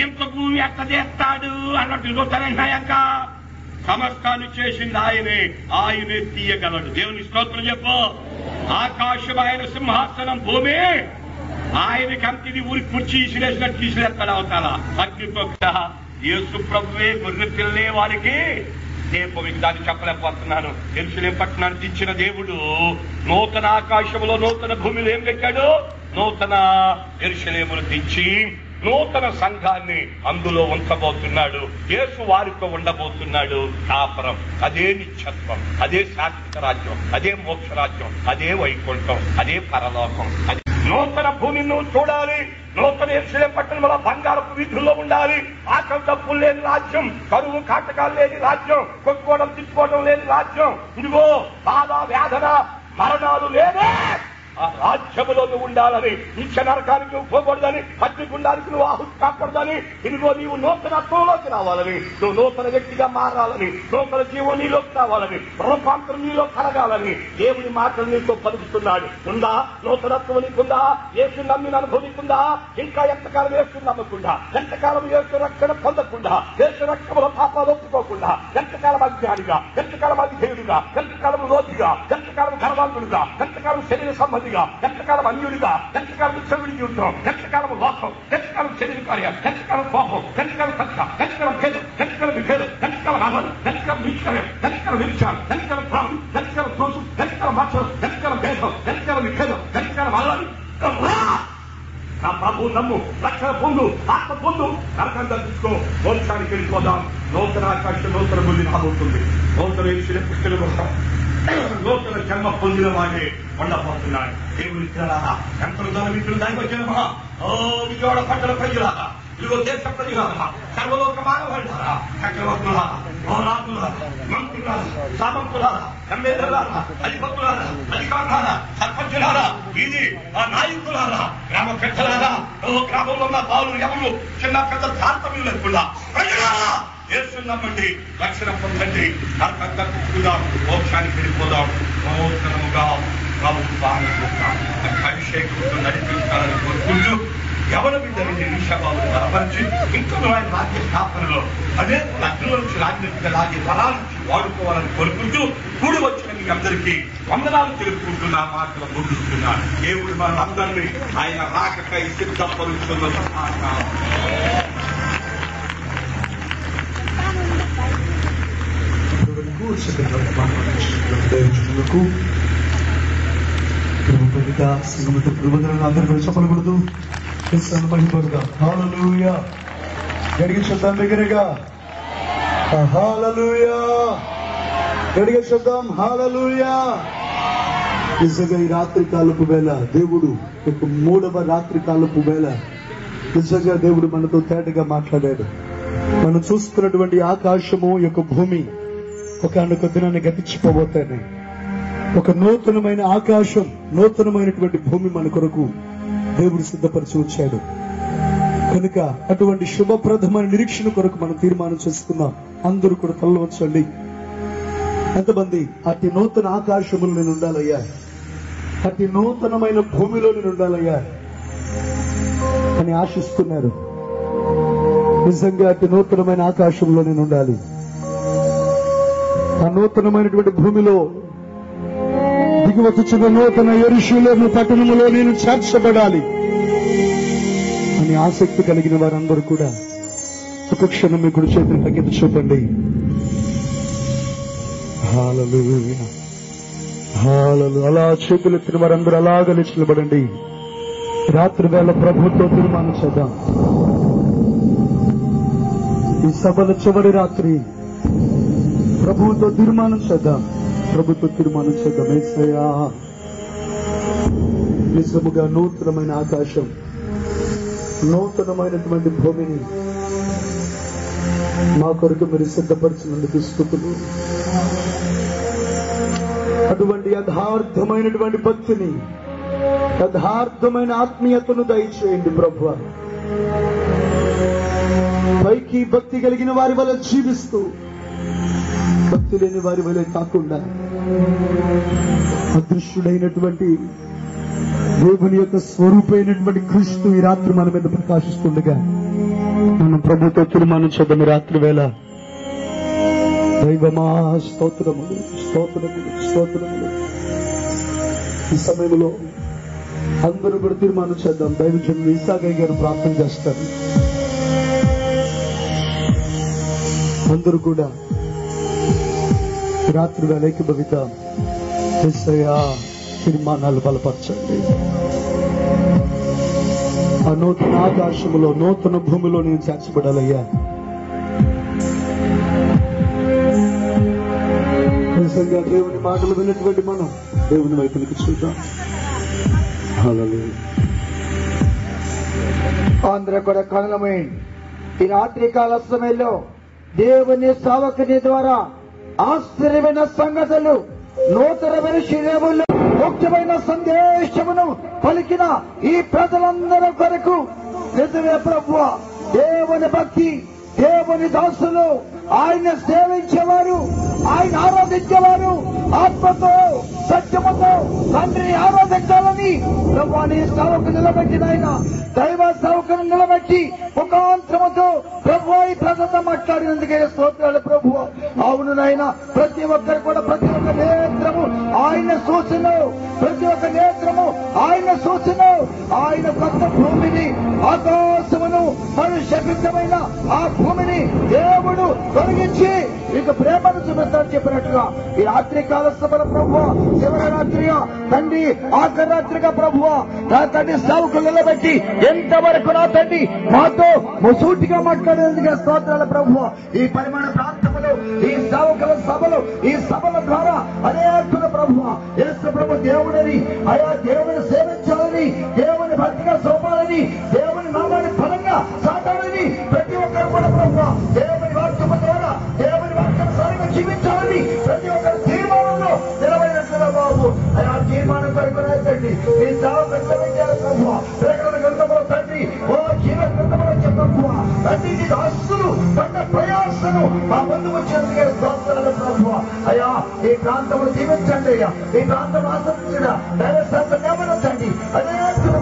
ఇంత భూమి ఎట్ట చేస్తాడు అన్నట్టు చూస్తానంటాయక్క. సమస్తాన్ని చేసింది ఆయనే, ఆయనే తీయగలడు. దేవుని స్తోత్రం చెప్పు. ఆకాశం ఆయన సింహాసనం, భూమి ఆయనకి అంతిది ఊరి కుర్చీ ఇసిరేసినట్టు తీసిరేస్తాడు అవతాల అగ్నితో. యేసు ప్రభువే గొర్రె పిల్లే వారికి రేపు మీకు దాన్ని చెప్పలేకపోతున్నాను. యెరూషలేం పట్టణానికి ఇచ్చిన దేవుడు నూతన ఆకాశంలో నూతన భూమిలో ఏం పెట్టాడు? నూతన యెరూషలేమును తెచ్చి నూతన సంఘాన్ని అందులో ఉంచబోతున్నాడు. యేసు వారితో ఉండబోతున్నాడు. కాపురం, అదే నిత్యత్వం, అదే శాశ్వత రాజ్యం, అదే మోక్ష రాజ్యం, అదే వైకుంఠం, అదే పరలోకం. అది నూతన భూమిని నువ్వు చూడాలి. నూతన యెరూషలేం పట్టణంలో బంగారపు వీధుల్లో ఉండాలి. ఆకలి తప్పులు లేని రాజ్యం, కరువు కాటకాలు లేని రాజ్యం, కొట్టుకోవడం తిట్టుకోవడం లేని రాజ్యం. ఇదిగో బాధ వేదన మరణాలు లేనే ఆ రాజ్యములో నువ్వు ఉండాలని, నిత్య నరకానికి నువ్వు పోకూడదని, అగ్నిగుండానికి నువ్వు ఆహుతి కాకూడదని, ఇదిగో నీవు నూతనత్వంలోకి రావాలని, నువ్వు నూతన వ్యక్తిగా మారాలని, నూతన జీవం నీలోకి రావాలని, రూపాంతరం నీలో కలగాలని దేవుని మాటలు నీతో పలుకుతున్నాడు. ఉందా నూతనత్వం నీకుందా? యేసు నమ్మిన అనుభవికుందా? ఇంకా ఎంతకాలం యేసు నమ్మకుండా, ఎంతకాలం యేసు రక్షణ పొందకుండా, యేసు రక్షణలో పాపాలు ఒప్పుకోకుండా, ఎంతకాలం అజ్ఞానిగా, ఎంతకాలం అధిధేయుడిగా, ఎంతకాలం రోగిగా, ఎంతకాలం గర్వాంతుడిగా, ఎంతకాలం శరీర సంబంధిగా, ఎంతకాలం అన్యుడిగా, ఎంతకాలం చెవిడి యుద్ధం, ఎంతకాలం లోకం, ఎంతకాలం శరీర కార్యం, ఎంతకాలం కోపం, ఎంతకాలం సత్య, ఎంతకాలం భేదం, ఎంతకాలం విభేదం, ఎంతకాలం ఆహ్వానం, ఎంతకాలం నిష్కర్యం, ఎంతకాలం నిత్యాలు, ఎంతకాలం ప్రాణం, ఎంతకాలం దోషం, ఎంతకాలం మార్చడం, ఎంతకాలం భేదం, ఎంతకాలం విభేదం, ఎంతకాలం అల్లాలి. నా ప్రభు నమ్ము, రక్షణ పొందు, ఆత్మ పొందు, నరకం తప్పించుకో, మోక్షానికి వెళ్ళిపోదాం. నూతన ఆకాశం, నూతన భూమి రాబోతుంది. నూతన యెరూషలేం పుష్కల కోసం నూతన జన్మ పొందిన వాడే ఉండబోతున్నాడు. దేవుని పిల్లలారా, ఎంతలో దాని మిత్రులు దానికి వచ్చారమ్మా. ఓ విజయవాడ పట్టణ ప్రజలారా, ఇదిగో దేశ ప్రజలారా, సర్వలోక మానవులారా, చక్రవర్తులారా, రాజులారా, మంత్రులారా, సామంతులారా, ఎమ్మెల్యేలారా, అధిపతులారా, అధికారులారా, సర్పంచులారా, ఇది ఆ నాయకులారా, గ్రామ పెద్దలారా, గ్రామంలో ఉన్న బాలు ఎవరు చిన్న పెద్ద తారతమ్యం లేకుండా ప్రజలారా యేసుని నమ్మండి, రక్షణ పొందండి, నరకంతా తిప్పుదాం, మోక్షానికి వెళ్ళిపోదాం. నూతనముగా ప్రభుత్వాన్ని అభిషేకంతో నడిపించాలని కోరుకుంటూ ఎవరి బిడ్డని నిరీక్షబాబు బలపరిచి ఇంకా ఆయన రాజ్య స్థాపనలో అదే లగ్నం నుంచి రాజ్యం లాగే బలాల నుంచి వాడుకోవాలని కోరుకుంటూ కూడి వచ్చిన మీ అందరికీ వందనాలు తెలుపుకుంటున్నా, మాటలు ముగిస్తున్నాను. దేవుడు మన అందరినీ ఆయన రాకకై సిద్ధపరుస్తున్న సంగమితో ప్రభుత్వం అందరూ కూడా చెప్పకూడదు. పడిపోడుగా హల్లెలూయా గడిగి చూద్దాం, దగ్గరగా హల్లెలూయా గడిగి చూద్దాం, హల్లెలూయా. నిజంగా ఈ రాత్రి కాలపు వేళ దేవుడు ఒక 3వ రాత్రి కాలపు వేళ నిజంగా దేవుడు మనతో తేటగా మాట్లాడాడు. మనం చూస్తున్నటువంటి ఆకాశము యొక్క భూమి ఒకనొక దినాన్ని గతించిపోబోతాయి. ఒక నూతనమైన ఆకాశం, నూతనమైనటువంటి భూమి మన కొరకు దేవుడు సిద్ధపరిచి వచ్చాడు. కనుక అటువంటి శుభప్రదమైన నిరీక్షణ కొరకు మనం తీర్మానం చేసుకున్నాం. అందరూ కూడా తలలు వంచండి. ఎంతమంది అతి నూతన ఆకాశములు నేను ఉండాలయ్యా, అతి నూతనమైన భూమిలో నేను ఉండాలయ్యా అని ఆశిస్తున్నారు? నిజంగా అతి నూతనమైన ఆకాశంలో నేను ఉండాలి, ఆ నూతనమైనటువంటి భూమిలో దిగువచ్చున్న నూతన యెరూషలేము పట్టణములో నేను చేర్చబడాలి అని ఆసక్తి కలిగిన వారందరూ కూడా ఒక క్షణం మీ కుడి చేతిని తగ్గించి చూపండి. హల్లెలూయా హల్లెలూయా. అలా చేతులెత్తిన వారందరూ అలాగా లేచి నిలబడండి. రాత్రి వేళ ప్రభుతో తీర్మానం చేద్దాం. ఈ సభల చివరి రాత్రి ప్రభువుతో తీర్మానం చేద్దాం. ప్రభుత్వ తీర్మానం చేద్దాం. యేసయ్యా, నిజముగా నూతనమైన ఆకాశం, నూతనమైనటువంటి భూమిని మా కొరకు మీరు సిద్ధపరిచినందుకు స్తుతులు. అటువంటి యథార్థమైనటువంటి భక్తిని, యథార్థమైన ఆత్మీయతను దయచేయండి ప్రభువా. పైకి భక్తి కలిగిన వారి వల్ల జీవిస్తూ భక్తి లేని వారి వలె కాకుండా అదృశ్యుడైనటువంటి దేవుని యొక్క స్వరూపమైనటువంటి క్రీస్తు ఈ రాత్రి మన మీద ప్రకాశిస్తుండగా మనం ప్రభుతో తీర్మానం చేద్దాం. ఈ రాత్రి వేళ దైవమా స్తోత్రములు, స్తోత్రములు, స్తోత్రములు. ఈ సమయంలో అందరూ కూడా తీర్మానం చేద్దాం. దైవజనులు ఇసాగయ్య గారు ప్రార్థన చేస్తారు. అందరూ కూడా రాత్రి వేళ ఏకీభవిద్దాం. యేసయ్యా, తీర్మానాలు బలపరచండి. ఆ నూతన ఆకాశములో, నూతన భూమిలో నేను చేర్చబడాలయ్యా. నిజంగా దేవుని మాటలు విన్నటువంటి మనం దేవుని వైపునికి చూద్దాం. హల్లెలూయా. అందరూ కూడా కనులమై ఈ రాత్రి కాల సమయంలో దేవుని సేవకుని ద్వారా ఆశ్చర్యమైన సంగతులు, నూతనమైన శరీరములు, ముఖ్యమైన సందేశమును పలికిన ఈ ప్రజలందరి కొరకు నిజమే ప్రభువా, దేవుని భక్తి, దేవుని దాసులు, ఆయన సేవించేవారు, ఆయన ఆరాధించేవారు, ఆత్మతో సత్యముతో తండ్రిని ఆరాధించాలని ప్రభువా నీ సేవకు నిలబెట్టిన ఆయన దైవ సేవకుని నిలబెట్టి ముఖాంతరముతో ప్రభువా ఈ ప్రజలతో మాట్లాడినందుకే స్తోత్రాలు ప్రభువా. అవును నాయన, ప్రతి ఒక్కరు కూడా ప్రతి ఒక్క నేత్రము ఆయన సూచన, ప్రతి ఒక్క నేత్రము ఆయన సూచన, ఆయన కొత్త భూమిని, ఆకాశమును మరియు శపితమైన ఆ భూమిని దేవుడు తొలగించి మీకు ప్రేమను చూపిస్తాడు చెప్పినట్టుగా ఈ రాత్రి కాల సభల ప్రభువా, చివరి రాత్రిగా తండ్రి, ఆఖరి రాత్రిగా ప్రభువా నా తండ్రి సేవకులు నిలబెట్టి ఎంతవరకు నా తండ్రి మాతో ముసూటిగా మాట్లాడేందుకు స్తోత్రాల ప్రభువా. ఈ పరిమాణ ప్రాంతంలో ఈ సేవకుల సభలు, ఈ సభల ద్వారా అనేకుల ప్రభువా యేసు ప్రభు దేవుడని, ఆయా దేవుని సేవించాలని, దేవుని భక్తిగా సోపాలని, దేవుని నామాన్ని బలంగా సాటాలని ప్రతి ఒక్కరు కూడా ప్రభువా దేవుని వాక్యం ద్వారా దేవుని వాక్యానుసారంగా జీవించాలని ప్రతి ఒక్కరు తీర్మానంలో నిలబడినట్లుగా బాబు ఆయా తీర్మానం కొరకు తండ్రి ఈ సేవకు ప్రభువా ప్రకటన గ్రంథంలో తండ్రి, ఓ జీవ గ్రంథంలో చెప్పు తండ్రి దాసులు పడ్డ ప్రయాసను మా ముందు వచ్చినందుకే స్తోత్రాలు ప్రభువా. అయ్యా ఈ ప్రాంతంలో జీవించండి అయ్యా, ఈ ప్రాంతం ఆశ్రయించిన దైవశాస్త్రం గమనించండి. అదే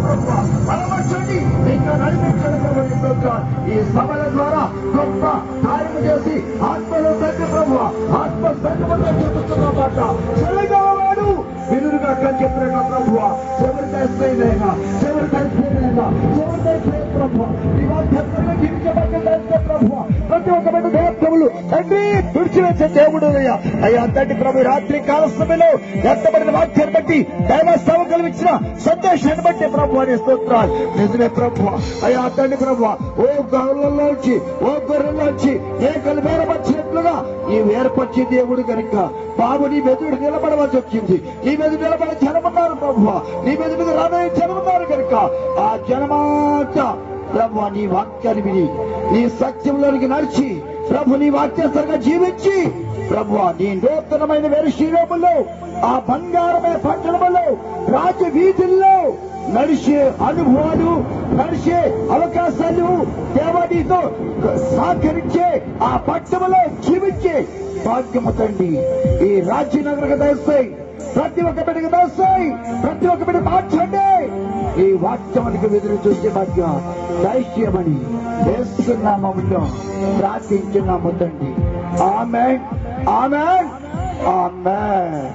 ప్రభువా బలపరచండి, ఇంకా నడిపించండి ప్రభు. ఈ సభల ద్వారా గొప్ప కార్యం చేసి ఆత్మలో తగ్గి ప్రభువా, ఆత్మ సంగమంలో చూపుతున్న మాట చెలగావాడు వినురుగా చెప్పిన ప్రభువా. ఎవరికైనా ప్రభువా ఈ వాక్యంలో జీవించబడ్డ ప్రభువా ప్రతి ఒక్క బిడ్డ దేవతములు తండ్రి విడిచివేసే దేవుడు అయ్యా. అయ్యా తండ్రి ప్రభు రాత్రి కాల సమయంలో ఎత్తబడిన వాక్యాన్ని బట్టి దైవ సేవకులు ఇచ్చిన సందేశాన్ని బట్టి ప్రభు అనే స్తోత్రాలు. నిజమే ప్రభు అయ్యా తండ్రి ప్రభు ఓ గొర్రెల్లోంచి మేకలు వేరపరిచినట్లుగా నీవు ఏర్పరిచే దేవుడు కనుక బాబు నీ మెదుడు నిలబడవలసి వచ్చింది. నీ మెదుడు నిలబడే జనమున్నారు ప్రభు, నీ మెదుడికి రాబోయే జనమున్నారు కనుక ఆ జనమాత ప్రభు నీ వాక్యాన్ని విని నీ సత్యంలోనికి నడిచి ప్రభు నీ వాక్యాసంగా జీవించి ప్రభు నీ నూతనమైన వేరుశీలోములో ఆ బంగారమే పట్టణములో రాజ వీధుల్లో నడిచే అనుభవాలు, నడిచే అవకాశాలు దేవాడితో సహకరించే ఆ పట్టణంలో జీవించే భాగ్యము తండ్రి ఈ రాజ్యనగరకు దయచేయి. ప్రతి ఒక్క బిడ్డకు దయచేయి, ప్రతి ఒక్క బిడ్డ మార్చండి. ఈ వాక్యానికి ఎదురు చూసే భాగ్యం దయచేయమని వేస్తున్నామలో ప్రార్థించున్నాము తండ్రి. ఆమేన్, ఆమేన్, ఆమేన్.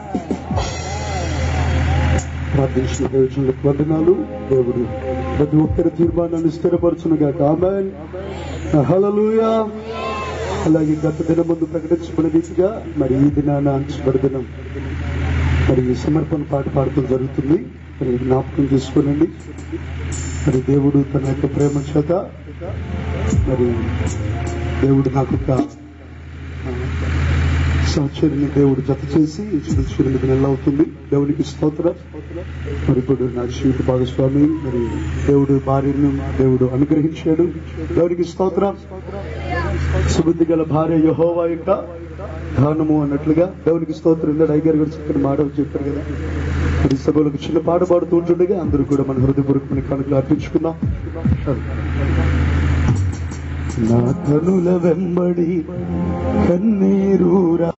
ప్రార్థించిన దేవునికి వందనాలు. దేవుడు ప్రతి ఒక్కరి తీర్మానాన్ని స్థిరపరచునుగాక. ఆమేన్, హల్లెలూయా. అలాగే గత దినం ముందు ప్రకటించుకున్న రీతిగా మరి ఈ దినాన అంచబడి దినం మరి సమర్పణ పాట పాడటం జరుగుతుంది. మరి జ్ఞాపకం చేసుకోనండి. మరి దేవుడు తన యొక్క ప్రేమ చేత మరి దేవుడు నాకు ఒక సంవత్సరాన్ని దేవుడు జత చేసి 8 నెలలు అవుతుంది. దేవునికి స్తోత్రం. మరి ఇప్పుడు నా జీవిత భాగస్వామి మరి దేవుడు భార్యను దేవుడు అనుగ్రహించాడు. దేవునికి స్తోత్రం. సుబుద్ధి గల భార్య యెహోవా యొక్క దానము అన్నట్లుగా దేవునికి స్తోత్రం. డైగర్ గారు చక్కని మాట చెప్పారు కదా. మరి సభలకు చిన్న పాట పాడుతూ ఉంటుండగా అందరూ కూడా మన హృదయపూర్వకమైన కానుకలు అర్పించుకుందాం. నా కనుల వెంబడి కన్నీరు